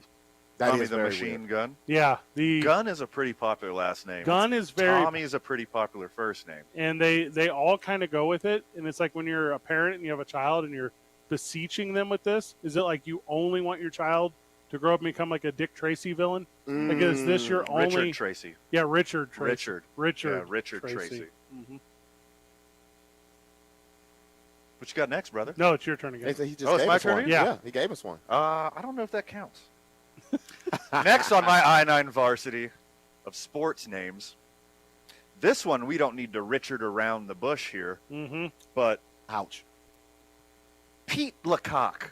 Tommy the Machine Gun? Yeah. Gun is a pretty popular last name. Gun is very... Tommy is a pretty popular first name. And they all kind of go with it. And it's like when you're a parent and you have a child and you're beseeching them with this, is it like you only want your child to grow up and become like a Dick Tracy villain? Like, is this your only... Richard Tracy. Yeah, Richard Tracy. Richard. Yeah, Richard Tracy. Mm-hmm. What you got next, brother? No, it's your turn again. He just it's gave my us turn one. again? Yeah, he gave us one. I don't know if that counts. Next on my I-9 varsity of sports names, this one we don't need to Richard around the bush here, but ouch. Pete Lecoq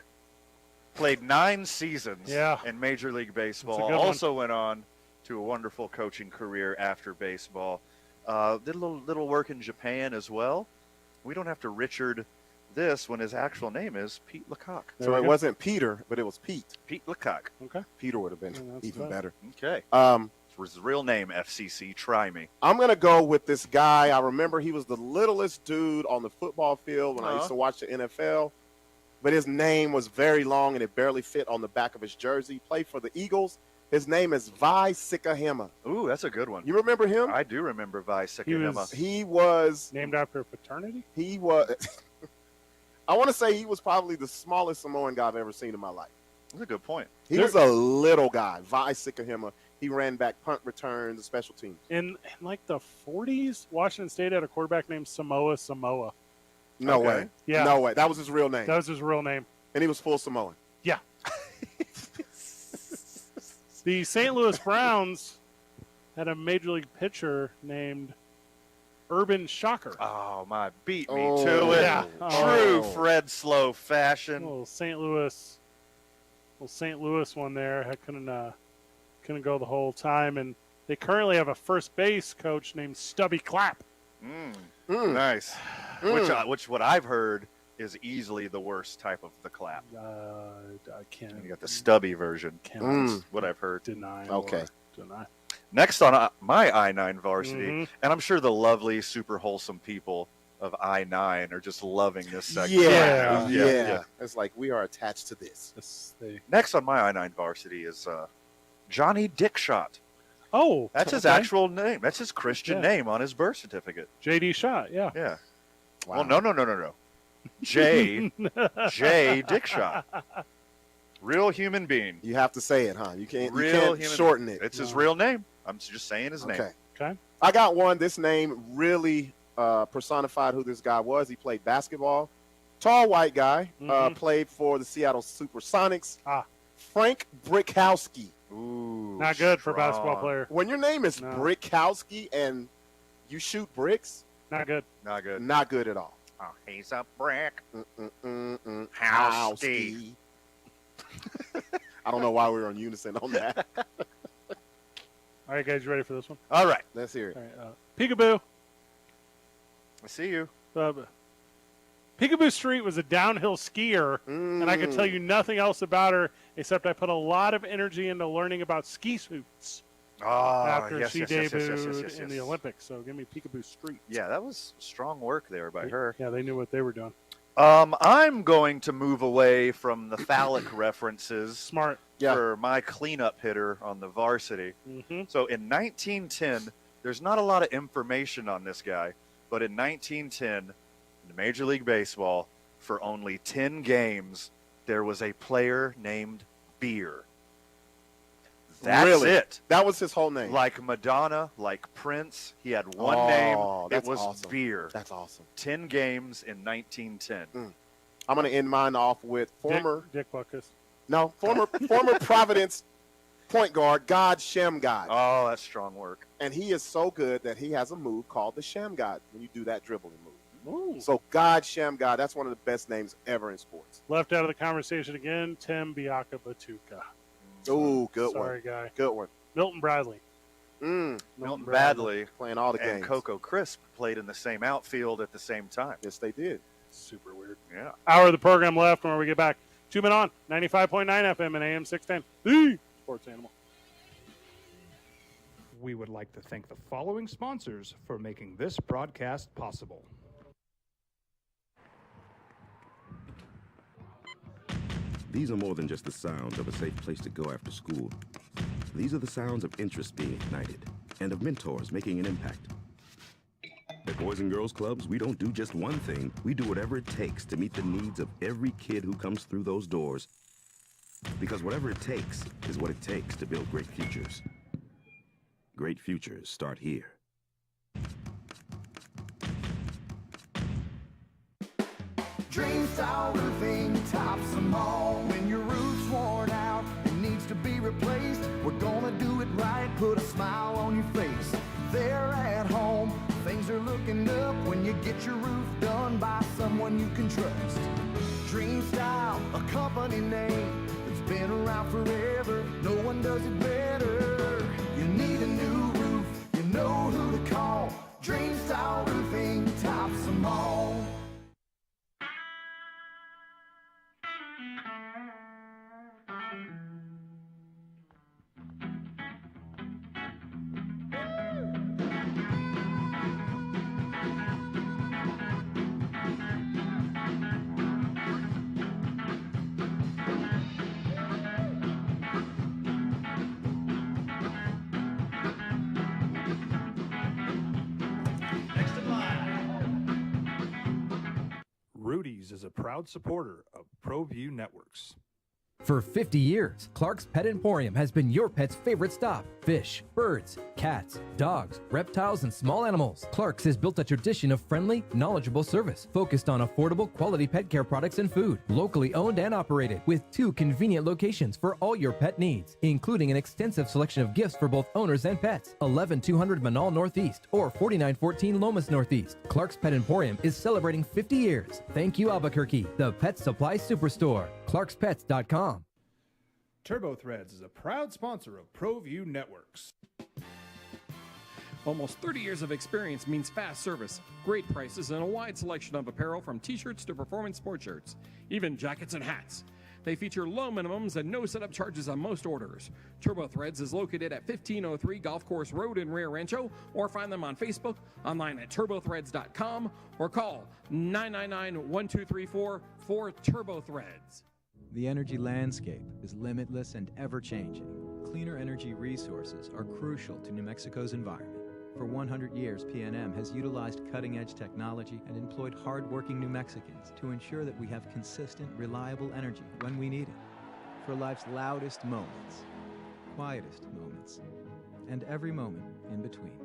played 9 seasons in Major League Baseball. Also went on to a wonderful coaching career after baseball. Did a little work in Japan as well. We don't have to Richard this when his actual name is Pete Lecoq. So it wasn't Peter, but it was Pete. Pete Lecoq. Okay. Peter would have been even better. Okay. His real name, FCC. Try me. I'm going to go with this guy. I remember he was the littlest dude on the football field when I used to watch the NFL. But his name was very long and it barely fit on the back of his jersey. He played for the Eagles. His name is Vi Sikahema. Ooh, that's a good one. You remember him? I do remember Vi Sikahema. He was named after a fraternity? He was I want to say he was probably the smallest Samoan guy I've ever seen in my life. That's a good point. He was a little guy. Vi Sikahema. He ran back punt returns and special teams. In like the 40s, Washington State had a quarterback named Samoa. No way. Yeah. No way. That was his real name. That was his real name. And he was full Samoan. Yeah. The St. Louis Browns had a major league pitcher named Urban Shocker. Oh, my. Beat me to it. Yeah. True Fred Slow fashion. Little St. Louis one there. I couldn't go the whole time. And they currently have a first base coach named Stubby Clapp. Nice. Which what I've heard is easily the worst type of the clap. I can't. You got the stubby version. That's what I've heard. Deny. Okay. Deny. Next on my I-9 varsity, and I'm sure the lovely, super wholesome people of I-9 are just loving this segment. Yeah. It's like we are attached to this. Next on my I-9 varsity is Johnny Dickshot. Oh, that's his actual name. That's his Christian name on his birth certificate. J.D. Shot. Yeah. Yeah. Wow. Well, no. J Dickshot. Real human being. You have to say it, huh? You can't shorten it. It's his real name. I'm just saying his name. Okay. I got one. This name really personified who this guy was. He played basketball. Tall white guy. Played for the Seattle Supersonics. Frank Brickowski. Ooh. Not good for a basketball player. When your name is Brickowski and you shoot bricks. Not good. Not good. Not good at all. Oh, he's a brick. Housey. I don't know why we were on unison on that. All right, guys, you ready for this one? All right. Let's hear it. All right, Peekaboo. I see you. Peekaboo Street was a downhill skier, and I could tell you nothing else about her except I put a lot of energy into learning about ski suits after she debuted in the Olympics. So give me Peekaboo Street. Yeah, that was strong work there by her. Yeah, they knew what they were doing. I'm going to move away from the phallic references. Smart. For my cleanup hitter on the varsity. So in 1910, there's not a lot of information on this guy, but in 1910, in Major League Baseball, for only 10 games, there was a player named Beer. That's Really? it. That was his whole name. Like Madonna, like Prince, he had one name. It That's was awesome. Veer. That's awesome. 10 games in 1910. I'm going to end mine off with former Dick Buckus. No, former Providence point guard, God Shem God. Oh, that's strong work. And he is so good that he has a move called the Shem God when you do that dribbling move. Ooh. So God Shem God, that's one of the best names ever in sports. Left out of the conversation again, Tim Biaka Batuka. Ooh, good one. Sorry, guy. Good one. Milton Bradley. Milton Badley playing all the and games. Coco Crisp played in the same outfield at the same time. Yes, they did. Super weird. Yeah. Hour of the program left when we get back. 2 Men On, 95.9 FM and AM 610. The Sports Animal. We would like to thank the following sponsors for making this broadcast possible. These are more than just the sounds of a safe place to go after school. These are the sounds of interest being ignited and of mentors making an impact. At Boys and Girls Clubs, we don't do just one thing. We do whatever it takes to meet the needs of every kid who comes through those doors. Because whatever it takes is what it takes to build great futures. Great futures start here. Dream style roofing tops them all. When your roof's worn out and needs to be replaced, we're gonna do it right, put a smile on your face. There at home, things are looking up when you get your roof done by someone you can trust. Dream Style, a company name that's been around forever. No one does it better. You need a new roof, you know who to call. Dream Style Roofing tops them all. Rudy's is a proud supporter of ProView Networks. For 50 years, Clark's Pet Emporium has been your pet's favorite stop. Fish, birds, cats, dogs, reptiles, and small animals. Clark's has built a tradition of friendly, knowledgeable service focused on affordable, quality pet care products and food. Locally owned and operated with 2 convenient locations for all your pet needs, including an extensive selection of gifts for both owners and pets. 11200 Manal Northeast or 4914 Lomas Northeast. Clark's Pet Emporium is celebrating 50 years. Thank you, Albuquerque, the pet supply superstore. ClarksPets.com. Turbo Threads is a proud sponsor of ProView Networks. Almost 30 years of experience means fast service, great prices, and a wide selection of apparel from t-shirts to performance sports shirts, even jackets and hats. They feature low minimums and no setup charges on most orders. Turbo Threads is located at 1503 Golf Course Road in Rio Rancho, or find them on Facebook, online at turbothreads.com, or call 999-1234 for Turbo Threads. The energy landscape is limitless and ever-changing. Cleaner energy resources are crucial to New Mexico's environment. For 100 years, PNM has utilized cutting-edge technology and employed hard-working New Mexicans to ensure that we have consistent, reliable energy when we need it. For life's loudest moments, quietest moments, and every moment in between.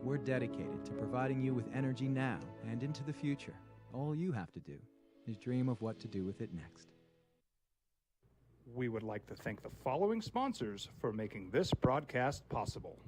We're dedicated to providing you with energy now and into the future. All you have to do is dream of what to do with it next. We would like to thank the following sponsors for making this broadcast possible.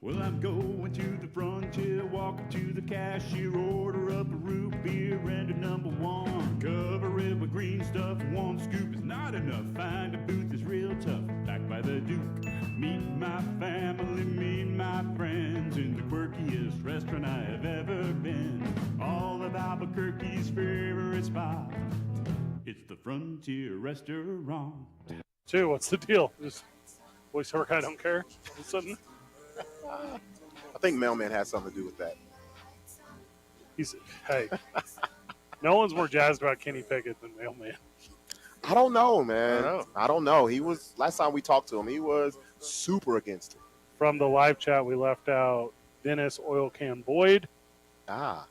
Well, I'm going to the frontier, walking to the cashier, order up a root beer and a number 1. Cover it with green stuff, 1 scoop is not enough. Find a booth that's real tough, back by the Duke. Meet my family, meet my friends in the quirkiest restaurant I have ever been. All of Albuquerque's favorite spot. It's the Frontier Restaurant. 2, what's the deal? Just voiceover guy don't care all of a sudden? I think Mailman has something to do with that. Hey, no one's more jazzed about Kenny Pickett than Mailman. I don't know, man. I don't know. He was, last time we talked to him, he was super against it. From the live chat, we left out Dennis Oil Can Boyd.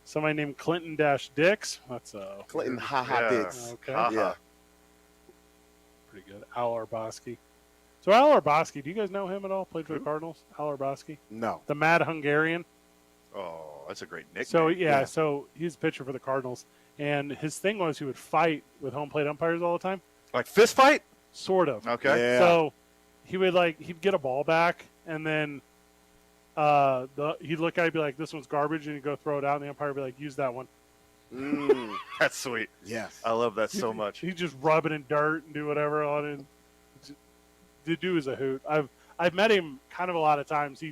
Somebody named Clinton Dix. That's Clinton Dix. Okay. Yeah. Pretty good. Al Arboski. So Al Arboski, do you guys know him at all? Played for the Cardinals? Al Arboski? No. The Mad Hungarian. Oh, that's a great nickname. So, so he's a pitcher for the Cardinals. And his thing was he would fight with home plate umpires all the time. Like fist fight? Sort of. Okay. Yeah. So he would he'd get a ball back and then he'd look at it and be like, this one's garbage, and he'd go throw it out, and the umpire would be like, use that one. That's sweet. Yes. I love that so much. He'd just rub it in dirt and do whatever on it. The dude is a hoot. I've met him kind of a lot of times.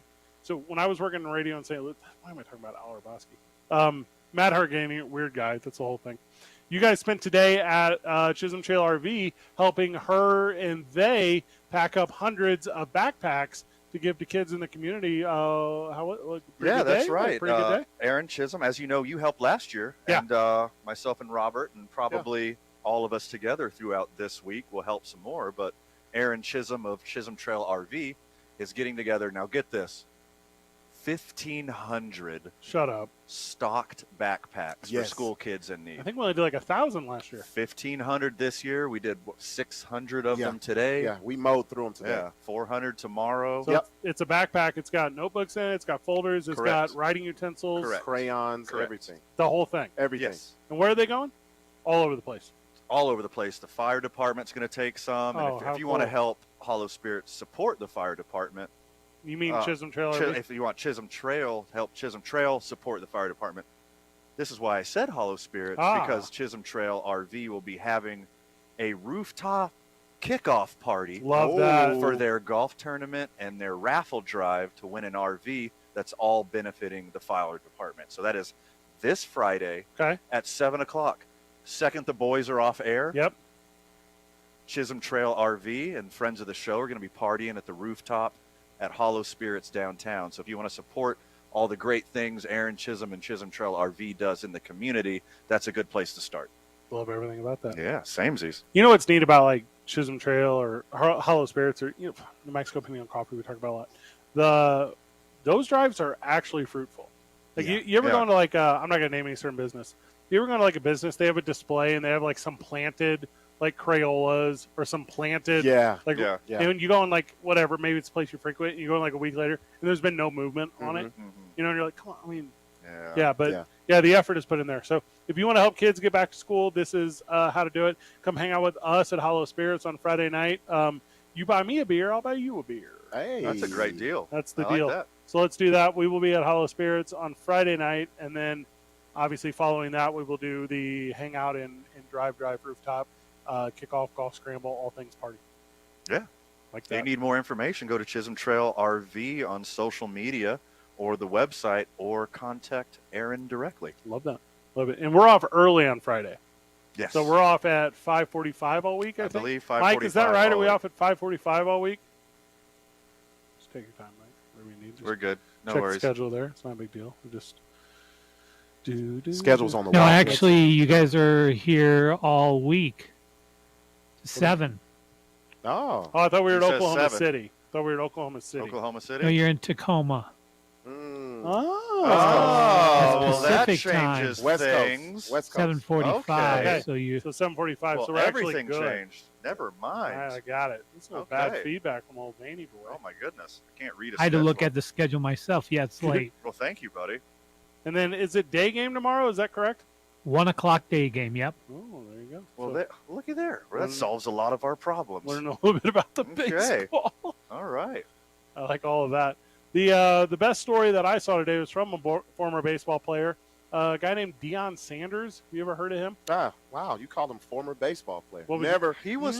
So when I was working in radio in St. Louis, why am I talking about Al Arboski? Matt Hargani, weird guy. That's the whole thing. You guys spent today at Chisholm Trail RV helping her and they pack up hundreds of backpacks to give to kids in the community. That's right. Pretty good day. Aaron Chisholm, as you know, you helped last year. Yeah. And myself and Robert and probably all of us together throughout this week will help some more. But Aaron Chisholm of Chisholm Trail RV is getting together. Now get this. 1,500 stocked backpacks for school kids in need. I think we only did 1,000 last year. 1,500 this year. We did 600 of them today. Yeah, we mowed through them today. Yeah, 400 tomorrow. So it's a backpack. It's got notebooks in it. It's got folders. It's got writing utensils. Crayons, everything. The whole thing. Everything. Yes. And where are they going? All over the place. All over the place. The fire department's going to take some. And if you want to help Hollow Spirits support the fire department, you mean Chisholm Trail RV? If you want Chisholm Trail, help Chisholm Trail support the fire department. This is why I said Hollow Spirits, because Chisholm Trail RV will be having a rooftop kickoff party for their golf tournament and their raffle drive to win an RV that's all benefiting the fire department. So that is this Friday at 7 o'clock. Second the boys are off air. Yep. Chisholm Trail RV and friends of the show are going to be partying at the rooftop at Hollow Spirits downtown. So if you want to support all the great things Aaron Chisholm and Chisholm Trail RV does in the community, that's a good place to start. Love everything about that. Yeah, samesies. You know what's neat about Chisholm Trail or Hollow Spirits or New Mexico Pinion Coffee we talk about a lot. Those drives are actually fruitful. You ever go into I'm not gonna name any certain business. You ever go into a business, they have a display and they have some planted Crayolas or some planted and you go in whatever, maybe it's a place you frequent, and you go in a week later and there's been no movement on it. You know, and you're like, come on, I mean the effort is put in there. So if you want to help kids get back to school, this is how to do it. Come hang out with us at Hollow Spirits on Friday night. You buy me a beer, I'll buy you a beer. Hey, that's a great deal. That's the deal. That. So let's do that. We will be at Hollow Spirits on Friday night, and then obviously following that we will do the hangout in drive rooftop, kickoff, golf scramble, all things party. Yeah. Like If that. you need more information, go to Chisholm Trail RV on social media or the website, or contact Aaron directly. Love that. Love it. And we're off early on Friday. Yes. So we're off at 5:45 all week, I think. believe 5:45. Mike, is that right? Are we all off at 5:45 all week? Just take your time, Mike. Whatever you need. Just We're good. No check worries. the schedule there. It's not a big deal. We just Schedule's on the No, wall. actually, you guys are here all week. 7. Oh, I thought we were It in says Oklahoma 7. City. Oklahoma City. Oklahoma City? No, you're in Tacoma. Oh, That's well, that Pacific time. changes West Coast. things. West Coast. 7:45. Okay. So you. So 7:45. Well, so we're actually everything good. changed. Never mind. I got it. This is bad Okay. feedback from old Vanny boy. Oh my goodness, I can't read a I had to look schedule. at the schedule myself. Yeah, it's late. Well, thank you, buddy. And then is it day game tomorrow? Is that correct? 1 o'clock day game. Yep. Oh, there you go. Well, So looky there. Well, that solves a lot of our problems. learn a little bit about the Okay. baseball. All right. I like all of that. The best story that I saw today was from a former baseball player, a guy named Deion Sanders. Have you ever heard of him? Wow, you called him former baseball player. What was Never. He was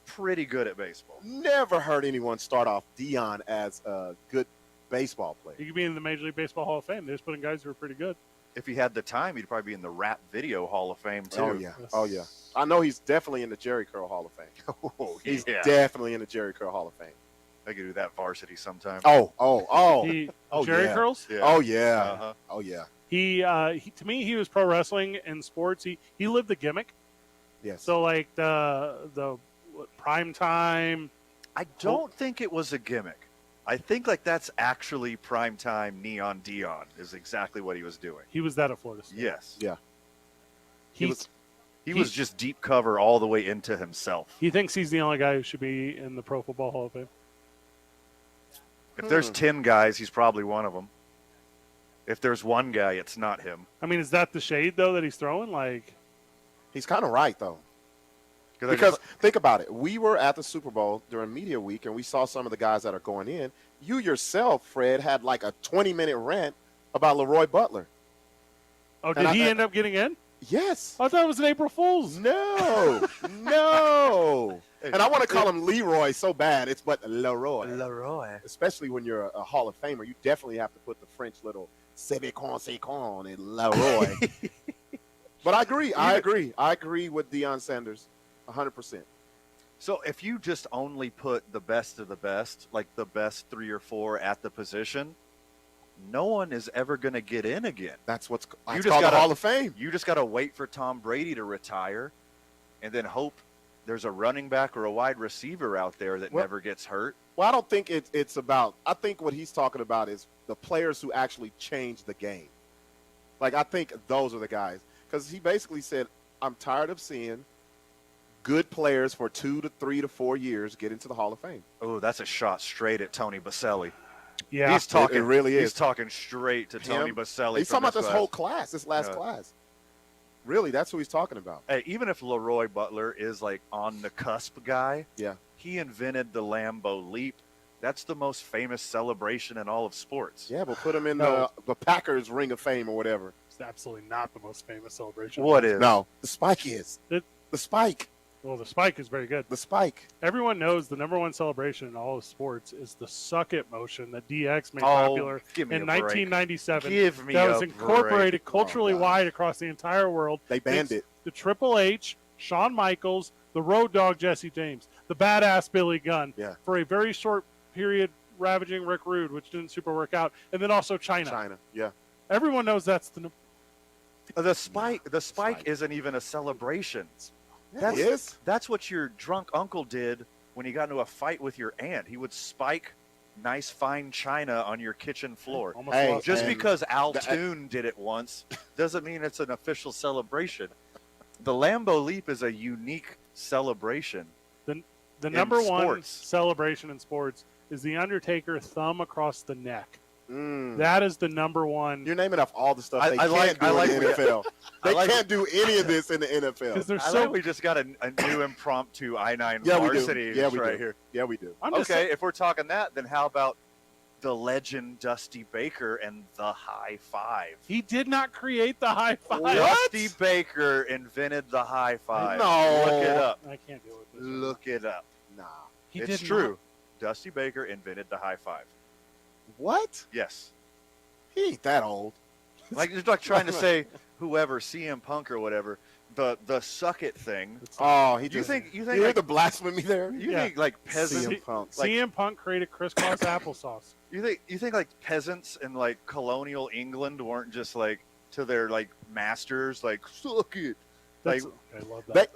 pretty good at baseball. Never heard anyone start off Deion as a good baseball player. He could be in the Major League Baseball Hall of Fame. They just put in guys who are pretty good. If he had the time, he'd probably be in the Rap Video Hall of Fame too. Oh yeah. I know he's definitely in the Jerry Curl Hall of Fame. Oh, He's yeah. definitely in the Jerry Curl Hall of Fame. I could do that varsity sometime. Jerry yeah. Curls? Yeah. Oh yeah. Uh-huh. Oh yeah. He to me, he was pro wrestling and sports. He lived the gimmick. Yes. So like the prime time. I don't think it was a gimmick. I think like that's actually primetime Neon Dion is exactly what he was doing. He was that at Florida State. Yes. Yeah. He was just deep cover all the way into himself. He thinks he's the only guy who should be in the Pro Football Hall of Fame. If there's 10 guys, he's probably one of them. If there's one guy, it's not him. I mean, is that the shade though that he's throwing? Like, he's kind of right though. Because think about it. We were at the Super Bowl during media week, and we saw some of the guys that are going in. You yourself, Fred, had like a 20-minute rant about Leroy Butler. Oh, did he end up getting in? Yes. I thought it was an April Fool's. No. No. And I want to call him Leroy so bad. But Leroy. Leroy. Especially when you're a Hall of Famer, you definitely have to put the French little c'est con in Leroy. But I agree. I agree with Deion Sanders 100%. So if you just only put the best of the best, like the best 3 or 4 at the position, no one is ever going to get in again. That's called the Hall of Fame. You just got to wait for Tom Brady to retire and then hope there's a running back or a wide receiver out there that never gets hurt. Well, I don't think it's about – I think what he's talking about is the players who actually change the game. Like, I think those are the guys. Because he basically said, I'm tired of seeing good players for 2 to 3 to 4 years get into the Hall of Fame. Oh, that's a shot straight at Tony Baselli. Yeah, he's talking. It really is. He's talking straight to Tony Baselli. He's talking about this whole class, this last class. Really, that's who he's talking about. Hey, even if Leroy Butler is like on the cusp guy, yeah, he invented the Lambeau Leap. That's the most famous celebration in all of sports. Yeah, but put him in the Packers Ring of Fame or whatever. It's absolutely not the most famous celebration. What is? No, the spike is. The spike. Well, the spike is very good. The spike. Everyone knows the number one celebration in all of sports is the suck it motion that DX made popular in 1997. Give me that was a incorporated break. culturally wide across the entire world. They banned it. The Triple H, Shawn Michaels, the Road Dogg Jesse James, the Badass Billy Gunn. Yeah. For a very short period, ravaging Rick Rude, which didn't super work out, and then also China. China, yeah. Everyone knows that's the spike. The spike isn't even a celebration. That's what your drunk uncle did when he got into a fight with your aunt. He would spike nice fine china on your kitchen floor. Just because Al Toon did it once doesn't mean it's an official celebration. The Lambeau Leap is a unique celebration. The number one celebration in sports is the Undertaker thumb across the neck. That is the number one. You're naming off all the stuff they can't do in the NFL. They can't do any of this in the NFL. We just got a new impromptu I-9 Yeah, varsity we do. Yeah, we right do. here. Yeah, we do. Okay, if we're talking that, then how about the legend Dusty Baker and the high five? He did not create the high five. Dusty Baker invented the high five. No. Look it up. I can't deal with this. Look it up. Nah. It's true. Dusty Baker invented the high five. What? Yes. He ain't that old. Like you're like trying to say whoever, CM Punk or whatever, the suck it thing. Oh, you think you hear the blasphemy there? You think like peasants? CM Punk. CM Punk created crisscross applesauce. You think like peasants in like colonial England weren't just like to their like masters like suck it. Like I love that.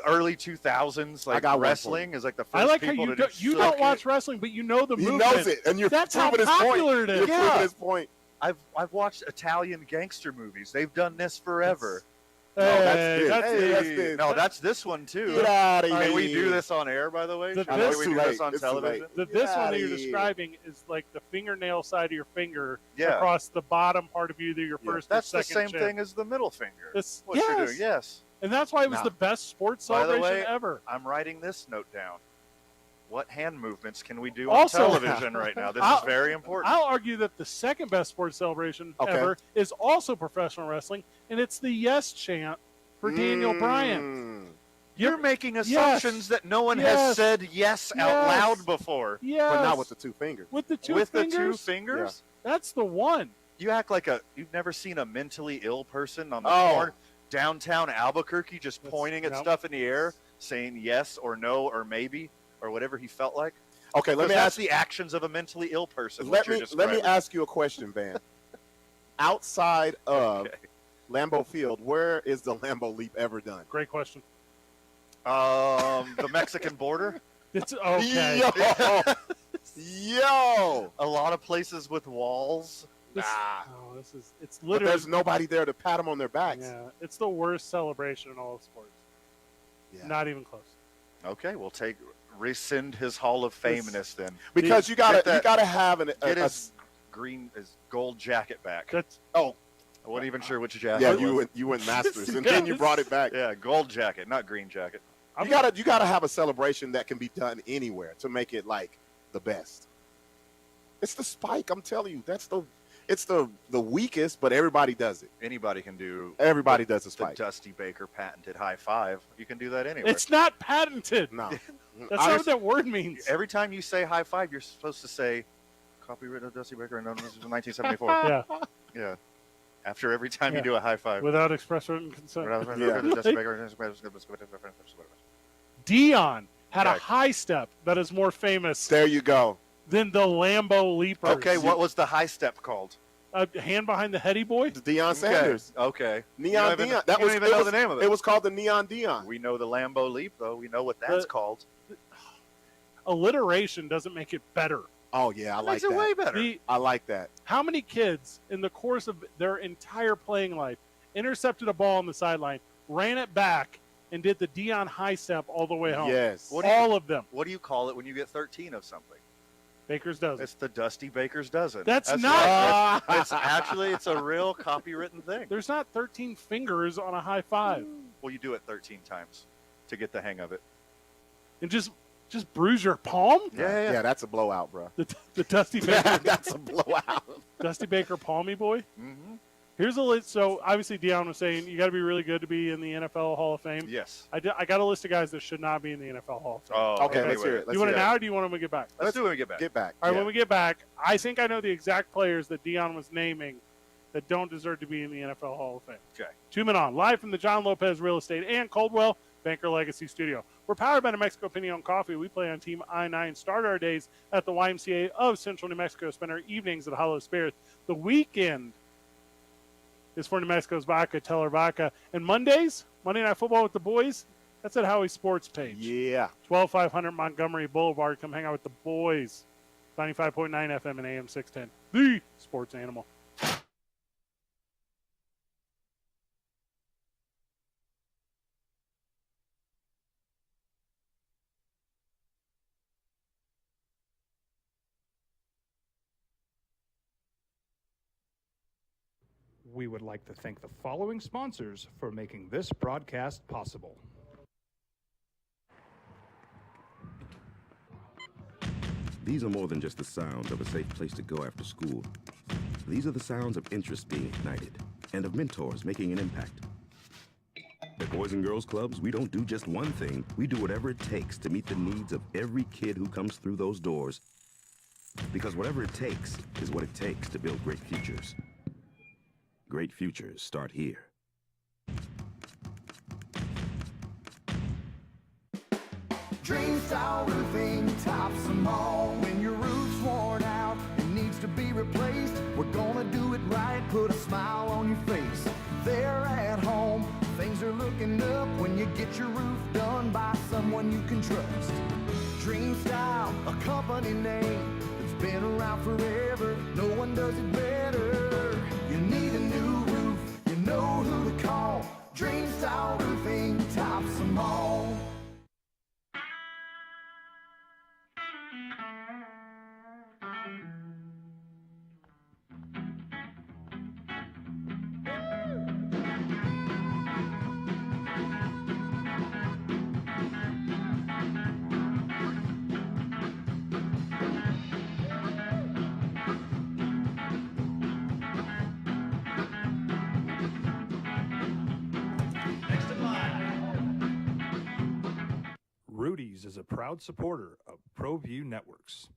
Early 2000s, like wrestling is like the first. I like how people you don't watch wrestling, but you know the movement. He knows it, and you're that's how proving his popular point. it is. You're proving his point. I've watched Italian gangster movies. They've done this forever. No, that's this one too. Get out of Can we here. do this on air, by the way? Should we do this on television? This one that you're describing is like the fingernail side of your finger Yeah. across the bottom part of either your first That's or the second same chin. thing as the middle finger. It's, What you're doing, yes. And that's why it was the best sports By the celebration way, ever. I'm writing this note down. What hand movements can we do Also- on television right now? This is very important. I'll argue that the second best sports celebration Okay. ever is also professional wrestling, and it's the yes chant for Daniel Bryan. You're making assumptions that no one has said yes out loud before. Yes. But not with the two fingers. With the two With fingers? the two fingers? That's the one. You act like you've never seen a mentally ill person on the Oh. downtown Albuquerque just pointing at stuff in the air, saying yes or no or maybe or whatever he felt like? Okay, let me that's ask the actions of a mentally ill person. Let me ask you a question, Van. Outside of Lambeau Field, where is the Lambeau Leap ever done? Great question. The Mexican border. It's okay. Yo, a lot of places with walls. It's But literally. there's nobody there to pat them on their backs. Yeah, it's the worst celebration in all of sports. Yeah. Not even close. Okay, we'll rescind his Hall of Fameness then. Because you gotta have get his gold jacket back. I wasn't even sure which jacket. Yeah, it was. you went Masters and then you brought it back. Yeah, gold jacket, not green jacket. You gotta have a celebration that can be done anywhere to make it like the best. It's the spike. I'm telling you, it's the weakest, but everybody does it. Anybody can do. Everybody does a spike. The Dusty Baker patented high five. You can do that anywhere. It's not patented. No, that's not what that word means. Every time you say high five, you're supposed to say copyright of Dusty Baker, known as 1974. Yeah. Yeah. After every time you do a high five. Without express written consent. Dion had a high step that is more famous. There you go. Than the Lambeau Leapers. Okay, what was the high step called? Hand behind the heady boy? Deion Sanders. Okay. Neon Dion. That was even know the name of it. It was called the Neon Dion. We know the Lambeau Leap, though. We know what that's called. Alliteration doesn't make it better. Oh, yeah, I like that. Makes it way better. I like that. How many kids in the course of their entire playing life intercepted a ball on the sideline, ran it back, and did the Dion high step all the way home? Yes. All of them. What do you call it when you get 13 of something? Baker's dozen. It's the Dusty Baker's dozen. That's not. not. It's actually a real copywritten thing. There's not 13 fingers on a high five. Well, you do it 13 times to get the hang of it. And just bruise your palm? Yeah, that's a blowout, bro. The Dusty Baker. That's a blowout. Dusty Baker Palmy boy. Mm-hmm. Here's a list. So obviously Dion was saying you got to be really good to be in the NFL Hall of Fame. Yes. I got a list of guys that should not be in the NFL Hall of Fame. Oh, okay. Let's hear it. Do you want it now, or do you want them to get back? Let's do it when we get back. Get back. All right, when we get back, I think I know the exact players that Dion was naming that don't deserve to be in the NFL Hall of Fame. Okay. 2 Men On, live from the John Lopez Real Estate and Coldwell Banker Legacy Studio. We're powered by New Mexico Pinion Coffee. We play on Team I-9. Start our days at the YMCA of Central New Mexico. Spend our evenings at Hollow Spirit. The weekend is for New Mexico's Vaca, Teller Vaca. And Monday Night Football with the boys, that's at Howie's Sports page. Yeah. 12500 Montgomery Boulevard. Come hang out with the boys. 95.9 FM and AM 610. The Sports Animal. We would like to thank the following sponsors for making this broadcast possible. These are more than just the sounds of a safe place to go after school. These are the sounds of interest being ignited and of mentors making an impact. At Boys and Girls Clubs, we don't do just one thing. We do whatever it takes to meet the needs of every kid who comes through those doors. Because whatever it takes is what it takes to build great futures. Great futures start here. Dream style roofing tops them all. When your roof's worn out and needs to be replaced, we're gonna do it right, put a smile on your face. There at home, things are looking up when you get your roof done by someone you can trust. Dream Style, a company name that's been around forever. No one does it better. You need a new roof, you know who to call. Dream Style Roofing tops them all. Rudy's is a proud supporter of ProView Networks.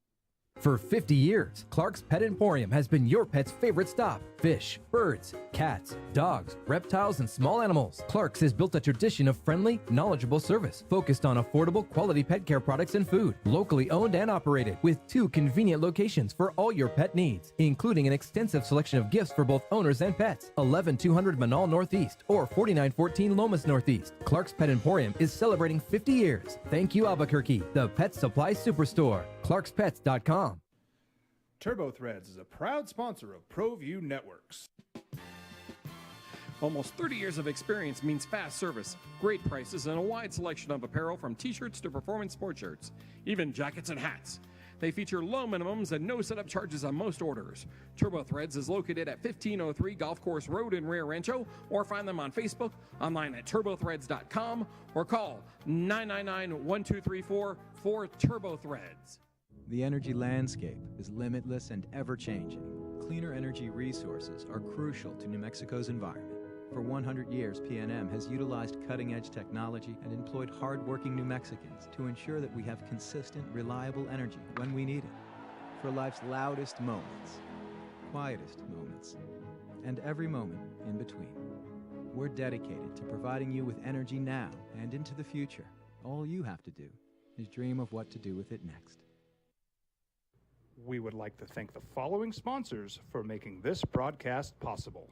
For 50 years, Clark's Pet Emporium has been your pet's favorite stop. Fish, birds, cats, dogs, reptiles, and small animals. Clark's has built a tradition of friendly, knowledgeable service focused on affordable, quality pet care products and food. Locally owned and operated with 2 convenient locations for all your pet needs, including an extensive selection of gifts for both owners and pets. 11200 Manal Northeast or 4914 Lomas Northeast. Clark's Pet Emporium is celebrating 50 years. Thank you, Albuquerque, the pet supply superstore. ClarksPets.com. Turbo Threads is a proud sponsor of ProView Networks. Almost 30 years of experience means fast service, great prices, and a wide selection of apparel from t-shirts to performance sports shirts, even jackets and hats. They feature low minimums and no setup charges on most orders. Turbo Threads is located at 1503 Golf Course Road in Rio Rancho, or find them on Facebook, online at turbothreads.com, or call 999-1234 for Turbo Threads. The energy landscape is limitless and ever-changing. Cleaner energy resources are crucial to New Mexico's environment. For 100 years, PNM has utilized cutting-edge technology and employed hard-working New Mexicans to ensure that we have consistent, reliable energy when we need it. For life's loudest moments, quietest moments, and every moment in between. We're dedicated to providing you with energy now and into the future. All you have to do is dream of what to do with it next. We would like to thank the following sponsors for making this broadcast possible.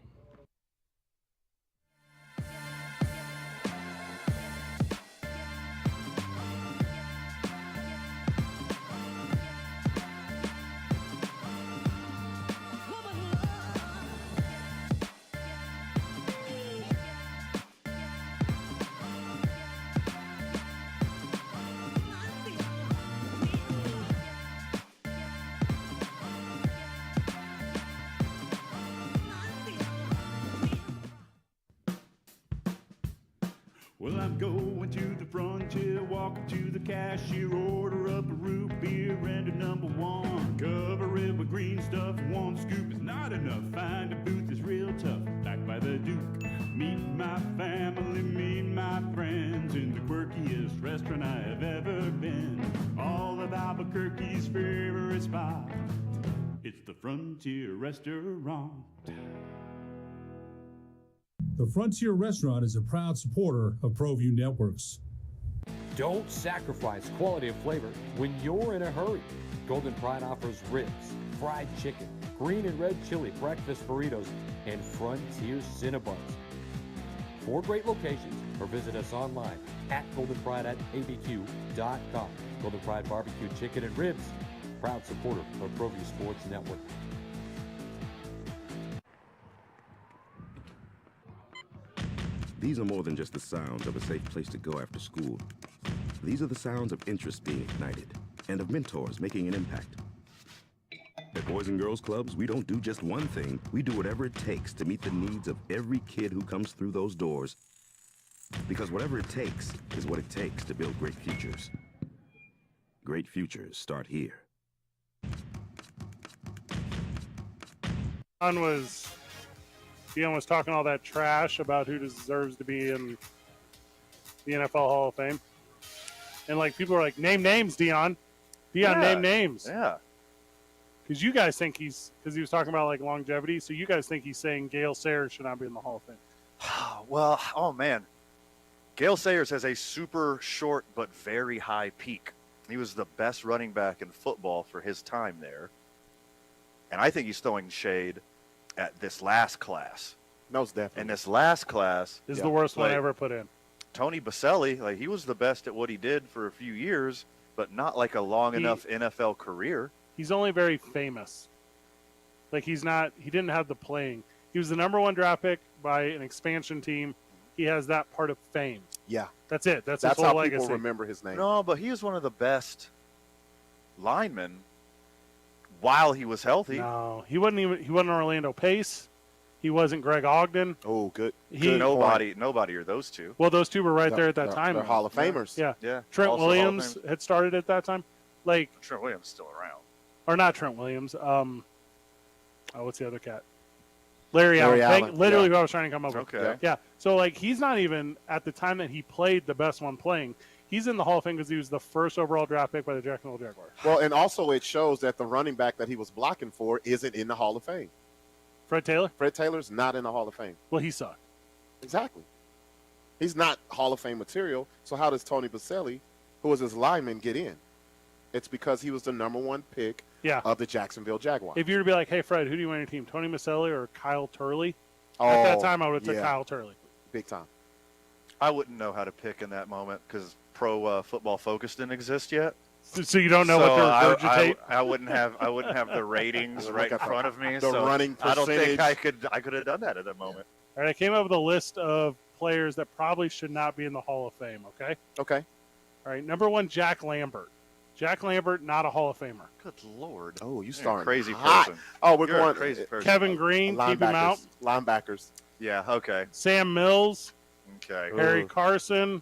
Well, I'm going to the frontier, walking to the cashier, order up a root beer and a number one. Cover it with green stuff, one scoop is not enough. Find a booth that's real tough, backed by the Duke. Meet my family, meet my friends in the quirkiest restaurant I have ever been. All of Albuquerque's favorite spot, it's the Frontier Restaurant. The Frontier Restaurant is a proud supporter of ProView Networks. Don't sacrifice quality of flavor when you're in a hurry. Golden Pride offers ribs, fried chicken, green and red chili breakfast burritos, and Frontier Cinnabons. 4 great locations, or visit us online at goldenpride@abq.com. Golden Pride Barbecue Chicken and Ribs, proud supporter of ProView Sports Network. These are more than just the sounds of a safe place to go after school. These are the sounds of interest being ignited and of mentors making an impact. At Boys and Girls Clubs, we don't do just one thing. We do whatever it takes to meet the needs of every kid who comes through those doors. Because whatever it takes is what it takes to build great futures. Great futures start here. Dion was talking all that trash about who deserves to be in the NFL Hall of Fame. And like people are like, name names, Dion. Name names. Yeah. Because you guys think because he was talking about like longevity, so you guys think he's saying Gale Sayers should not be in the Hall of Fame. Well, oh man. Gale Sayers has a super short but very high peak. He was the best running back in football for his time there. And I think he's throwing shade at this last class. Most definitely. And this last class is the worst one I ever put in. Tony Baselli, like he was the best at what he did for a few years, but not like a long enough NFL career. He's only very famous. Like he didn't have the playing. He was the number 1 draft pick by an expansion team. He has that part of fame. Yeah. That's it. That's his how whole legacy. people remember his name. No, but he was one of the best linemen while he was healthy. No, he wasn't Orlando Pace. He wasn't Greg Ogden. Oh, good. Nobody are those two. Well, those two were right there at that time. They're Hall of Famers. Yeah. Trent Also Williams had started at that time. Like Trent Williams is still around. Or not Trent Williams. What's the other cat? Larry Allen. Literally who I was trying to come up with. Okay. Yeah. So like he's not even at the time that he played the best one playing. He's in the Hall of Fame because he was the first overall draft pick by the Jacksonville Jaguars. Well, and also it shows that the running back that he was blocking for isn't in the Hall of Fame. Fred Taylor? Fred Taylor's not in the Hall of Fame. Well, he sucked. Exactly. He's not Hall of Fame material. So how does Tony Baselli, who was his lineman, get in? It's because he was the number 1 pick of the Jacksonville Jaguars. If you were to be like, hey, Fred, who do you want on your team, Tony Maselli or Kyle Turley? Oh, At that time, I would have took Kyle Turley. Big time. I wouldn't know how to pick in that moment because Pro Football Focus didn't exist yet. So you don't know what they're regurgitate? I wouldn't have the ratings right in front of me. The so running I don't think percentage. I could have done that at that moment. All right, I came up with a list of players that probably should not be in the Hall of Fame, okay? Okay. All right, number 1, Jack Lambert. Jack Lambert, not a Hall of Famer. Good Lord. Oh, you You're a starting crazy hot. person. Oh, we're You're going a crazy person. Kevin Green, keep him out. Linebackers. Yeah, okay. Sam Mills. Okay. Harry Carson.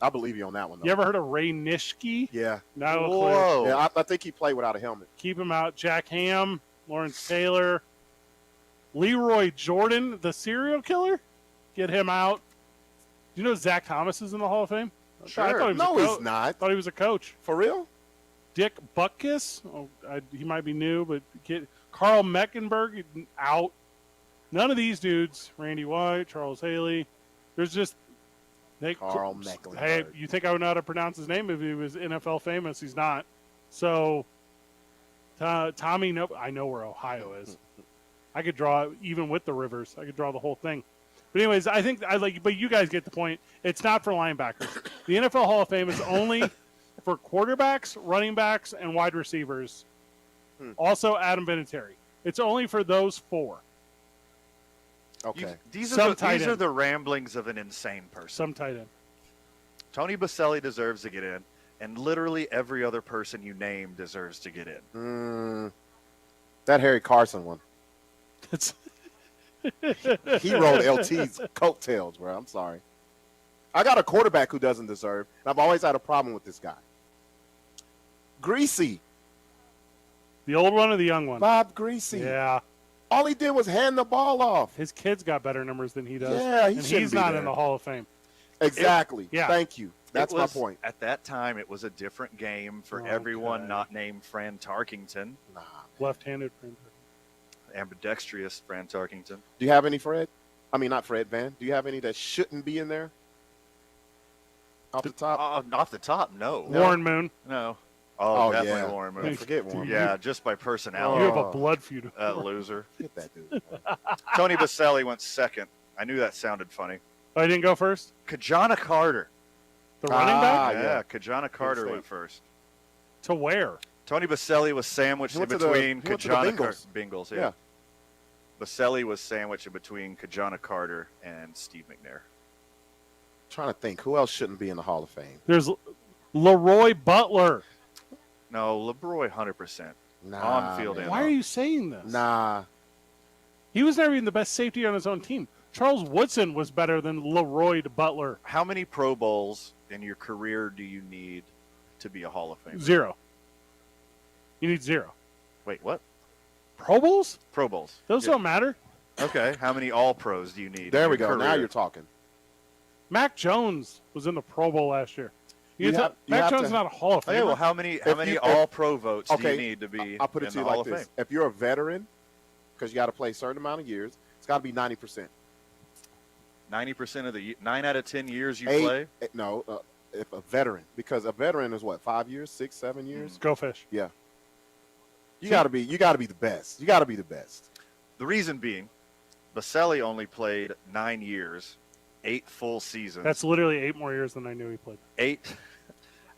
I believe you on that one, though. You ever heard of Ray Nishke? Yeah. No Whoa. clue. Yeah, I think he played without a helmet. Keep him out. Jack Ham, Lawrence Taylor, Leroy Jordan, the serial killer. Get him out. Do you know Zach Thomas is in the Hall of Fame? Sure. I thought he was No, a he's not. I thought he was a coach. For real? Dick Butkus. Oh, he might be new, but Carl Meckenberg out. None of these dudes. Randy White, Charles Haley. There's just Carl Mecklenburg. Hey, you think I would know how to pronounce his name if he was NFL famous? He's not. So, Tommy, no, I know where Ohio is. I could draw, even with the rivers, I could draw the whole thing. But anyways, I think but you guys get the point. It's not for linebackers. The NFL Hall of Fame is only for quarterbacks, running backs, and wide receivers. Also, Adam Vinatieri. It's only for those 4. Okay. These are the ramblings of an insane person. Some tight end. Tony Baselli deserves to get in, and literally every other person you name deserves to get in. That Harry Carson one. He rode LT's coattails, bro. I'm sorry. I got a quarterback who doesn't deserve, and I've always had a problem with this guy. Greasy. The old one or the young one? Bob Greasy. Yeah. All he did was hand the ball off. His kids got better numbers than he does. Yeah, and he's not in the Hall of Fame. Exactly. Yeah. Thank you. That's my point. At that time, it was a different game for everyone not named Fran Tarkington. Nah. Left-handed Fran. Ambidextrous Fran Tarkington. Do you have any, Fred? I mean, not Fred Van. Do you have any that shouldn't be in there? Off the top? Off the top, no. Warren Moon. No. Oh, definitely yeah. Warren Moon. Don't forget Warren Moon. Yeah, just by personality. You have a blood feud. Loser. Get that dude. Tony Baselli went second. I knew that sounded funny. Oh, I didn't go first? Kajana Carter. The running back? Yeah, Kajana Carter went first. To where? Tony Baselli was sandwiched in between Kajana Carter. Bengals, yeah. Baselli was sandwiched in between Kajana Carter and Steve McNair. Trying to think. Who else shouldn't be in the Hall of Fame? There's Leroy Butler. No, LeBroy 100%. Nah, on field. Why are you saying this? Nah. He was never even the best safety on his own team. Charles Woodson was better than Leroy Butler. How many Pro Bowls in your career do you need to be a Hall of Famer? 0. You need 0. Wait, what? Pro Bowls? Pro Bowls. Those don't matter. Okay. How many All Pros do you need? There in we your go. career? Now you're talking. Mac Jones was in the Pro Bowl last year. Mac Jones is not a Hall of Famer. Okay, well, how many All-Pro votes do you need to be I'll put it in to you the Hall like of this. Fame? If you're a veteran, because you got to play a certain amount of years, it's got to be 90%. 90% of the 9 out of 10 years you 8, play? No, if a veteran, because a veteran is what, 5 years, 6, 7 years? Go Fish. Yeah. You got to be the best. You got to be the best. The reason being, Baselli only played 9 years, 8 full seasons. That's literally 8 more years than I knew he played. 8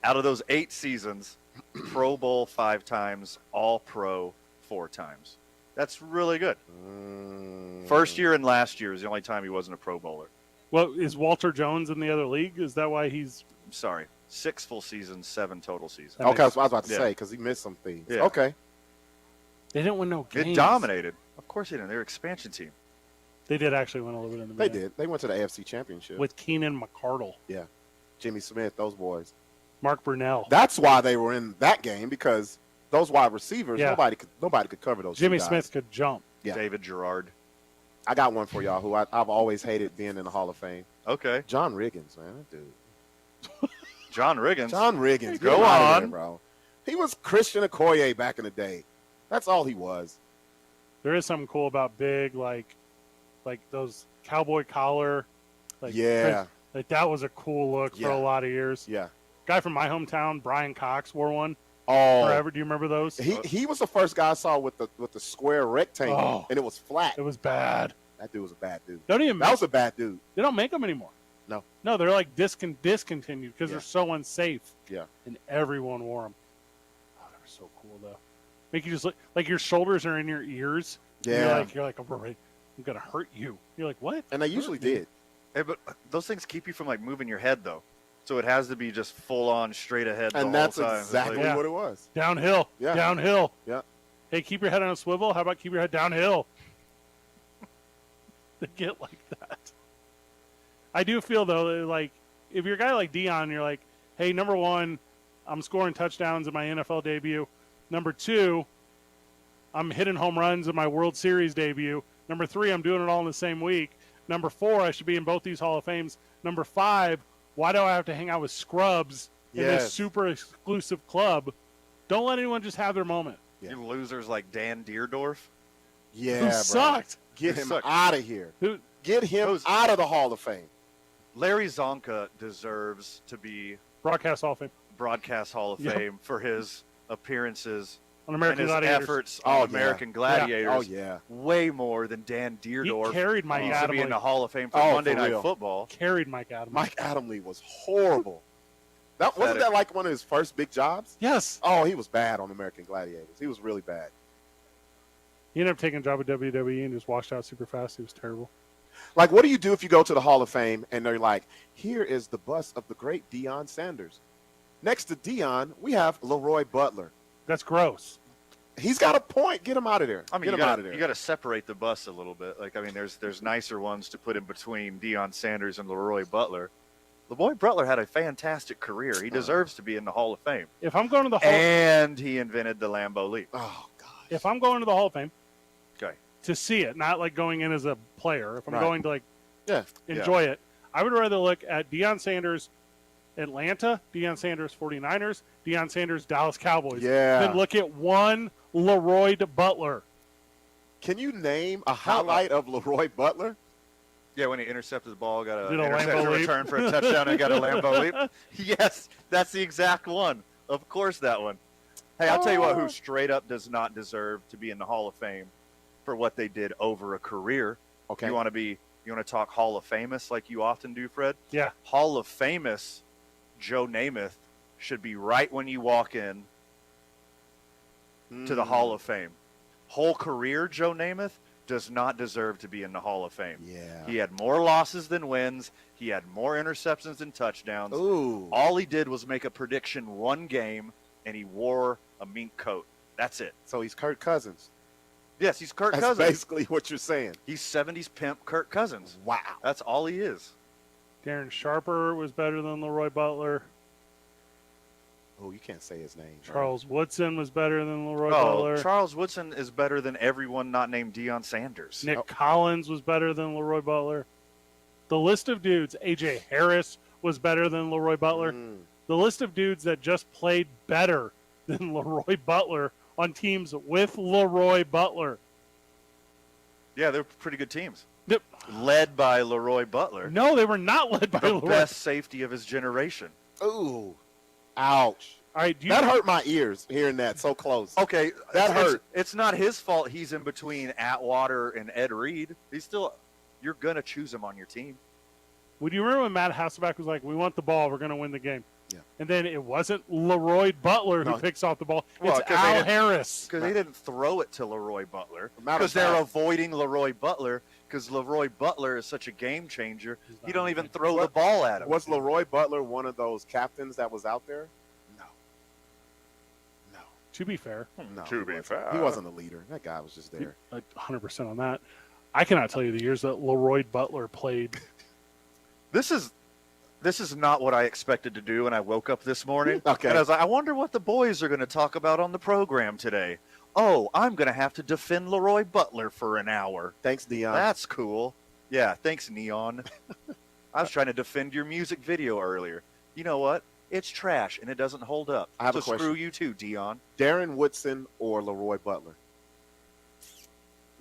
out of those 8 seasons, Pro Bowl 5 times, All-Pro 4 times. That's really good. First year and last year is the only time he wasn't a Pro Bowler. Well, is Walter Jones in the other league? Is that why he's... I'm sorry. 6 full seasons, 7 total seasons. Okay, that's what I was about to say, because he missed some things. Yeah. Okay. They didn't win no games. It dominated. Of course they didn't. They're an expansion team. They did actually win a little bit in the They middle. did. They went to the AFC Championship. With Keenan McCardle. Yeah. Jimmy Smith, those boys. Mark Brunell. That's why they were in that game, because those wide receivers, Yeah. nobody could cover those Jimmy two guys. Smith could jump. Yeah. David Gerard. I got one for y'all who I've always hated being in the Hall of Fame. Okay. John Riggins, man. That dude. John Riggins. John Riggins. Go Get him out of on. there, bro. He was Christian Okoye back in the day. That's all he was. There is something cool about big, like those cowboy collar. Like, Yeah. Like that was a cool look for Yeah. a lot of years. Yeah. Guy from my hometown, Brian Cox, wore one. Oh. Forever. Do you remember those? He was the first guy I saw with the square rectangle, Oh. and it was flat. It was bad. That dude was a bad dude. Don't even. That was a bad dude. They don't make them anymore. No. No, they're like discontinued because they're so unsafe. Yeah. And everyone wore them. Oh, they were so cool though. Make you just look like your shoulders are in your ears. Yeah. You're like, I'm gonna hurt you. You're like, what? And they usually did. Hey, but those things keep you from like moving your head though, so it has to be just full on straight ahead. And the that's whole time. It's exactly like, what it was. Downhill. Yeah. Downhill. Yeah. Hey, keep your head on a swivel. How about keep your head downhill? They get like that. I do feel though, that, like if you're a guy like Dion, you're like, hey, number one, I'm scoring touchdowns in my NFL debut. Number two, I'm hitting home runs in my World Series debut. Number three, I'm doing it all in the same week. Number four, I should be in both these Hall of Fames. Number five, why do I have to hang out with scrubs in this super exclusive club? Don't let anyone just have their moment. You losers like Dan Deerdorf. Yeah, Who bro. sucked. Get Who him sucked. out of here. Who? Get him out of the Hall of Fame. Larry Zonka deserves to be Broadcast Hall of Fame. Broadcast Hall of Yep. Fame for his appearances On American and his Gladiators. efforts Oh, on yeah. American Yeah. Gladiators. Oh, yeah. Way more than Dan Deerdorf. carried Mike needs to be in Adamle. the Hall of Fame for Oh, Monday for Night real. Football. Carried Mike Adams. Mike Adamle was horrible. That wasn't that like one of his first big jobs? Yes. Oh, he was bad on American Gladiators. He was really bad. He ended up taking a job at WWE and just washed out super fast. He was terrible. Like, what do you do if you go to the Hall of Fame and they're like, here is the bust of the great Deion Sanders. Next to Deion, we have Leroy Butler. That's gross. He's got a point. Get him out of there. I mean, Get you him out of there. got to separate the bus a little bit. Like, I mean, there's nicer ones to put in between Deion Sanders and Leroy Butler. Leroy Butler had a fantastic career. He deserves to be in the Hall of Fame. If I'm going to the Hall, And he invented the Lambeau Leap. Oh, if I'm going to the Hall of Fame Okay. to see it, not like going in as a player. If I'm Right. going to like Yeah. enjoy it, I would rather look at Deion Sanders Atlanta, Deion Sanders 49ers, Deion Sanders Dallas Cowboys. Yeah. Then look at one Leroy Butler. Can you name a highlight of Leroy Butler? Yeah, when he intercepted the ball, got a Did a intercepted Lambeau leap. return for a touchdown, and got a Lambeau leap. Yes, that's the exact one. Of course, that one. Hey, I'll tell you what, who straight up does not deserve to be in the Hall of Fame for what they did over a career. Okay. You want to talk Hall of Famous like you often do, Fred? Yeah. Hall of Famous, Joe Namath should be right when you walk in to the Hall of Fame. Whole career, Joe Namath does not deserve to be in the Hall of Fame. Yeah. He had more losses than wins. He had more interceptions than touchdowns. Ooh. All he did was make a prediction one game, and he wore a mink coat. That's it. So he's Kirk Cousins. Yes, he's Kirk That's Cousins. basically what you're saying. He's 70s pimp Kirk Cousins. Wow. That's all he is. Darren Sharper was better than Leroy Butler. Oh, you can't say his name. bro. Charles Woodson was better than Leroy Oh, Butler. Charles Woodson is better than everyone not named Deion Sanders. Nick Collins was better than Leroy Butler. The list of dudes, A.J. Harris was better than Leroy Butler. The list of dudes that just played better than Leroy Butler on teams with Leroy Butler. Yeah, they're pretty good teams. Led by Leroy Butler. No, they were not led by The Leroy. best safety of his generation. Ooh. Ouch. All right, That hurt my ears hearing that so close. Okay, That it's- hurt. It's not his fault he's in between Atwater and Ed Reed. You're going to choose him on your team. Would you remember when Matt Hasselbeck was like, we want the ball, we're going to win the game? Yeah. And then it wasn't Leroy Butler who No. picks off the ball. Well, It's 'cause they Al didn't- Harris. Because they didn't throw it to Leroy Butler. Matter of Because they're fact- avoiding Leroy Butler. Because Leroy Butler is such a game changer. You don't even throw the ball at him. Was Leroy Butler one of those captains that was out there? To be fair. No. To be fair. He wasn't a leader. That guy was just there. 100% on that. I cannot tell you the years that Leroy Butler played. This is not what I expected to do when I woke up this morning. Okay. And I was like, I wonder what the boys are going to talk about on the program today. Oh, I'm going to have to defend Leroy Butler for an hour. Thanks, Dion. That's cool. Yeah, thanks, Neon. I was trying to defend your music video earlier. You know what? It's trash, and it doesn't hold up. I have so a question. Screw you too, Dion. Darren Woodson or Leroy Butler?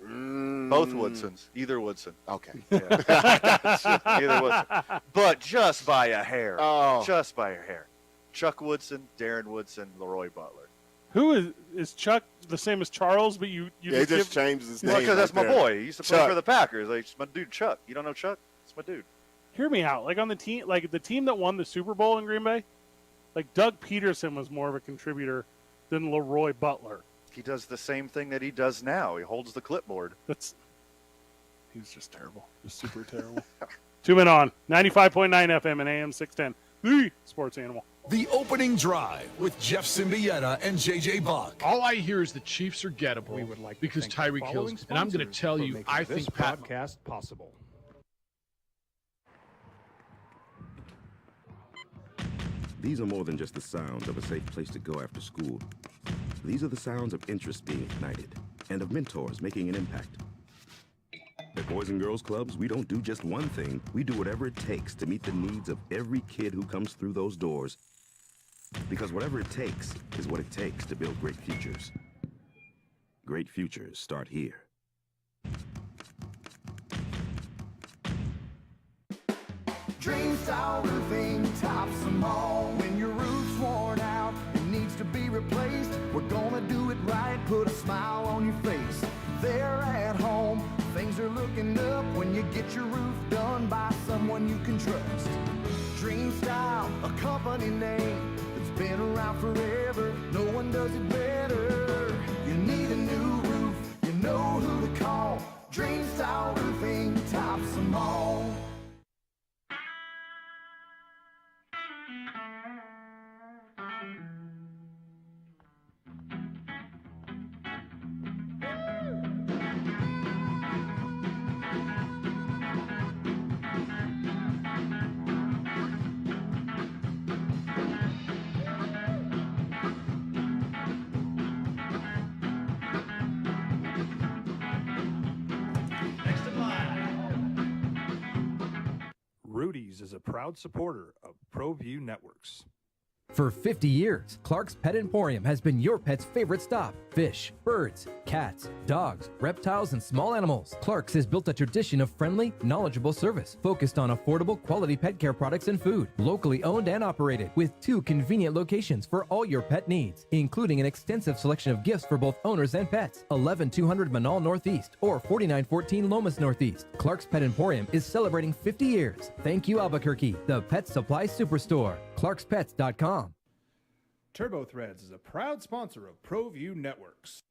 Both Woodsons. Either Woodson. Okay. Yeah. Either Woodson. But just by a hair. Oh. Just by a hair. Chuck Woodson, Darren Woodson, Leroy Butler. Who is Chuck the same as Charles? But you Yeah, he just changed his name. Well, because that's right my there. boy. He used to play Chuck. for the Packers. Like, it's my dude Chuck. You don't know Chuck? It's my dude. Hear me out. Like on the team that won the Super Bowl in Green Bay, like Doug Peterson was more of a contributor than Leroy Butler. He does the same thing that he does now. He holds the clipboard. He was just terrible. Just super terrible. 2 Men On, 95.9 FM and AM 610. The Sports Animal. The Opening Drive with Jeff Symbieta and JJ Buck. All I hear is the Chiefs are gettable We would like because to thank the Tyreek following Hill's. And I'm going to sponsors tell for you, making I this think Pat podcast possible. These are more than just the sounds of a safe place to go after school. These are the sounds of interest being ignited and of mentors making an impact. At Boys and Girls Clubs, we don't do just one thing. We do whatever it takes to meet the needs of every kid who comes through those doors. Because whatever it takes is what it takes to build great futures. Great futures start here. Dream style roofing tops them all. When your roof's worn out and needs to be replaced, we're gonna do it right, put a smile on your face. There at home, things are looking up when you get your roof done by someone you can trust. Dream Style, a company name that's been around forever. No one does it better. You need a new roof, you know who to call. Dream Style roofing tops them all. Rudy's is a proud supporter of ProView Networks. For 50 years, Clark's Pet Emporium has been your pet's favorite stop. Fish, birds, cats, dogs, reptiles, and small animals. Clark's has built a tradition of friendly, knowledgeable service focused on affordable, quality pet care products and food. Locally owned and operated with 2 convenient locations for all your pet needs, including an extensive selection of gifts for both owners and pets. 11200 Manal Northeast or 4914 Lomas Northeast. Clark's Pet Emporium is celebrating 50 years. Thank you, Albuquerque, the Pet Supply Superstore. ClarksPets.com. Turbo Threads is a proud sponsor of ProView Networks.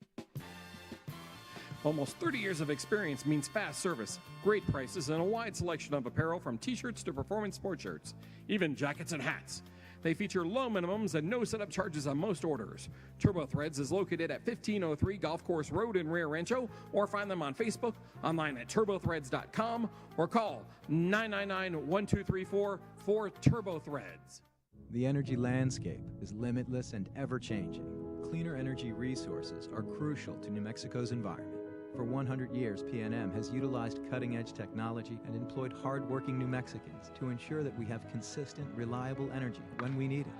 Almost 30 years of experience means fast service, great prices, and a wide selection of apparel from t-shirts to performance sport shirts, even jackets and hats. They feature low minimums and no setup charges on most orders. Turbo Threads is located at 1503 Golf Course Road in Rio Rancho, or find them on Facebook, online at turbothreads.com, or call 999-1234 for Turbo Threads. The energy landscape is limitless and ever-changing. Cleaner energy resources are crucial to New Mexico's environment. For 100 years, PNM has utilized cutting-edge technology and employed hard-working New Mexicans to ensure that we have consistent, reliable energy when we need it.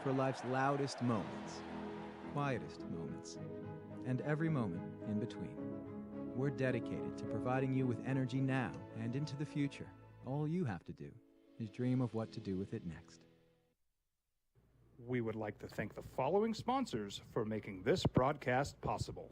For life's loudest moments, quietest moments, and every moment in between. We're dedicated to providing you with energy now and into the future. All you have to do is dream of what to do with it next. We would like to thank the following sponsors for making this broadcast possible.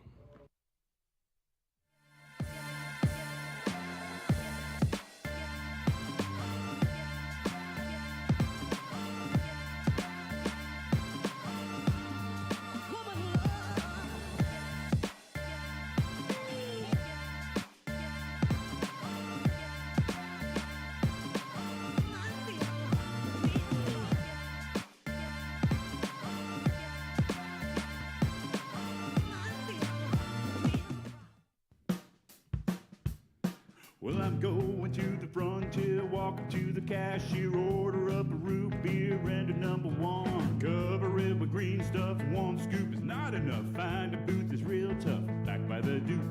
Well, I'm going to the frontier, walking to the cashier, order up a root beer and a number one. Cover it with green stuff, one scoop is not enough. Find a booth is real tough, back by the Duke.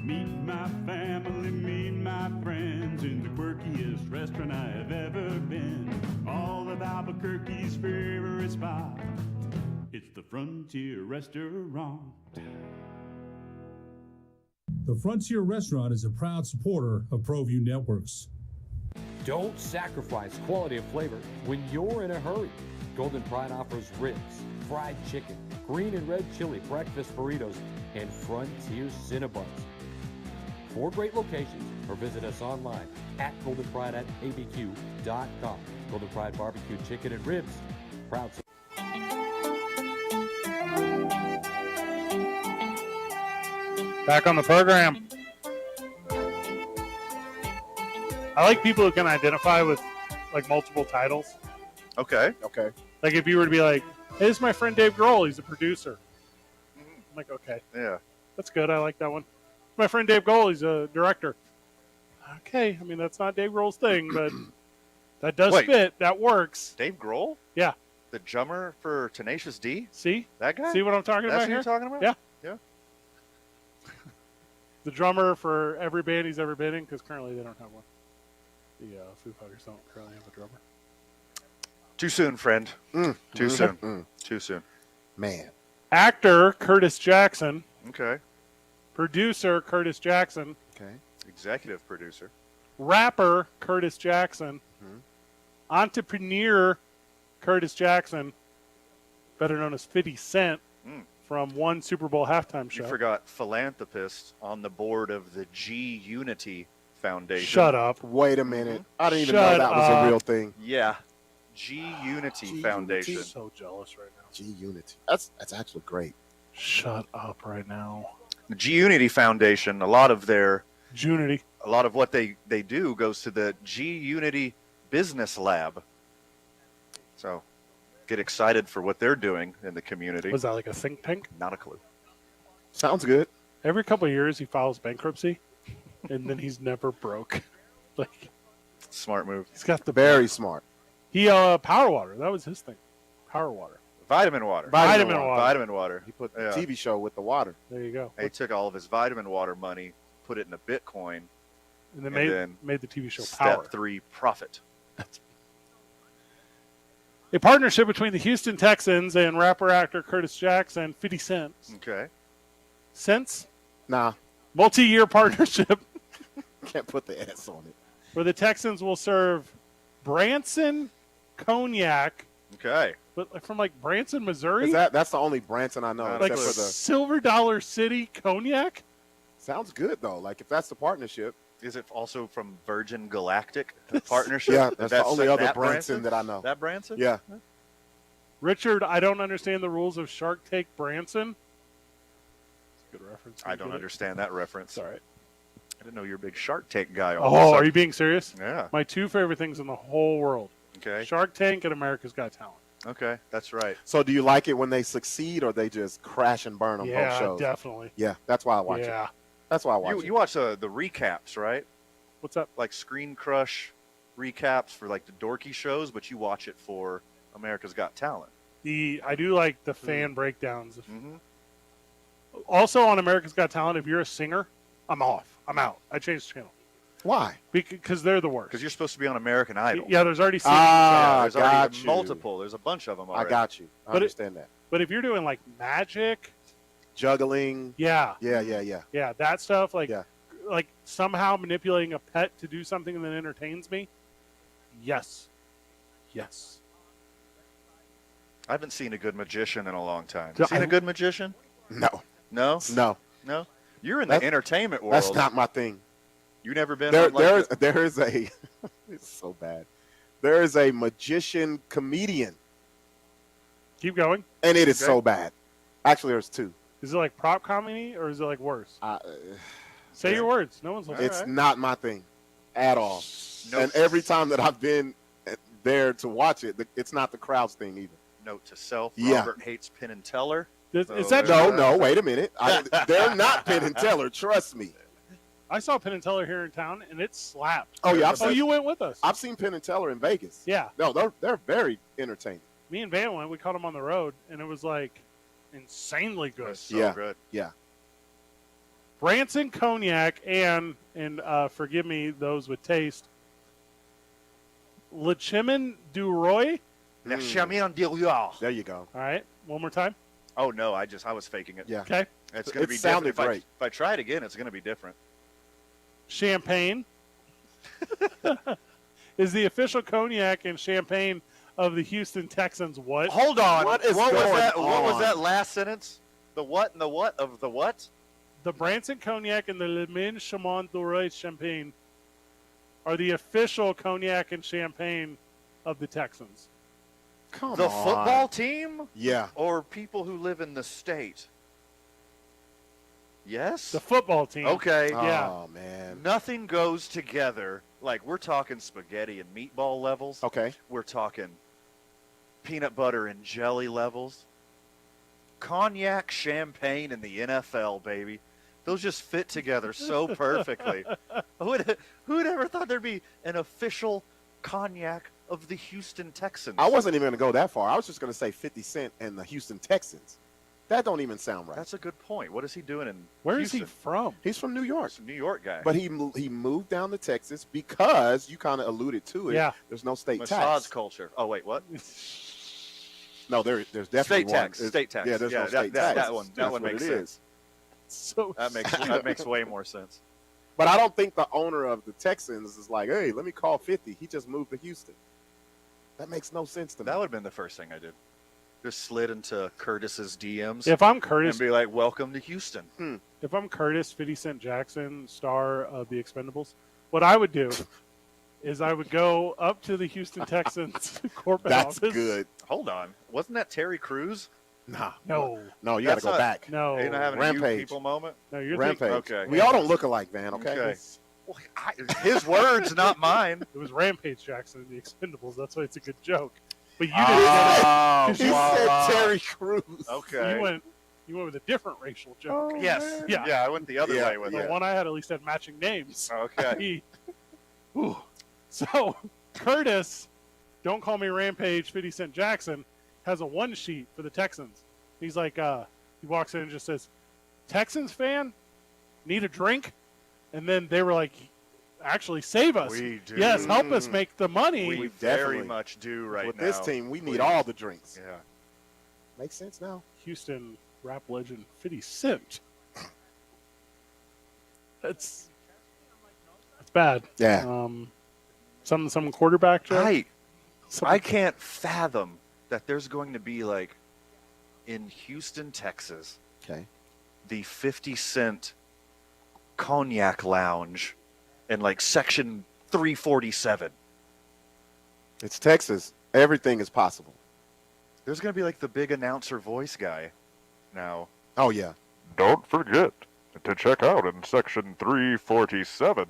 Meet my family, meet my friends in the quirkiest restaurant I have ever been. All of Albuquerque's favorite pass by. It's the Frontier Restaurant. The Frontier Restaurant is a proud supporter of ProView Networks. Don't sacrifice quality of flavor when you're in a hurry. Golden Pride offers ribs, fried chicken, green and red chili breakfast burritos, and Frontier Cinnabons. 4 great locations, or visit us online at goldenpride@abq.com. Golden Pride Barbecue Chicken and Ribs, proud. Back on the program. I like people who can identify with like multiple titles. Okay. Okay. Like if you were to be like, hey, this is my friend Dave Grohl, he's a producer. I'm like, okay. Yeah. That's good. I like that one. My friend Dave Grohl, he's a director. Okay. I mean, that's not Dave Grohl's thing, but that does fit. That works. Dave Grohl? Yeah. The drummer for Tenacious D? See? That guy? See what I'm talking That's about who here? you're talking about? Yeah. Yeah. The drummer for every band he's ever been in, because currently they don't have one. The Foo Fighters don't currently have a drummer. Too soon, friend. Too soon. Too soon. Man. Actor Curtis Jackson. Okay. Producer Curtis Jackson. Okay. Executive producer. Rapper Curtis Jackson. Entrepreneur Curtis Jackson, better known as 50 Cent, from one Super Bowl halftime show. You forgot philanthropist on the board of the G Unity Foundation. Shut up. Wait a minute. I didn't even know that was a real thing. Yeah. G Unity Foundation. I'm so jealous right now. G Unity. That's actually great. Shut up right now. The G Unity Foundation, a lot of their Unity. A lot of what they do goes to the G Unity Business Lab. So get excited for what they're doing in the community. Was that like a think tank? Not a clue. Sounds good. Every couple of years he files bankruptcy, and then he's never broke. Like, smart move. He's got the very smart. He Power Water. That was his thing. Power Water. Vitamin water. Vitamin water. He put the TV show with the water. There you go. He took all of his vitamin water money, put it in a Bitcoin, and then made the TV show Step Power. 3 profit. A partnership between the Houston Texans and rapper-actor Curtis Jackson, 50 Cent. Okay. Cents? Nah. Multi-year partnership Can't put the S on it. where the Texans will serve Branson Cognac. Okay. But from like Branson, Missouri? That's the only Branson I know. Like except for the Silver Dollar City Cognac? sounds good though. Like if that's the partnership. Is it also from Virgin Galactic, the partnership? Yeah, that's the only other that Branson that I know. That Branson? Yeah. Richard, I don't understand the rules of Shark Tank Branson. That's a good reference. I don't understand that reference. All right. I didn't know you're a big Shark Tank guy. Oh, are you being serious? Yeah. My 2 favorite things in the whole world. Okay. Shark Tank and America's Got Talent. Okay, that's right. So do you like it when they succeed or they just crash and burn on both Yeah, shows? definitely. Yeah, that's why I watch Yeah. it. That's why I watch You, it. you watch the recaps, right? What's up? Like Screen Crush recaps for like the dorky shows, but you watch it for America's Got Talent. I do like the fan breakdowns. Also on America's Got Talent, if you're a singer, I'm off. I'm out. I changed the channel. Why? Because they're the worst. Because you're supposed to be on American Idol. Yeah, there's already singing. There's already got you. multiple. There's a bunch of them already. I got you. I understand that. But if you're doing like magic, Juggling. yeah, Yeah. that stuff, like Yeah. like somehow manipulating a pet to do something that entertains me, yes. I haven't seen a good magician in a long time. So Seen a good magician? No. No? No. No? You're in the That's- entertainment world. That's not my thing. You never been There, on like there is a. It's so bad. There is a magician comedian, Keep going. and it is Okay. so bad. Actually, there's 2. Is it like prop comedy or is it like worse? Uh, Say your words. No one's listening. It's not my thing at all. Nope. And every time that I've been there to watch it, it's not the crowd's thing either. Note to self, Yeah. Robert hates Penn and Teller. Is So that there's true? No, wait a minute. They're not Penn and Teller. Trust me. I saw Penn and Teller here in town, and it slapped. Oh yeah, you went with us. I've seen Penn and Teller in Vegas. Yeah. No, they're very entertaining. Me and Van went. We caught him on the road, and it was like insanely good. That's so Yeah. good. Yeah. Branson Cognac and forgive me those with taste, Le Chemin du Roi. Le chemin de roi. There you go. All right, one more time. Oh no, I was faking it. Yeah. Okay. It's going to be sounded different. great. If I try it again, it's going to be different. Champagne is the official cognac and champagne of the Houston Texans. What? Hold on. What is what was going that? What was on? that last sentence? The what and the what of the what? The Branson cognac and the Le Mans Chemin Doré champagne are the official cognac and champagne of the Texans. Come The on. football team? Yeah. Or people who live in the state? Yes? The football team. Okay. Yeah. Oh, man. Nothing goes together. Like, we're talking spaghetti and meatball levels. Okay. We're talking peanut butter and jelly levels. Cognac, champagne, and the NFL, baby. Those just fit together so perfectly. Who'd ever thought there'd be an official cognac of the Houston Texans? I wasn't even going to go that far. I was just going to say 50 Cent and the Houston Texans. That don't even sound right. That's a good point. What is he doing in Where Houston? is he from? He's from New York. He's a New York guy. But he moved down to Texas because you kind of alluded to it. Yeah. There's no state Massage tax. culture. Oh, wait, what? No, there's definitely State one. tax. There's- State tax. Yeah, there's no that, state that, tax. That one That's what makes it sense. is. So That makes way more sense. But I don't think the owner of the Texans is like, hey, let me call 50. He just moved to Houston. That makes no sense to me. That would have been the first thing I did. Just slid into Curtis's DMs. If I'm Curtis, and be like, "Welcome to Houston." if I'm Curtis 50 Cent Jackson, star of the Expendables, what I would do is I would go up to the Houston Texans corporate That's office. good. Hold on, wasn't that Terry Crews? Nah. No. No, you got to That's go not- back. No. You're not having a Rampage. you people moment. No, you're Rampage. Okay. We all don't look alike, man, okay? Okay. Well, his words, not mine. It was Rampage Jackson in the Expendables. That's why it's a good joke. But you didn't get it. Oh, He said Terry Crews. Okay. You went with a different racial joke. Yes. Yeah. Yeah, I went the other Yeah, way with The it. one I had at least had matching names. Okay. Ooh. So Curtis, don't call me Rampage 50 Cent Jackson, has a one sheet for the Texans. He's like, he walks in and just says, Texans fan, need a drink? And then they were like, actually save us. We do. Yes, help us make the money. We definitely. very much do right With now. this team, we need Please. all the drinks. Yeah. Makes sense now. Houston rap legend 50 Cent. That's bad. Yeah. Some quarterback joke. I can't fathom that there's going to be like in Houston, Texas, Okay. the 50 Cent cognac lounge in like section 347. It's Texas. Everything is possible. There's going to be like the big announcer voice guy now. Oh, yeah. Don't forget to check out in section 347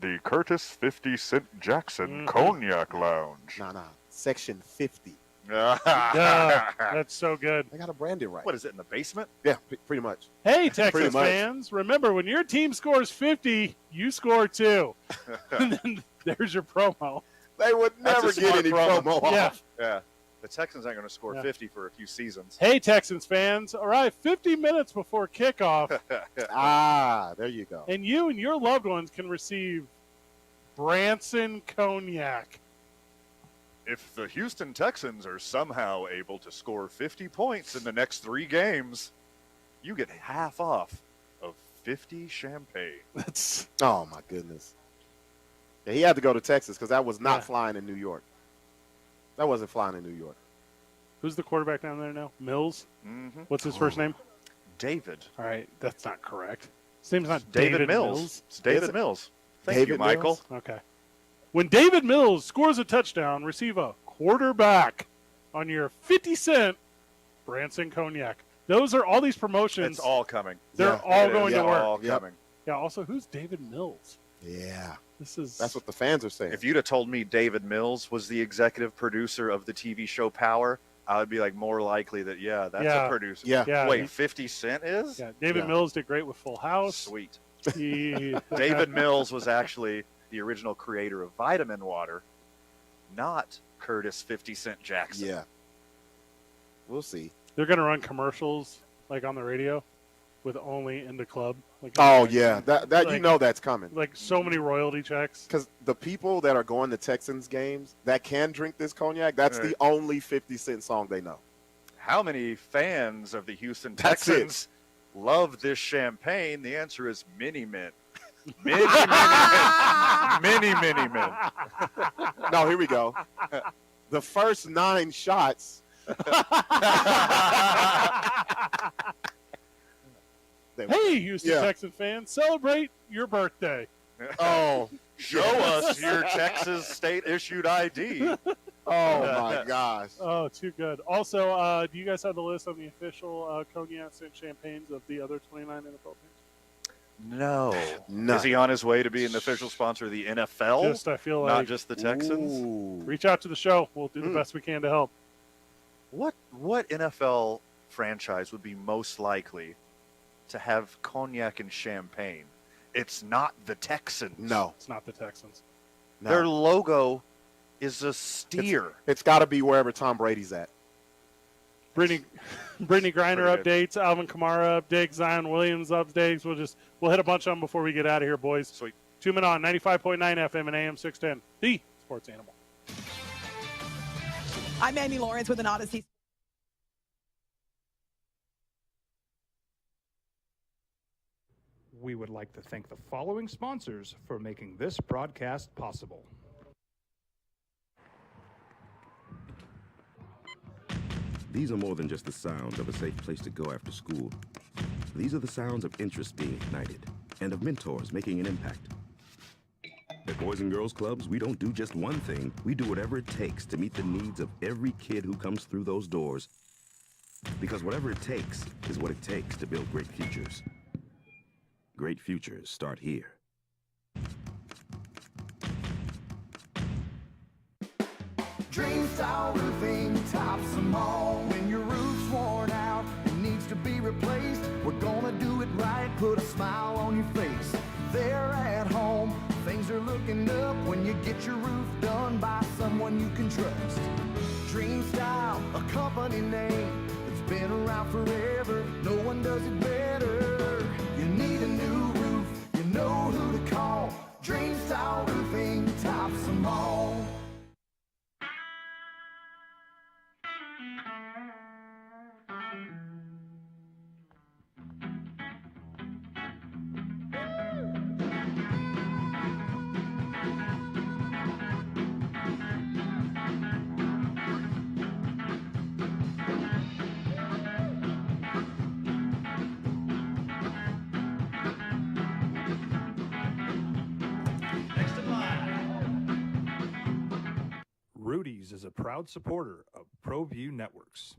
the Curtis 50 Cent Jackson Cognac Lounge. Nah. Section 50. Yeah, that's so good. They got to brand it right. What is it, in the basement? Yeah, pretty much. Hey, Pretty Texas much. fans, remember when your team scores 50, you score 2. And then there's your promo. They would That's never a get smart any promo Yeah. off. Yeah. The Texans aren't going to score Yeah. 50 for a few seasons. Hey, Texans fans, all right, 50 minutes before kickoff, There you go. and you and your loved ones can receive Branson Cognac. If the Houston Texans are somehow able to score 50 points in the next 3 games, you get half off of 50 champagne. That's Oh, my goodness. Yeah, he had to go to Texas because that was not Yeah. flying in New York. That wasn't flying in New York. Who's the quarterback down there now? Mills? Mm-hmm. What's his first name? David. All right, that's not correct. His name's not David Mills. It's David Is it? Mills. Thank David you, Michael. Mills? Okay. When David Mills scores a touchdown, receive a quarterback on your 50 Cent Branson Cognac. Those are all these promotions. It's all coming. They're all going to work. all coming. Yeah, also, who's David Mills? Yeah. That's what the fans are saying. If you'd have told me David Mills was the executive producer of the TV show Power, I would be like more likely that, that's Yeah. a producer. Yeah. Wait, 50 Cent is? Yeah, David Mills did great with Full House. Sweet. He, David Mills was actually the original creator of Vitamin Water, not Curtis 50 Cent Jackson. Yeah. We'll see. They're going to run commercials like on the radio. with only in the club. Like, Oh yeah, that like, you know that's coming. Like so many royalty checks. Because the people that are going to Texans games that can drink this cognac, that's Right. the only 50 Cent song they know. How many fans of the Houston That's it. Texans love this champagne? The answer is many men. Many, many men. Many, many men. No, here we go. The first 9 shots. Hey, Houston Yeah. Texan fans, celebrate your birthday. Oh, Show us your Texas state-issued ID. Oh my gosh. Oh, too good. Also, do you guys have the list on the official cognacs and champagnes of the other 29 NFL teams? No. None. Is he on his way to being the official sponsor of the NFL? Just, I feel Not like just the Texans? Ooh. reach out to the show. We'll do the best we can to help. What NFL franchise would be most likely to have cognac and champagne? It's not the Texans. No. It's not the Texans. No. Their logo is a steer. It's got to be wherever Tom Brady's at. Brittany Griner updates, Alvin Kamara updates, Zion Williams updates. We'll hit a bunch of them before we get out of here, boys. Sweet. 2 Men On, 95.9 FM and AM 610. The Sports Animal. I'm Amy Lawrence with an Odyssey. We would like to thank the following sponsors for making this broadcast possible. These are more than just the sound of a safe place to go after school. These are the sounds of interest being ignited and of mentors making an impact. At Boys and Girls Clubs, we don't do just one thing. We do whatever it takes to meet the needs of every kid who comes through those doors. Because whatever it takes is what it takes to build great futures. Great futures start here. Dream style roofing tops them all. When your roof's worn out and needs to be replaced, we're gonna do it right, put a smile on your face. There at home, things are looking up when you get your roof done by someone you can trust. Dream Style, a company name that's been around forever. No one does it better. You need a new roof, you know who to call. Dream Style roofing tops them all. Rudy's is a proud supporter of ProView Networks.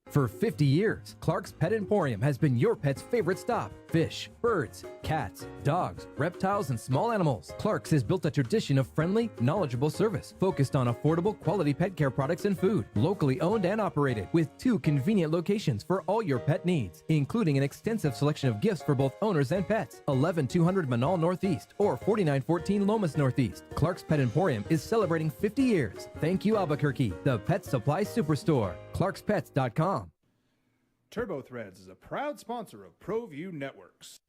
For 50 years, Clark's Pet Emporium has been your pet's favorite stop. Fish, birds, cats, dogs, reptiles, and small animals. Clark's has built a tradition of friendly, knowledgeable service focused on affordable, quality pet care products and food. Locally owned and operated with 2 convenient locations for all your pet needs, including an extensive selection of gifts for both owners and pets. 11200 Manal Northeast or 4914 Lomas Northeast. Clark's Pet Emporium is celebrating 50 years. Thank you, Albuquerque, the pet supply superstore. ClarksPets.com. Turbo Threads is a proud sponsor of ProView Networks.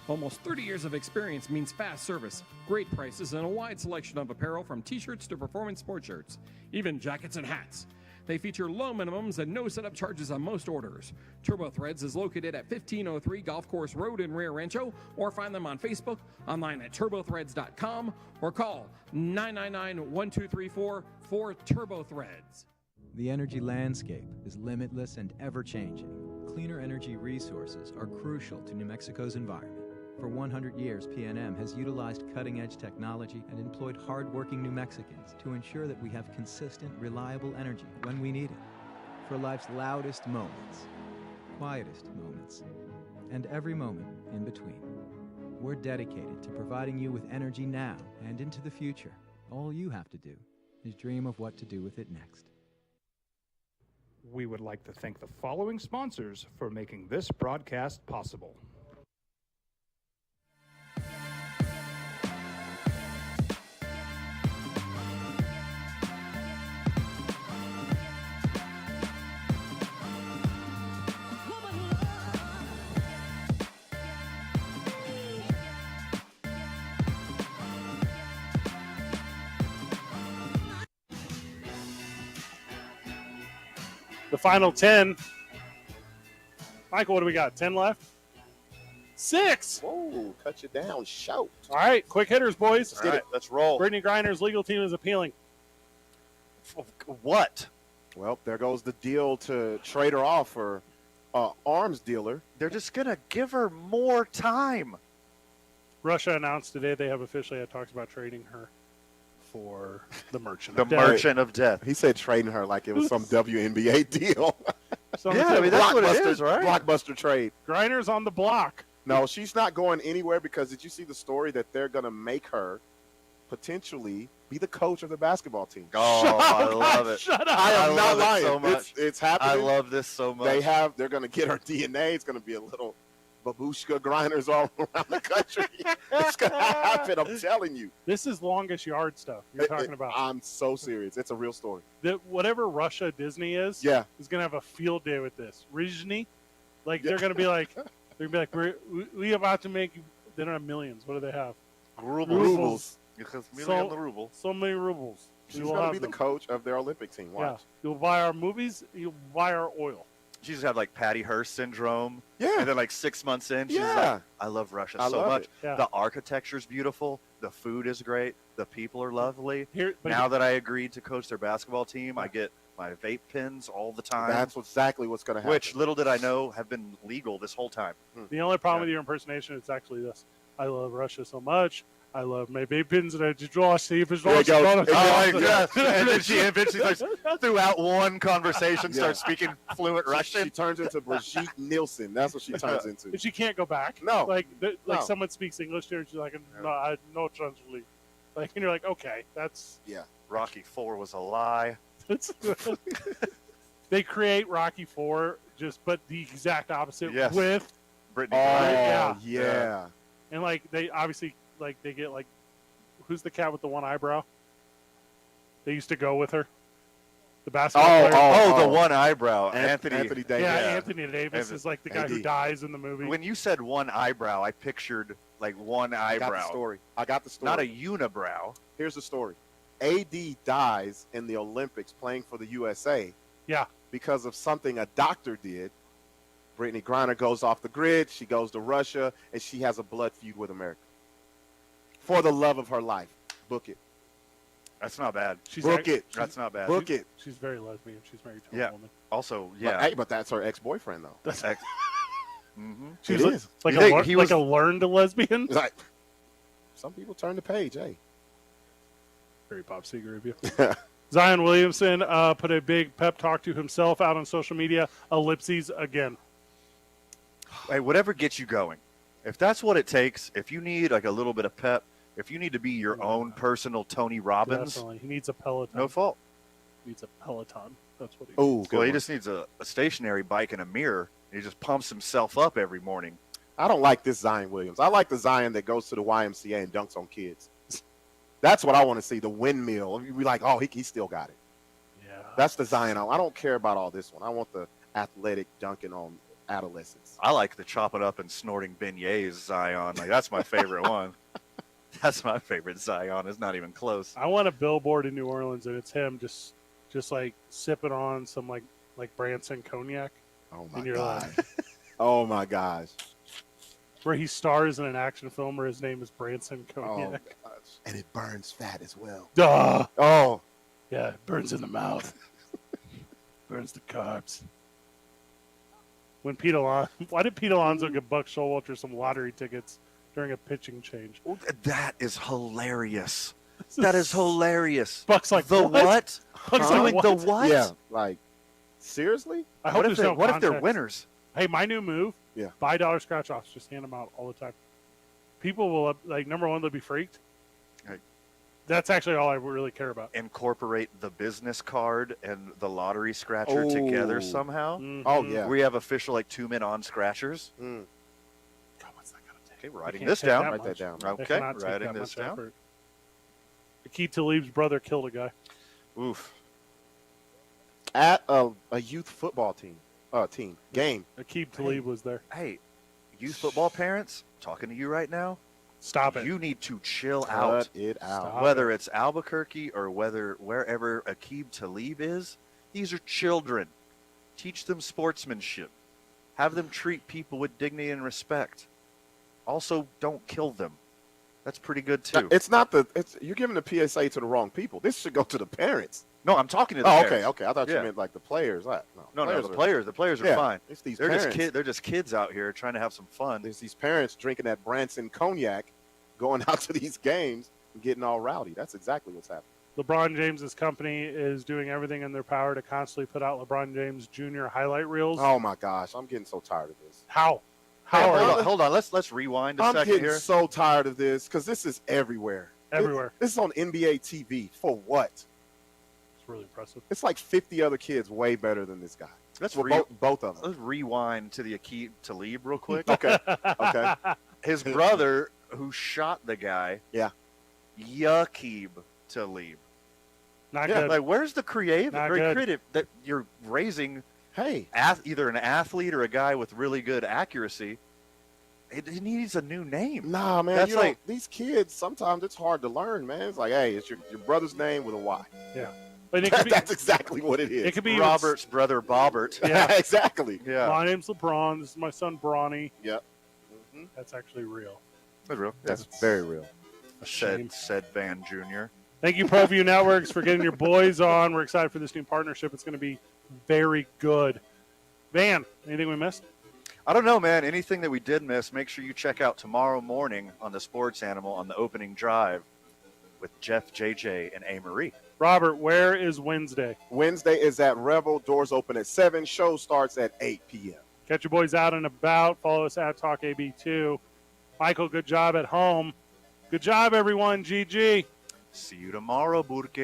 Almost 30 years of experience means fast service, great prices, and a wide selection of apparel from t-shirts to performance sports shirts, even jackets and hats. They feature low minimums and no setup charges on most orders. Turbo Threads is located at 1503 Golf Course Road in Rio Rancho, or find them on Facebook, online at turbothreads.com, or call 999-1234 for Turbo Threads. The energy landscape is limitless and ever-changing. Cleaner energy resources are crucial to New Mexico's environment. For 100 years, PNM has utilized cutting-edge technology and employed hard-working New Mexicans to ensure that we have consistent, reliable energy when we need it. For life's loudest moments, quietest moments, and every moment in between. We're dedicated to providing you with energy now and into the future. All you have to do is dream of what to do with it next. We would like to thank the following sponsors for making this broadcast possible. The final 10. Michael, what do we got? 10 left? 6. Whoa, cut you down. Shout. All right, quick hitters, boys. All right, let's roll. Brittany Griner's legal team is appealing. What? Well, there goes the deal to trade her off for arms dealer. They're just going to give her more time. Russia announced today they have officially had talks about trading her for the Merchant The of Death. Merchant of Death. He said trading her like it was some WNBA deal. Yeah, I mean, that's what it is, right? Blockbuster trade. Griner's on the block. No, she's not going anywhere because did you see the story that they're going to make her potentially be the coach of the basketball team? Oh, I love it. Shut up. I am not love it lying. so much. It's happening. I love this so much. They're going to get her DNA. It's going to be a little babushka Grinders all around the country. It's going to happen. I'm telling you. This is longest yard stuff you're talking about. I'm so serious. It's a real story. Whatever Russia Disney is Yeah. is going to have a field day with this. Rizhny, like they're going to be like, we about to make. They don't have millions. What do they have? Rubles. Because So many rubles. She's We will going to have be the them. coach of their Olympic team. Yeah, Watch. you'll buy our movies. You'll buy our oil. She just had like Patty Hearst syndrome. Yeah. And then like 6 months in, she's Yeah. like, I love Russia I so love much. it. Yeah. The architecture's beautiful. The food is great. The people are lovely. But Now that I agreed to coach their basketball team, I get my vape pins all the time. That's exactly what's going to happen. Which, little did I know, have been legal this whole time. the only problem with your impersonation is actually this: I love Russia so much. I love my vape pins and I just draw Steve as There you go. Oh, my God. And then she eventually starts, throughout one conversation, Yeah. starts speaking fluent She Russian. turns into Brigitte Nielsen. That's what she turns into. And she can't go back. No. Like No. someone speaks English to her and she's like, no, I no translate. Like, and you're like, okay, that's Yeah. Rocky IV was a lie. they create Rocky IV but the exact opposite Yes. with Brittany Oh, Griner. yeah. and like they obviously like they get like who's the cat with the one eyebrow? They used to go with her. The basketball player. Oh, the one eyebrow. Anthony Davis. Yeah, Yeah. Anthony Davis is like the guy who AD. dies in the movie. When you said one eyebrow, I pictured like one I got the eyebrow. story. I got the story. Not a unibrow. Here's the story. AD dies in the Olympics playing for the USA Yeah. because of something a doctor did. Brittany Griner goes off the grid. She goes to Russia, and she has a blood feud with America. For the love of her life. Book it. That's not bad. Book it. That's not bad. Book it. She's very lesbian. She's married to a Yeah. woman. Also, But, yeah. hey, but that's her ex-boyfriend, though. That's mm-hmm. She's It like, is. like You a think lear- he like was- a learned lesbian. It's like, some people turn the page, hey. Very pop secret review. Zion Williamson put a big pep talk to himself out on social media. Ellipses again. Hey, whatever gets you going. If that's what it takes, if you need like a little bit of pep, if you need to be your own personal Tony Robbins, Definitely. He needs a Peloton. no fault. He needs a Peloton. That's what he Oh, Well, he just needs a stationary bike and a mirror. He just pumps himself up every morning. I don't like this Zion Williams. I like the Zion that goes to the YMCA and dunks on kids. That's what I want to see, the windmill. You'd be like, oh, he still got it. Yeah. That's the Zion. I don't care about all this one. I want the athletic dunking on adolescents. I like the chopping up and snorting beignets Zion. Like that's my favorite one. That's my favorite Zion. It's not even close. I want a billboard in New Orleans, and it's him just like sipping on some like Branson cognac. Oh, my And you're God. like- Oh, my gosh. where he stars in an action film where his name is Branson Oh, Cognac. gosh. And it burns fat as well. Duh. Oh. Yeah, it burns in the mouth. Burns the carbs. When Pete Alonso, why did Pete Alonso give Buck Showalter some lottery tickets during a pitching change? That is hilarious. That is hilarious. Buck's like, the what? Buck's Doing like, the what? what? Yeah, like, seriously? I hope What if there's no they're context. winners? Hey, my new move. Yeah. Buy dollar scratch offs. Just hand them out all the time. People will like number one, they'll be freaked. Right. That's actually all I really care about. Incorporate the business card and the lottery scratcher together Oh. somehow. Oh, yeah. We have official like 2-min on scratchers. Mm. God, what's that gonna take? Okay, we're They writing can't this take down. that Write that much. down. They Okay, cannot take writing that this much down. effort. Akeem Talib's brother killed a guy. Oof. At a youth football game. Akeem Talib was there. Hey, youth football parents, talking to you right now. Stop it. You need to chill Cut out. it out. Stop. Whether it's Albuquerque or wherever Akeem Talib is, these are children. Teach them sportsmanship. Have them treat people with dignity and respect. Also, don't kill them. That's pretty good too. It's not you're giving the PSA to the wrong people. This should go to the parents. No, I'm talking to the parents. Okay. I thought you meant like the players. No, the players are fine. It's these they're parents. they're just kids out here trying to have some fun. There's these parents drinking that Branson cognac, going out to these games and getting all rowdy. That's exactly what's happening. LeBron James's company is doing everything in their power to constantly put out LeBron James Jr. highlight reels. Oh my gosh, I'm getting so tired of this. How? Hold on. Let's rewind a second here. I'm getting so tired of this because this is everywhere. Everywhere. This is on NBA TV. For what? It's really impressive. It's like 50 other kids way better than this guy. Both of them. Let's rewind to the Aqib Talib real quick. Okay. His brother, who shot the guy. Yeah. Yaqib Talib. Not good. Like, where's the creative good. credit that you're raising? Hey, either an athlete or a guy with really good accuracy. It needs a new name. Nah, man. That's these kids, sometimes it's hard to learn, man. It's like, hey, it's your brother's name with a Y. Yeah. But it could be, that's exactly what it is. It could be Robert's brother, Bobbert. Yeah, exactly. Yeah. My name's LeBron. This is my son, Bronny. Yep. That's actually real. That's real. That's very real. Said Van Jr. Thank you, ProView Networks, for getting your boys on. We're excited for this new partnership. It's going to be very good. Van, anything we missed? I don't know, man. Anything that we did miss, make sure you check out tomorrow morning on the Sports Animal on the opening drive with Jeff, JJ, and A. Marie. Robert, where is Wednesday? Wednesday is at Revel. Doors open at 7. Show starts at 8 p.m. Catch your boys out and about. Follow us at TalkAB2. Michael, good job at home. Good job, everyone. GG. See you tomorrow, Burke.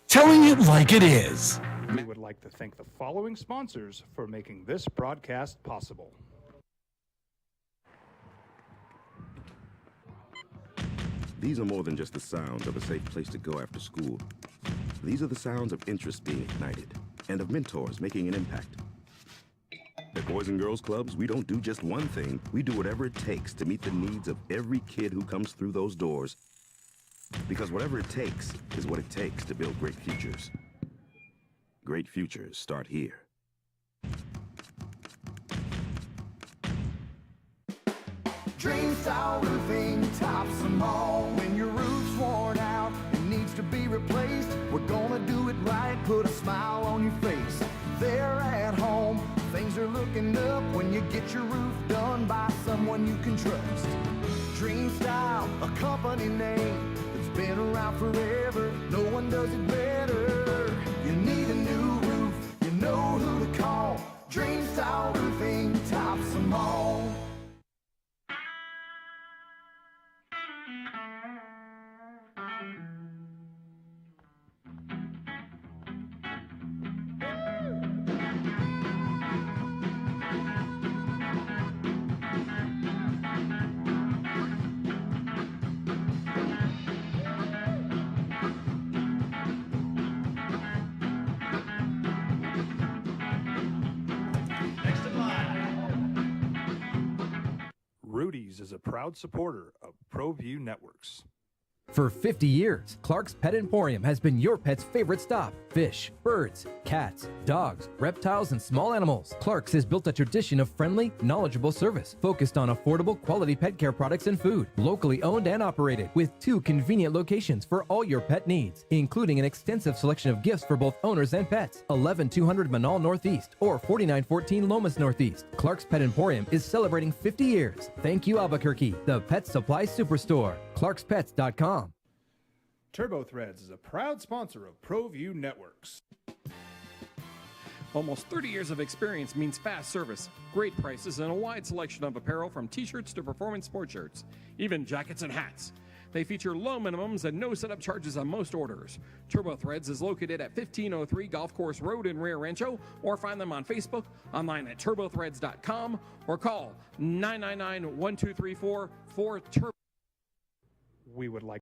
Telling it like it is. We would like to thank the following sponsors for making this broadcast possible. These are more than just the sounds of a safe place to go after school. These are the sounds of interest being ignited and of mentors making an impact. At Boys and Girls Clubs, we don't do just one thing. We do whatever it takes to meet the needs of every kid who comes through those doors. Because whatever it takes is what it takes to build great futures. Great futures start here. Dream style roofing tops them all. When your roof's worn out and needs to be replaced, we're gonna do it right, put a smile on your face. There at home, things are looking up when you get your roof done by someone you can trust. Dream Style, a company name that's been around forever. No one does it better. You need a new roof, you know who to call. Dream Style roofing tops them all. Rudy's is a proud supporter of ProView Networks. For 50 years, Clark's Pet Emporium has been your pet's favorite stop. Fish, birds, cats, dogs, reptiles, and small animals. Clark's has built a tradition of friendly, knowledgeable service focused on affordable, quality pet care products and food. Locally owned and operated with 2 convenient locations for all your pet needs, including an extensive selection of gifts for both owners and pets. 11200 Manal Northeast or 4914 Lomas Northeast. Clark's Pet Emporium is celebrating 50 years. Thank you, Albuquerque, the pet supply superstore. ClarksPets.com. Turbo Threads is a proud sponsor of ProView Networks. Almost 30 years of experience means fast service, great prices, and a wide selection of apparel from t-shirts to performance sport shirts, even jackets and hats. They feature low minimums and no setup charges on most orders. Turbo Threads is located at 1503 Golf Course Road in Rio Rancho, or find them on Facebook, online at turbothreads.com, or call 999-1234 for Turbo. We would like